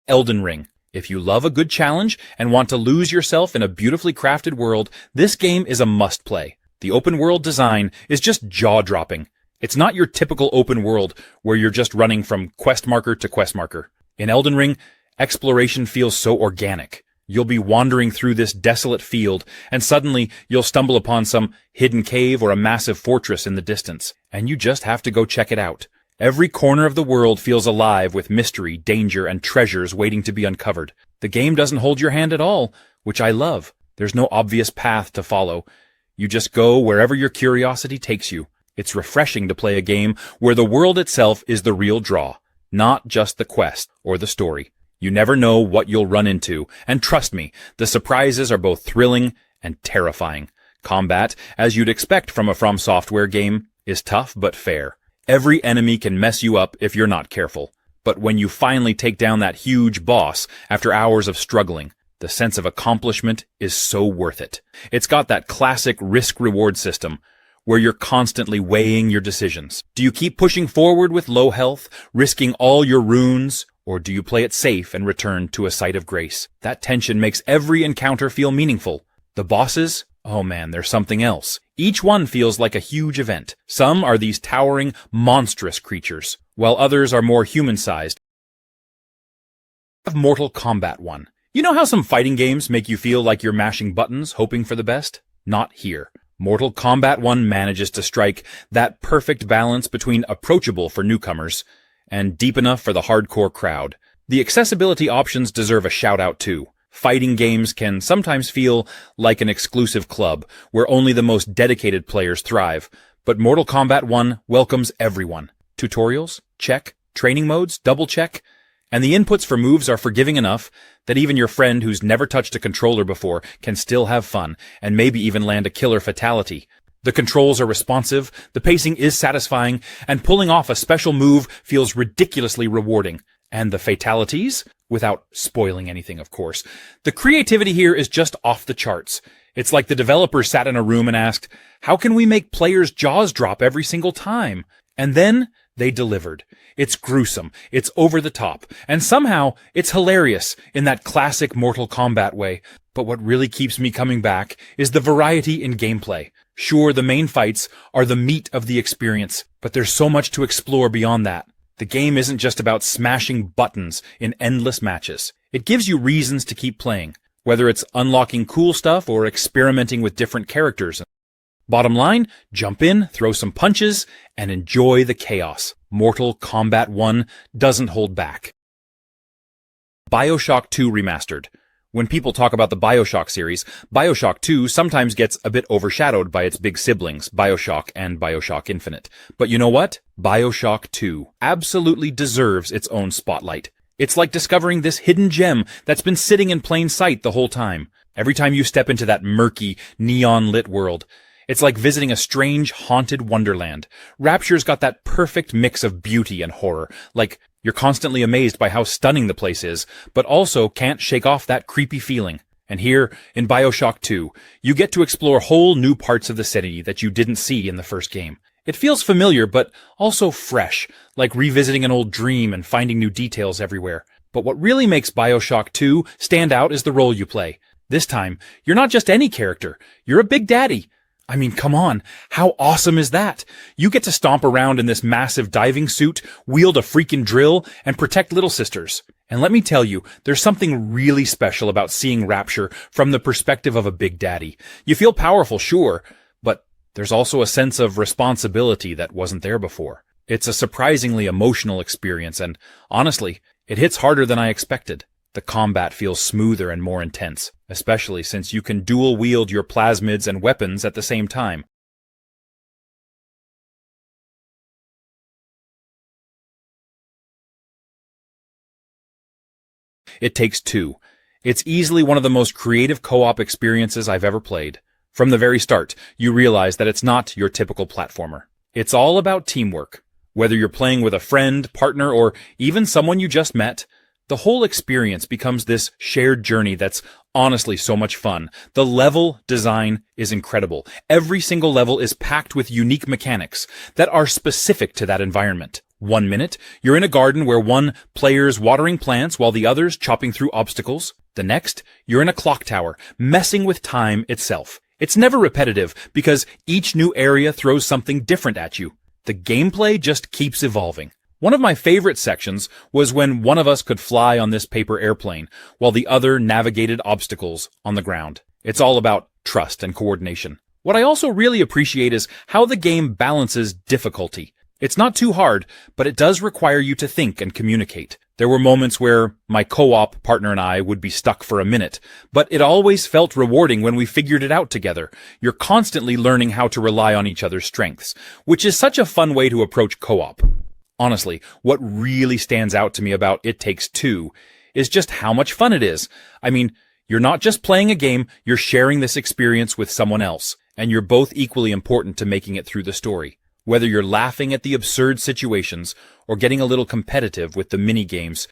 Elden Ring. If you love a good challenge and want to lose yourself in a beautifully crafted world, this game is a must-play. The open-world design is just jaw-dropping. It's not your typical open world where you're just running from quest marker to quest marker. In Elden Ring, exploration feels so organic. You'll be wandering through this desolate field, and suddenly you'll stumble upon some hidden cave or a massive fortress in the distance, and you just have to go check it out. Every corner of the world feels alive with mystery, danger, and treasures waiting to be uncovered. The game doesn't hold your hand at all, which I love. There's no obvious path to follow. You just go wherever your curiosity takes you. It's refreshing to play a game where the world itself is the real draw, not just the quest or the story. You never know what you'll run into, and trust me, the surprises are both thrilling and terrifying. Combat, as you'd expect from a From Software game, is tough but fair. Every enemy can mess you up if you're not careful. But when you finally take down that huge boss after hours of struggling, the sense of accomplishment is so worth it. It's got that classic risk-reward system, where you're constantly weighing your decisions. Do you keep pushing forward with low health, risking all your runes, or do you play it safe and return to a site of grace? That tension makes every encounter feel meaningful. The bosses Oh man, there's something else. Each one feels like a huge event. Some are these towering, monstrous creatures, while others are more human-sized. Mortal Kombat 1. You know how some fighting games make you feel like you're mashing buttons, hoping for the best? Not here. Mortal Kombat 1 manages to strike that perfect balance between approachable for newcomers and deep enough for the hardcore crowd. The accessibility options deserve a shout-out too. Fighting games can sometimes feel like an exclusive club, where only the most dedicated players thrive, but Mortal Kombat 1 welcomes everyone. Tutorials? Check. Training modes? Double check. And the inputs for moves are forgiving enough that even your friend who's never touched a controller before can still have fun, and maybe even land a killer fatality. The controls are responsive, the pacing is satisfying, and pulling off a special move feels ridiculously rewarding. And the fatalities? Without spoiling anything, of course. The creativity here is just off the charts. It's like the developers sat in a room and asked, how can we make players' jaws drop every single time? And then they delivered. It's gruesome, it's over the top, and somehow it's hilarious in that classic Mortal Kombat way. But what really keeps me coming back is the variety in gameplay. Sure, the main fights are the meat of the experience, but there's so much to explore beyond that. The game isn't just about smashing buttons in endless matches. It gives you reasons to keep playing, whether it's unlocking cool stuff or experimenting with different characters. Bottom line, jump in, throw some punches, and enjoy the chaos. Mortal Kombat 1 doesn't hold back. BIOSHOCK 2 Remastered. When people talk about the BIOSHOCK series, BIOSHOCK 2 sometimes gets a bit overshadowed by its big siblings, BIOSHOCK and BIOSHOCK Infinite. But you know what? BIOSHOCK 2 absolutely deserves its own spotlight. It's like discovering this hidden gem that's been sitting in plain sight the whole time. Every time you step into that murky, neon-lit world, it's like visiting a strange, haunted wonderland. Rapture's got that perfect mix of beauty and horror. Like, you're constantly amazed by how stunning the place is, but also can't shake off that creepy feeling. And here, in BIOSHOCK 2, you get to explore whole new parts of the city that you didn't see in the first game. It feels familiar, but also fresh, like revisiting an old dream and finding new details everywhere. But what really makes BIOSHOCK 2 stand out is the role you play. This time, you're not just any character, you're a big daddy. I mean, come on, how awesome is that? You get to stomp around in this massive diving suit, wield a freaking drill, and protect little sisters. And let me tell you, there's something really special about seeing Rapture from the perspective of a big daddy. You feel powerful, sure, but there's also a sense of responsibility that wasn't there before. It's a surprisingly emotional experience, and honestly, it hits harder than I expected. The combat feels smoother and more intense, especially since you can dual-wield your plasmids and weapons at the same time. It Takes Two. It's easily one of the most creative co-op experiences I've ever played. From the very start, you realize that it's not your typical platformer. It's all about teamwork. Whether you're playing with a friend, partner, or even someone you just met, the whole experience becomes this shared journey that's honestly so much fun. The level design is incredible. Every single level is packed with unique mechanics that are specific to that environment. 1 minute, you're in a garden where one player's watering plants while the other's chopping through obstacles. The next, you're in a clock tower, messing with time itself. It's never repetitive because each new area throws something different at you. The gameplay just keeps evolving. One of my favorite sections was when one of us could fly on this paper airplane, while the other navigated obstacles on the ground. It's all about trust and coordination. What I also really appreciate is how the game balances difficulty. It's not too hard, but it does require you to think and communicate. There were moments where my co-op partner and I would be stuck for a minute, but it always felt rewarding when we figured it out together. You're constantly learning how to rely on each other's strengths, which is such a fun way to approach co-op. Honestly, what really stands out to me about It Takes Two is just how much fun it is. I mean, you're not just playing a game, you're sharing this experience with someone else, and you're both equally important to making it through the story. Whether you're laughing at the absurd situations or getting a little competitive with the mini-games.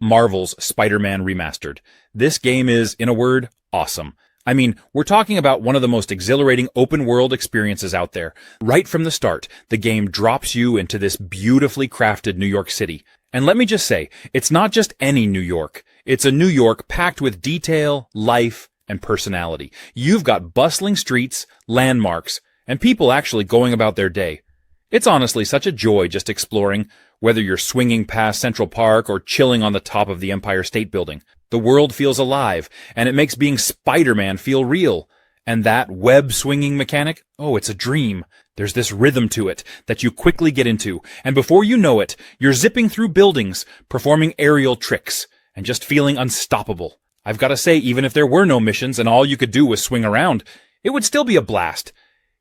Marvel's Spider-Man Remastered. This game is, in a word, awesome. I mean, we're talking about one of the most exhilarating open-world experiences out there. Right from the start, the game drops you into this beautifully crafted New York City. And let me just say, it's not just any New York. It's a New York packed with detail, life, and personality. You've got bustling streets, landmarks, and people actually going about their day. It's honestly such a joy just exploring, whether you're swinging past Central Park or chilling on the top of the Empire State Building. The world feels alive, and it makes being Spider-Man feel real. And that web-swinging mechanic, oh, it's a dream. There's this rhythm to it that you quickly get into, and before you know it, you're zipping through buildings, performing aerial tricks, and just feeling unstoppable. I've got to say, even if there were no missions and all you could do was swing around, it would still be a blast.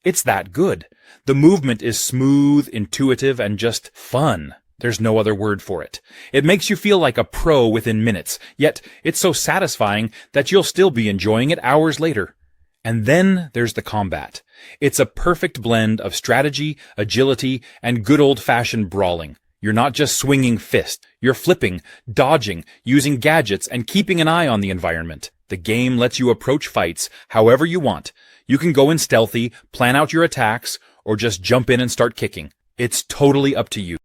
It's that good. The movement is smooth, intuitive, and just fun. There's no other word for it. It makes you feel like a pro within minutes, yet it's so satisfying that you'll still be enjoying it hours later. And then there's the combat. It's a perfect blend of strategy, agility, and good old-fashioned brawling. You're not just swinging fists. You're flipping, dodging, using gadgets, and keeping an eye on the environment. The game lets you approach fights however you want. You can go in stealthy, plan out your attacks, or just jump in and start kicking. It's totally up to you.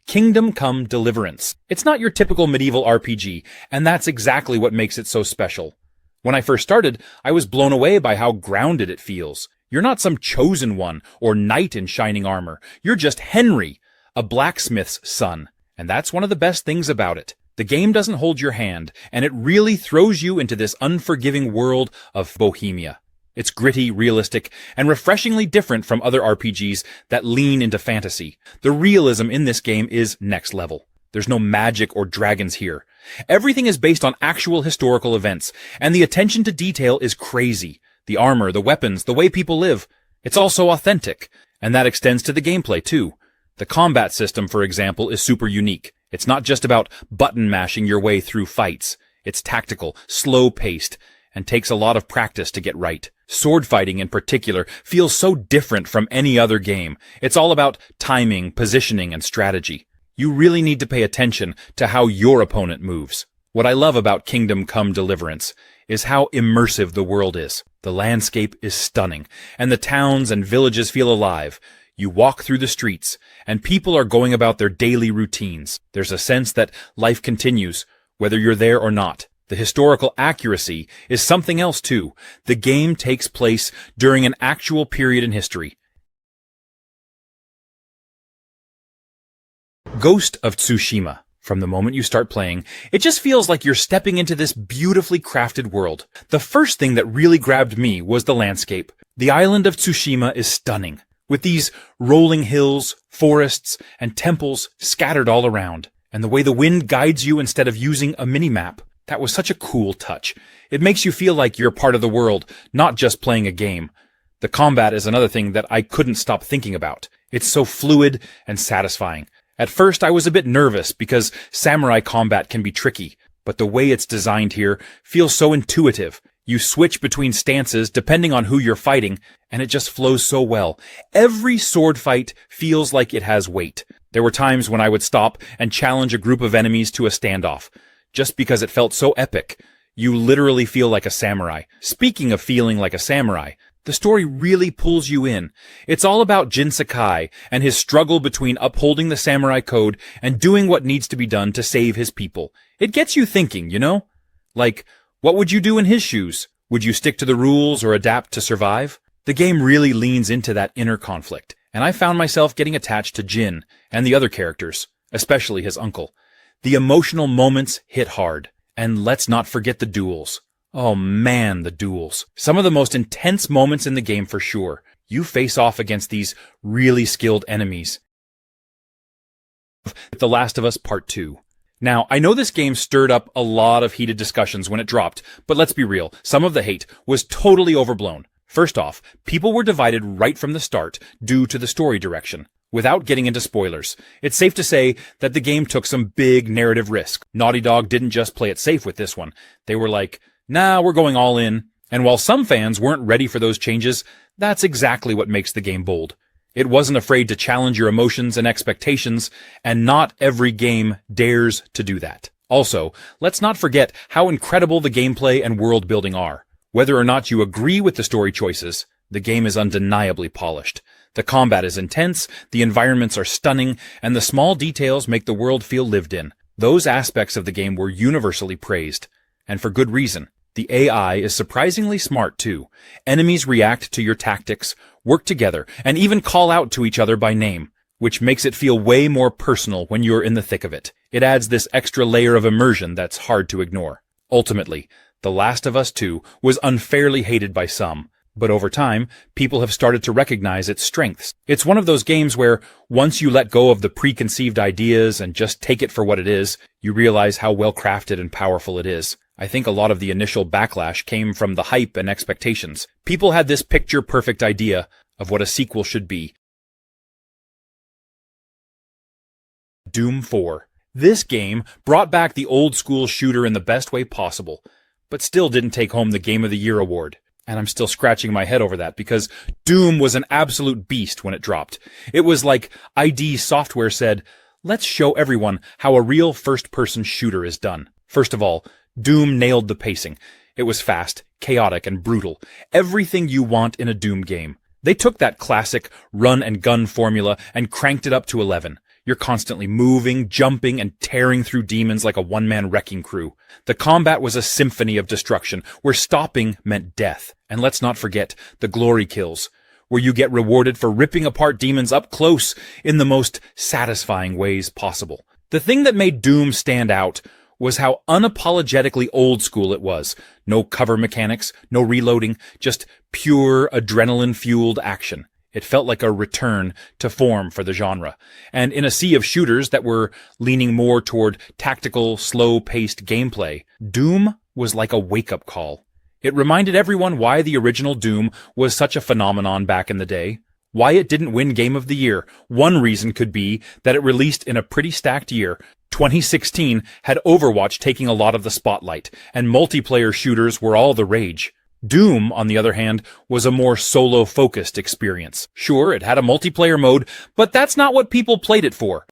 Kingdom Come Deliverance. It's not your typical medieval RPG, and that's exactly what makes it so special. When I first started, I was blown away by how grounded it feels. You're not some chosen one or knight in shining armor. You're just Henry, a blacksmith's son. And that's one of the best things about it. The game doesn't hold your hand, and it really throws you into this unforgiving world of Bohemia. It's gritty, realistic, and refreshingly different from other RPGs that lean into fantasy. The realism in this game is next level. There's no magic or dragons here. Everything is based on actual historical events, and the attention to detail is crazy. The armor, the weapons, the way people live. It's all so authentic, and that extends to the gameplay too. The combat system, for example, is super unique. It's not just about button mashing your way through fights. It's tactical, slow-paced, and takes a lot of practice to get right. Sword fighting in particular feels so different from any other game. It's all about timing, positioning, and strategy. You really need to pay attention to how your opponent moves. What I love about Kingdom Come Deliverance is how immersive the world is. The landscape is stunning, and the towns and villages feel alive. You walk through the streets, and people are going about their daily routines. There's a sense that life continues, whether you're there or not. The historical accuracy is something else too. The game takes place during an actual period in history. Ghost of Tsushima. From the moment you start playing, it just feels like you're stepping into this beautifully crafted world. The first thing that really grabbed me was the landscape. The island of Tsushima is stunning, with these rolling hills, forests, and temples scattered all around. And the way the wind guides you instead of using a mini-map. That was such a cool touch. It makes you feel like you're part of the world, not just playing a game. The combat is another thing that I couldn't stop thinking about. It's so fluid and satisfying. At first, I was a bit nervous because samurai combat can be tricky, but the way it's designed here feels so intuitive. You switch between stances depending on who you're fighting, and it just flows so well. Every sword fight feels like it has weight. There were times when I would stop and challenge a group of enemies to a standoff, just because it felt so epic. You literally feel like a samurai. Speaking of feeling like a samurai, the story really pulls you in. It's all about Jin Sakai and his struggle between upholding the samurai code and doing what needs to be done to save his people. It gets you thinking, you know? Like, what would you do in his shoes? Would you stick to the rules or adapt to survive? The game really leans into that inner conflict, and I found myself getting attached to Jin and the other characters, especially his uncle. The emotional moments hit hard. And let's not forget the duels. Oh man, the duels. Some of the most intense moments in the game for sure. You face off against these really skilled enemies. The Last of Us Part 2. Now, I know this game stirred up a lot of heated discussions when it dropped, but let's be real, some of the hate was totally overblown. First off, people were divided right from the start due to the story direction. Without getting into spoilers, it's safe to say that the game took some big narrative risks. Naughty Dog didn't just play it safe with this one. They were like, nah, we're going all in. And while some fans weren't ready for those changes, that's exactly what makes the game bold. It wasn't afraid to challenge your emotions and expectations, and not every game dares to do that. Also, let's not forget how incredible the gameplay and world building are. Whether or not you agree with the story choices, the game is undeniably polished. The combat is intense, the environments are stunning, and the small details make the world feel lived in. Those aspects of the game were universally praised, and for good reason. The AI is surprisingly smart too. Enemies react to your tactics, work together, and even call out to each other by name, which makes it feel way more personal when you're in the thick of it. It adds this extra layer of immersion that's hard to ignore. Ultimately, The Last of Us 2 was unfairly hated by some, but over time, people have started to recognize its strengths. It's one of those games where, once you let go of the preconceived ideas and just take it for what it is, you realize how well-crafted and powerful it is. I think a lot of the initial backlash came from the hype and expectations. People had this picture-perfect idea of what a sequel should be. Doom 4. This game brought back the old-school shooter in the best way possible, but still didn't take home the Game of the Year award. And I'm still scratching my head over that, because Doom was an absolute beast when it dropped. It was like ID Software said, let's show everyone how a real first-person shooter is done. First of all, Doom nailed the pacing. It was fast, chaotic, and brutal. Everything you want in a Doom game. They took that classic run-and-gun formula and cranked it up to 11. You're constantly moving, jumping, and tearing through demons like a one-man wrecking crew. The combat was a symphony of destruction, where stopping meant death. And let's not forget the glory kills, where you get rewarded for ripping apart demons up close in the most satisfying ways possible. The thing that made Doom stand out was how unapologetically old school it was. No cover mechanics, no reloading, just pure adrenaline-fueled action. It felt like a return to form for the genre. And in a sea of shooters that were leaning more toward tactical, slow-paced gameplay, Doom was like a wake-up call. It reminded everyone why the original Doom was such a phenomenon back in the day. Why it didn't win Game of the Year. One reason could be that it released in a pretty stacked year. 2016 had Overwatch taking a lot of the spotlight, and multiplayer shooters were all the rage. Doom, on the other hand, was a more solo-focused experience. Sure, it had a multiplayer mode, but that's not what people played it for.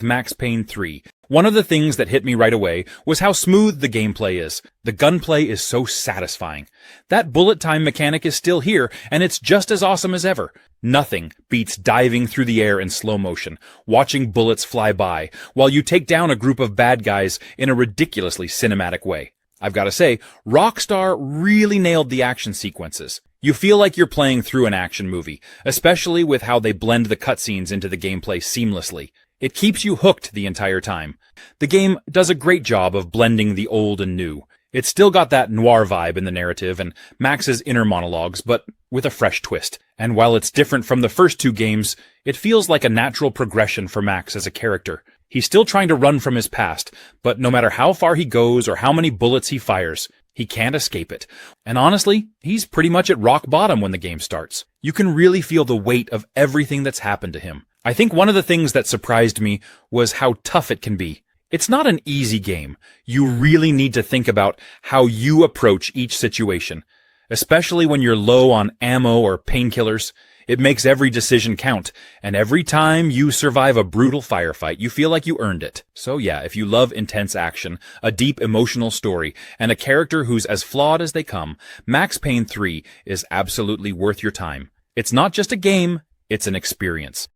Max Payne 3. One of the things that hit me right away was how smooth the gameplay is. The gunplay is so satisfying. That bullet time mechanic is still here, and it's just as awesome as ever. Nothing beats diving through the air in slow motion, watching bullets fly by, while you take down a group of bad guys in a ridiculously cinematic way. I've got to say, Rockstar really nailed the action sequences. You feel like you're playing through an action movie, especially with how they blend the cutscenes into the gameplay seamlessly. It keeps you hooked the entire time. The game does a great job of blending the old and new. It's still got that noir vibe in the narrative and Max's inner monologues, but with a fresh twist. And while it's different from the first two games, it feels like a natural progression for Max as a character. He's still trying to run from his past, but no matter how far he goes or how many bullets he fires, he can't escape it. And honestly, he's pretty much at rock bottom when the game starts. You can really feel the weight of everything that's happened to him. I think one of the things that surprised me was how tough it can be. It's not an easy game. You really need to think about how you approach each situation, especially when you're low on ammo or painkillers. It makes every decision count, and every time you survive a brutal firefight, you feel like you earned it. So yeah, if you love intense action, a deep emotional story, and a character who's as flawed as they come, Max Payne 3 is absolutely worth your time. It's not just a game, it's an experience.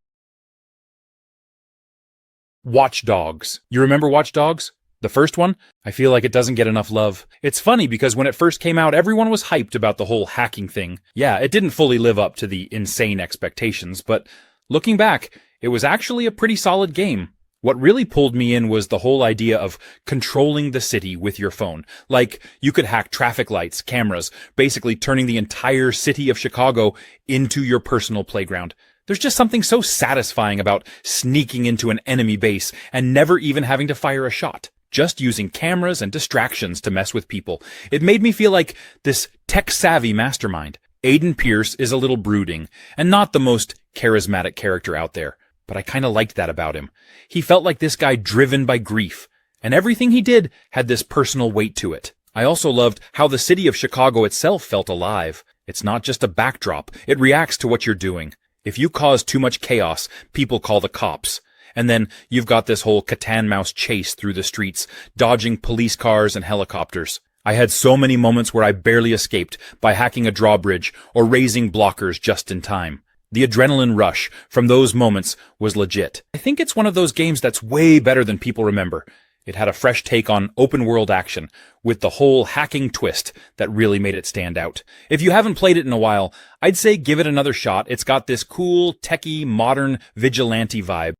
Watch Dogs. You remember Watch Dogs? The first one? I feel like it doesn't get enough love. It's funny because when it first came out, everyone was hyped about the whole hacking thing. Yeah, it didn't fully live up to the insane expectations, but looking back, it was actually a pretty solid game. What really pulled me in was the whole idea of controlling the city with your phone. Like, you could hack traffic lights, cameras, basically turning the entire city of Chicago into your personal playground. There's just something so satisfying about sneaking into an enemy base and never even having to fire a shot. Just using cameras and distractions to mess with people. It made me feel like this tech-savvy mastermind. Aiden Pierce is a little brooding, and not the most charismatic character out there, but I kinda liked that about him. He felt like this guy driven by grief, and everything he did had this personal weight to it. I also loved how the city of Chicago itself felt alive. It's not just a backdrop, it reacts to what you're doing. If you cause too much chaos, people call the cops. And then you've got this whole cat-and-mouse chase through the streets, dodging police cars and helicopters. I had so many moments where I barely escaped by hacking a drawbridge or raising blockers just in time. The adrenaline rush from those moments was legit. I think it's one of those games that's way better than people remember. It had a fresh take on open-world action, with the whole hacking twist that really made it stand out. If you haven't played it in a while, I'd say give it another shot. It's got this cool, techie, modern, vigilante vibe.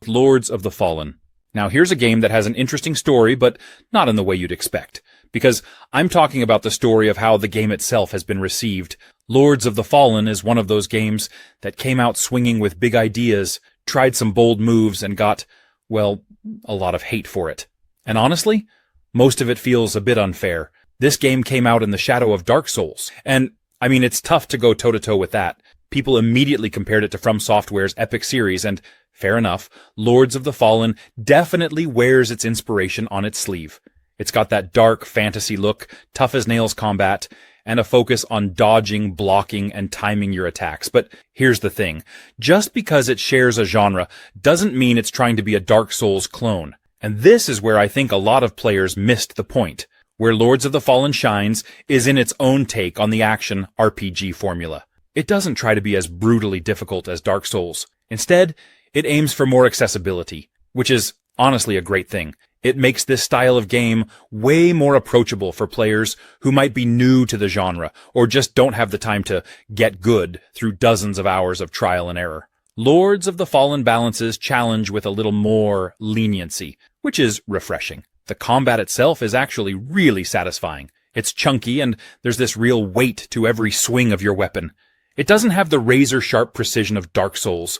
Lords of the Fallen. Now here's a game that has an interesting story, but not in the way you'd expect. Because I'm talking about the story of how the game itself has been received. Lords of the Fallen is one of those games that came out swinging with big ideas, tried some bold moves, and got, well, a lot of hate for it. And honestly, most of it feels a bit unfair. This game came out in the shadow of Dark Souls, and, I mean, it's tough to go toe-to-toe with that. People immediately compared it to From Software's epic series, and, fair enough, Lords of the Fallen definitely wears its inspiration on its sleeve. It's got that dark fantasy look, tough-as-nails combat, and a focus on dodging, blocking, and timing your attacks. But here's the thing. Just because it shares a genre doesn't mean it's trying to be a Dark Souls clone. And this is where I think a lot of players missed the point. Where Lords of the Fallen shines is in its own take on the action RPG formula. It doesn't try to be as brutally difficult as Dark Souls. Instead, it aims for more accessibility, which is honestly a great thing. It makes this style of game way more approachable for players who might be new to the genre or just don't have the time to get good through dozens of hours of trial and error. Lords of the Fallen balances challenge with a little more leniency, which is refreshing. The combat itself is actually really satisfying. It's chunky and there's this real weight to every swing of your weapon. It doesn't have the razor-sharp precision of Dark Souls.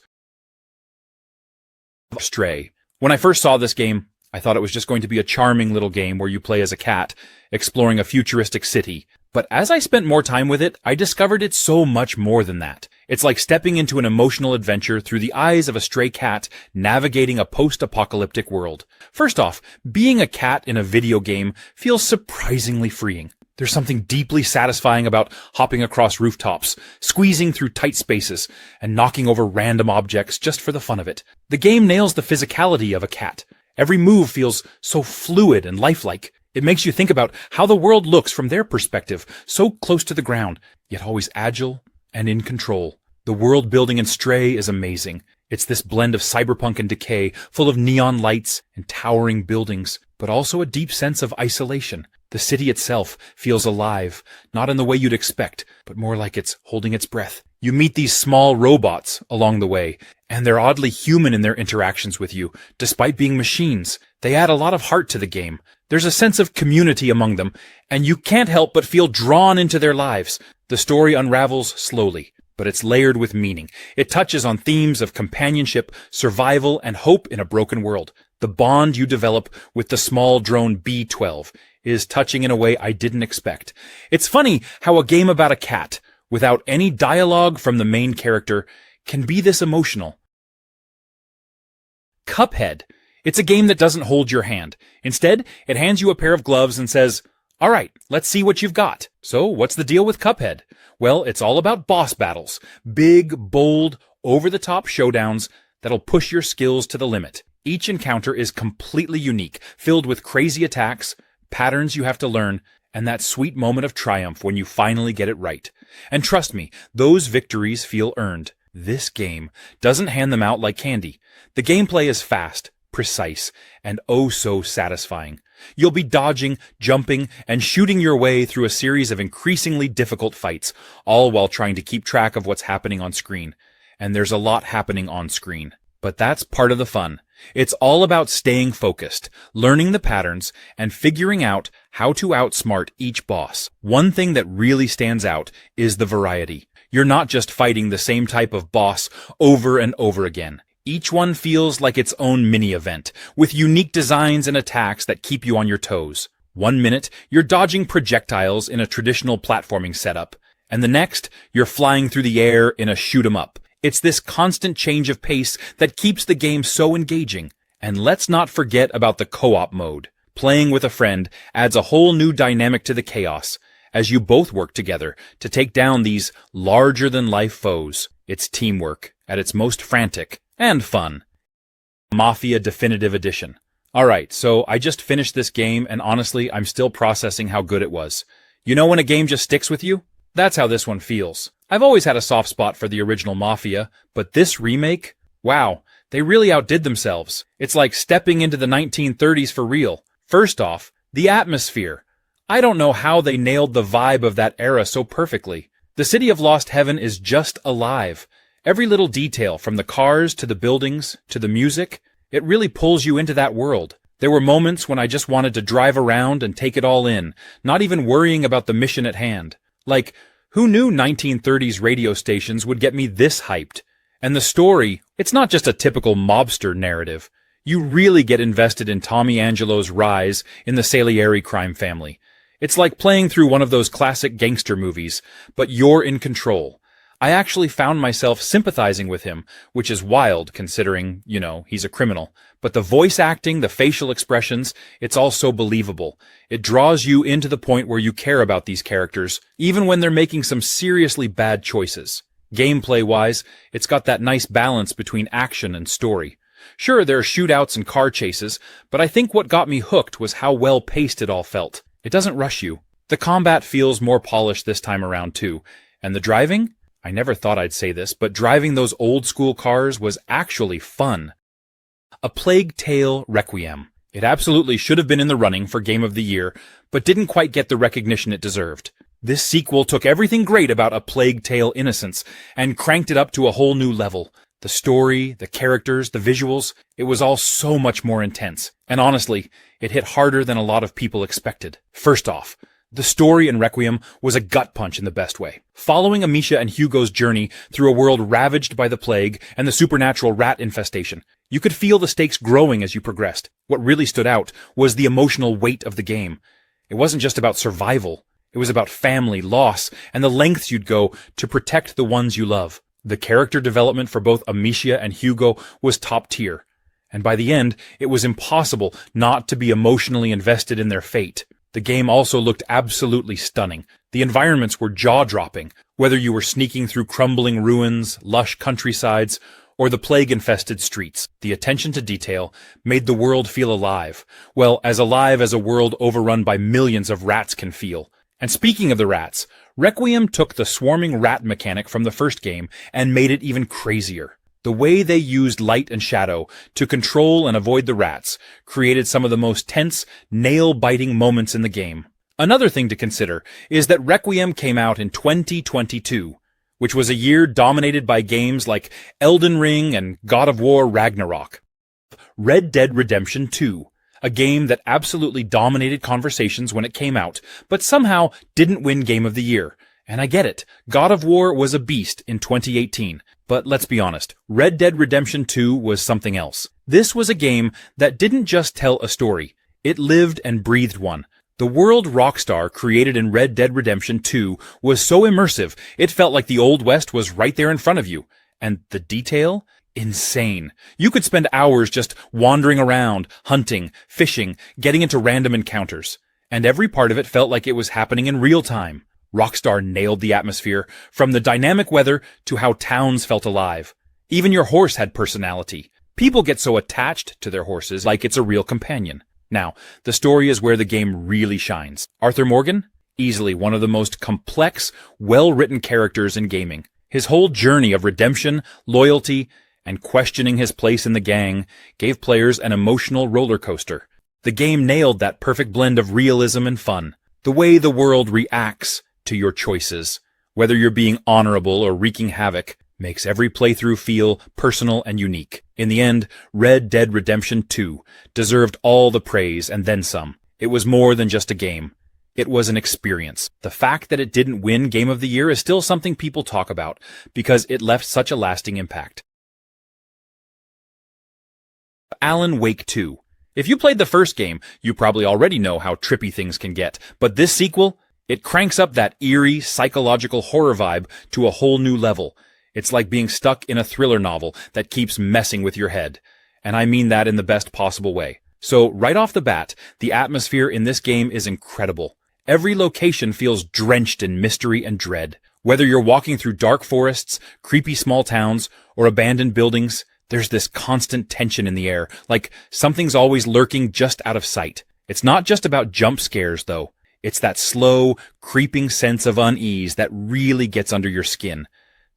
Stray. When I first saw this game, I thought it was just going to be a charming little game where you play as a cat, exploring a futuristic city. But as I spent more time with it, I discovered it's so much more than that. It's like stepping into an emotional adventure through the eyes of a stray cat navigating a post-apocalyptic world. First off, being a cat in a video game feels surprisingly freeing. There's something deeply satisfying about hopping across rooftops, squeezing through tight spaces, and knocking over random objects just for the fun of it. The game nails the physicality of a cat. Every move feels so fluid and lifelike. It makes you think about how the world looks from their perspective, so close to the ground, yet always agile and in control. The world building in Stray is amazing. It's this blend of cyberpunk and decay, full of neon lights and towering buildings, but also a deep sense of isolation. The city itself feels alive, not in the way you'd expect, but more like it's holding its breath. You meet these small robots along the way, and they're oddly human in their interactions with you, despite being machines. They add a lot of heart to the game. There's a sense of community among them, and you can't help but feel drawn into their lives. The story unravels slowly, but it's layered with meaning. It touches on themes of companionship, survival, and hope in a broken world. The bond you develop with the small drone B-12 is touching in a way I didn't expect. It's funny how a game about a cat, without any dialogue from the main character, can be this emotional. Cuphead. It's a game that doesn't hold your hand. Instead, it hands you a pair of gloves and says, "All right, let's see what you've got." So, what's the deal with Cuphead? Well, it's all about boss battles. Big, bold, over-the-top showdowns that'll push your skills to the limit. Each encounter is completely unique, filled with crazy attacks, patterns you have to learn, and that sweet moment of triumph when you finally get it right. And trust me, those victories feel earned. This game doesn't hand them out like candy. The gameplay is fast, precise, and oh so satisfying. You'll be dodging, jumping, and shooting your way through a series of increasingly difficult fights, all while trying to keep track of what's happening on screen. And there's a lot happening on screen. But that's part of the fun. It's all about staying focused, learning the patterns, and figuring out how to outsmart each boss. One thing that really stands out is the variety. You're not just fighting the same type of boss over and over again. Each one feels like its own mini-event, with unique designs and attacks that keep you on your toes. One minute, you're dodging projectiles in a traditional platforming setup, and the next, you're flying through the air in a shoot-'em-up. It's this constant change of pace that keeps the game so engaging. And let's not forget about the co-op mode. Playing with a friend adds a whole new dynamic to the chaos, as you both work together to take down these larger-than-life foes. It's teamwork at its most frantic and fun. Mafia Definitive Edition. Alright, so I just finished this game, and honestly, I'm still processing how good it was. You know when a game just sticks with you? That's how this one feels. I've always had a soft spot for the original Mafia, but this remake? Wow, They really outdid themselves. It's like stepping into the 1930s for real. First off, the atmosphere. I don't know how they nailed the vibe of that era so perfectly. The city of Lost Heaven is just alive. Every little detail, from the cars to the buildings to the music, it really pulls you into that world. There were moments when I just wanted to drive around and take it all in, not even worrying about the mission at hand. Like, who knew 1930s radio stations would get me this hyped? And the story, it's not just a typical mobster narrative. You really get invested in Tommy Angelo's rise in the Salieri crime family. It's like playing through one of those classic gangster movies, but you're in control. I actually found myself sympathizing with him, which is wild considering, he's a criminal. But the voice acting, the facial expressions, it's all so believable. It draws you into the point where you care about these characters, even when they're making some seriously bad choices. Gameplay-wise, it's got that nice balance between action and story. Sure, there are shootouts and car chases, but I think what got me hooked was how well-paced it all felt. It doesn't rush you. The combat feels more polished this time around too. And the driving? I never thought I'd say this, but driving those old-school cars was actually fun. A Plague Tale Requiem. It absolutely should have been in the running for Game of the Year, but didn't quite get the recognition it deserved. This sequel took everything great about A Plague Tale: Innocence and cranked it up to a whole new level. The story, the characters, the visuals, it was all so much more intense. And honestly, it hit harder than a lot of people expected. First off, the story in Requiem was a gut punch in the best way. Following Amicia and Hugo's journey through a world ravaged by the plague and the supernatural rat infestation, you could feel the stakes growing as you progressed. What really stood out was the emotional weight of the game. It wasn't just about survival. It was about family, loss, and the lengths you'd go to protect the ones you love. The character development for both Amicia and Hugo was top tier. And by the end, it was impossible not to be emotionally invested in their fate. The game also looked absolutely stunning. The environments were jaw-dropping, whether you were sneaking through crumbling ruins, lush countrysides, or the plague-infested streets. The attention to detail made the world feel alive. Well, as alive as a world overrun by millions of rats can feel. And speaking of the rats, Requiem took the swarming rat mechanic from the first game and made it even crazier. The way they used light and shadow to control and avoid the rats created some of the most tense, nail-biting moments in the game. Another thing to consider is that Requiem came out in 2022, which was a year dominated by games like Elden Ring and God of War Ragnarok. Red Dead Redemption 2, a game that absolutely dominated conversations when it came out, but somehow didn't win Game of the Year. And I get it, God of War was a beast in 2018. But let's be honest, Red Dead Redemption 2 was something else. This was a game that didn't just tell a story, it lived and breathed one. The world Rockstar created in Red Dead Redemption 2 was so immersive, it felt like the Old West was right there in front of you. And the detail? Insane. You could spend hours just wandering around, hunting, fishing, getting into random encounters. And every part of it felt like it was happening in real time. Rockstar nailed the atmosphere, from the dynamic weather to how towns felt alive. Even your horse had personality. People get so attached to their horses like it's a real companion. Now, the story is where the game really shines. Arthur Morgan? Easily one of the most complex, well-written characters in gaming. His whole journey of redemption, loyalty, and questioning his place in the gang gave players an emotional roller coaster. The game nailed that perfect blend of realism and fun. The way the world reacts to your choices, whether you're being honorable or wreaking havoc, makes every playthrough feel personal and unique. In the end, Red Dead Redemption 2 deserved all the praise and then some. It was more than just a game. It was an experience. The fact that it didn't win Game of the Year is still something people talk about, because it left such a lasting impact. Alan Wake 2. If you played the first game, you probably already know how trippy things can get, but this sequel, it cranks up that eerie, psychological horror vibe to a whole new level. It's like being stuck in a thriller novel that keeps messing with your head. And I mean that in the best possible way. So right off the bat, the atmosphere in this game is incredible. Every location feels drenched in mystery and dread. Whether you're walking through dark forests, creepy small towns, or abandoned buildings, there's this constant tension in the air, like something's always lurking just out of sight. It's not just about jump scares, though. It's that slow, creeping sense of unease that really gets under your skin.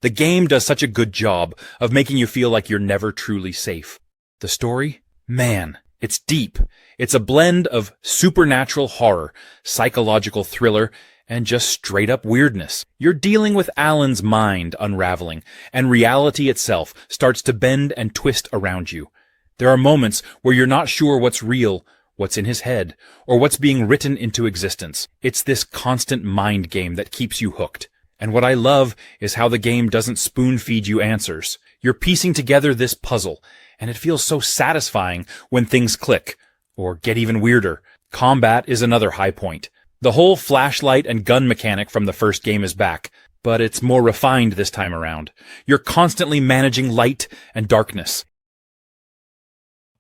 The game does such a good job of making you feel like you're never truly safe. The story? Man, it's deep. It's a blend of supernatural horror, psychological thriller, and just straight-up weirdness. You're dealing with Alan's mind unraveling, and reality itself starts to bend and twist around you. There are moments where you're not sure what's real, what's in his head, or what's being written into existence. It's this constant mind game that keeps you hooked. And what I love is how the game doesn't spoon-feed you answers. You're piecing together this puzzle, and it feels so satisfying when things click, or get even weirder. Combat is another high point. The whole flashlight and gun mechanic from the first game is back, but it's more refined this time around. You're constantly managing light and darkness.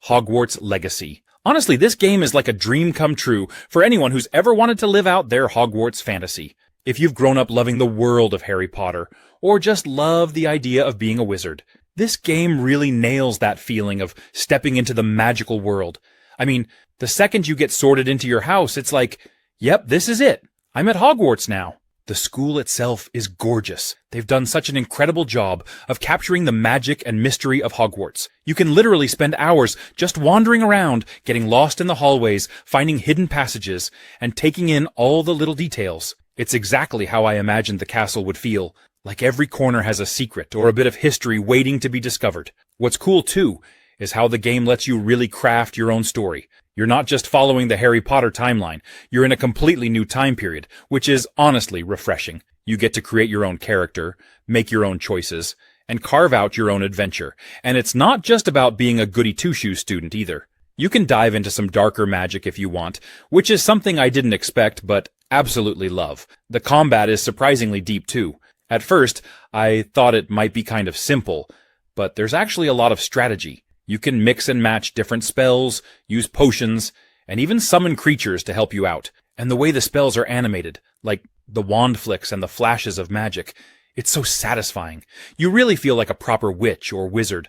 Hogwarts Legacy. Honestly, this game is like a dream come true for anyone who's ever wanted to live out their Hogwarts fantasy. If you've grown up loving the world of Harry Potter, or just love the idea of being a wizard, this game really nails that feeling of stepping into the magical world. I mean, the second you get sorted into your house, it's like, yep, this is it. I'm at Hogwarts now. The school itself is gorgeous. They've done such an incredible job of capturing the magic and mystery of Hogwarts. You can literally spend hours just wandering around, getting lost in the hallways, finding hidden passages, and taking in all the little details. It's exactly how I imagined the castle would feel, like every corner has a secret or a bit of history waiting to be discovered. What's cool, too, is how the game lets you really craft your own story. You're not just following the Harry Potter timeline, you're in a completely new time period, which is honestly refreshing. You get to create your own character, make your own choices, and carve out your own adventure. And it's not just about being a goody-two-shoes student either. You can dive into some darker magic if you want, which is something I didn't expect but absolutely love. The combat is surprisingly deep too. At first, I thought it might be kind of simple, but there's actually a lot of strategy. You can mix and match different spells, use potions, and even summon creatures to help you out. And the way the spells are animated, like the wand flicks and the flashes of magic, it's so satisfying. You really feel like a proper witch or wizard.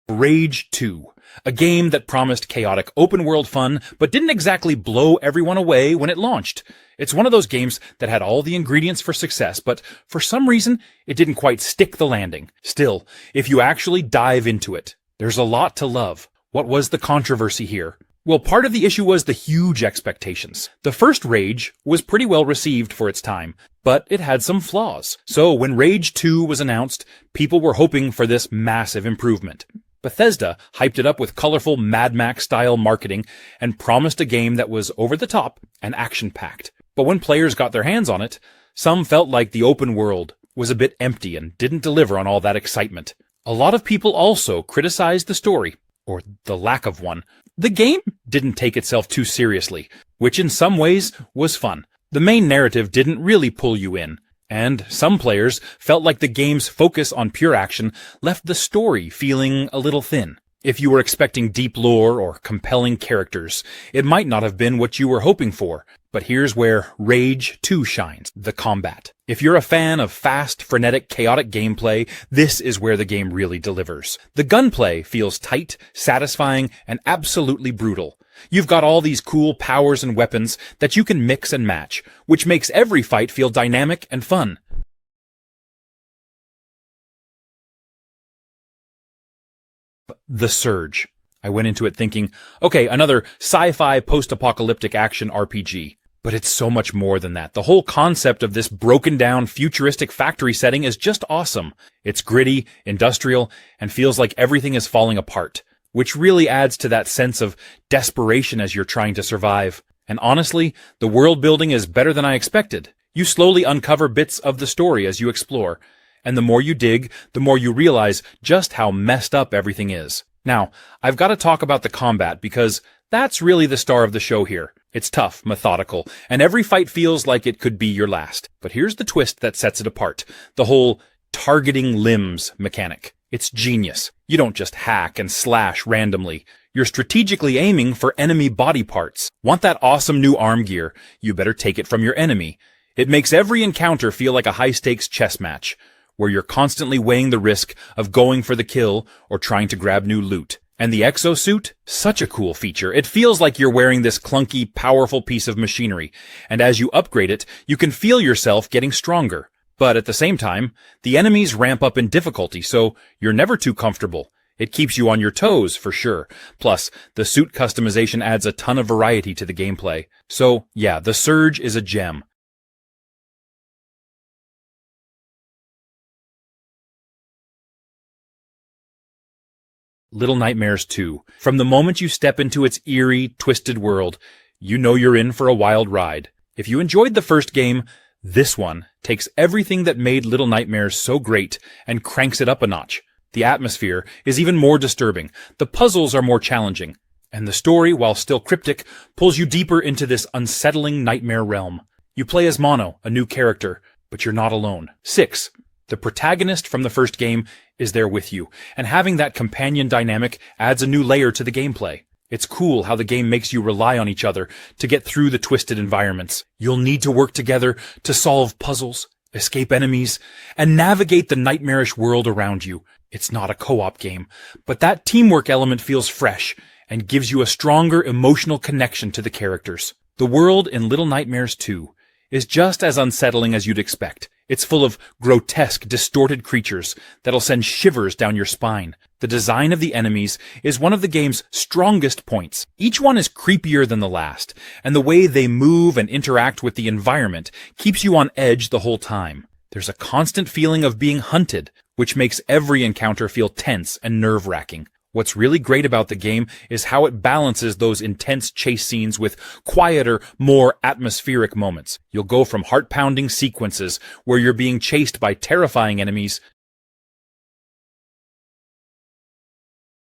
Rage 2, a game that promised chaotic open-world fun, but didn't exactly blow everyone away when it launched. It's one of those games that had all the ingredients for success, but for some reason, it didn't quite stick the landing. Still, if you actually dive into it, there's a lot to love. What was the controversy here? Well, part of the issue was the huge expectations. The first Rage was pretty well received for its time, but it had some flaws. So when Rage 2 was announced, people were hoping for this massive improvement. Bethesda hyped it up with colorful Mad Max-style marketing and promised a game that was over-the-top and action-packed. But when players got their hands on it, some felt like the open world was a bit empty and didn't deliver on all that excitement. A lot of people also criticized the story, or the lack of one. The game didn't take itself too seriously, which in some ways was fun. The main narrative didn't really pull you in. And some players felt like the game's focus on pure action left the story feeling a little thin. If you were expecting deep lore or compelling characters, it might not have been what you were hoping for. But here's where Rage 2 shines, the combat. If you're a fan of fast, frenetic, chaotic gameplay, this is where the game really delivers. The gunplay feels tight, satisfying, and absolutely brutal. You've got all these cool powers and weapons that you can mix and match, which makes every fight feel dynamic and fun. The Surge. I went into it thinking, okay, another sci-fi post-apocalyptic action RPG. But it's so much more than that. The whole concept of this broken-down, futuristic factory setting is just awesome. It's gritty, industrial, and feels like everything is falling apart, which really adds to that sense of desperation as you're trying to survive. And honestly, the world building is better than I expected. You slowly uncover bits of the story as you explore, and the more you dig, the more you realize just how messed up everything is. Now, I've got to talk about the combat because that's really the star of the show here. It's tough, methodical, and every fight feels like it could be your last. But here's the twist that sets it apart. The whole targeting limbs mechanic. It's genius. You don't just hack and slash randomly. You're strategically aiming for enemy body parts. Want that awesome new arm gear? You better take it from your enemy. It makes every encounter feel like a high-stakes chess match, where you're constantly weighing the risk of going for the kill or trying to grab new loot. And the exosuit? Such a cool feature. It feels like you're wearing this clunky, powerful piece of machinery, and as you upgrade it, you can feel yourself getting stronger. But at the same time, the enemies ramp up in difficulty, so you're never too comfortable. It keeps you on your toes, for sure. Plus, the suit customization adds a ton of variety to the gameplay. So, yeah, the Surge is a gem. Little Nightmares 2. From the moment you step into its eerie, twisted world, you know you're in for a wild ride. If you enjoyed the first game, this one takes everything that made Little Nightmares so great and cranks it up a notch. The atmosphere is even more disturbing, the puzzles are more challenging, and the story, while still cryptic, pulls you deeper into this unsettling nightmare realm. You play as Mono, a new character, but you're not alone. 6. The protagonist from the first game is there with you, and having that companion dynamic adds a new layer to the gameplay. It's cool how the game makes you rely on each other to get through the twisted environments. You'll need to work together to solve puzzles, escape enemies, and navigate the nightmarish world around you. It's not a co-op game, but that teamwork element feels fresh and gives you a stronger emotional connection to the characters. The world in Little Nightmares 2 is just as unsettling as you'd expect. It's full of grotesque, distorted creatures that'll send shivers down your spine. The design of the enemies is one of the game's strongest points. Each one is creepier than the last, and the way they move and interact with the environment keeps you on edge the whole time. There's a constant feeling of being hunted, which makes every encounter feel tense and nerve-wracking. What's really great about the game is how it balances those intense chase scenes with quieter, more atmospheric moments. You'll go from heart-pounding sequences where you're being chased by terrifying enemies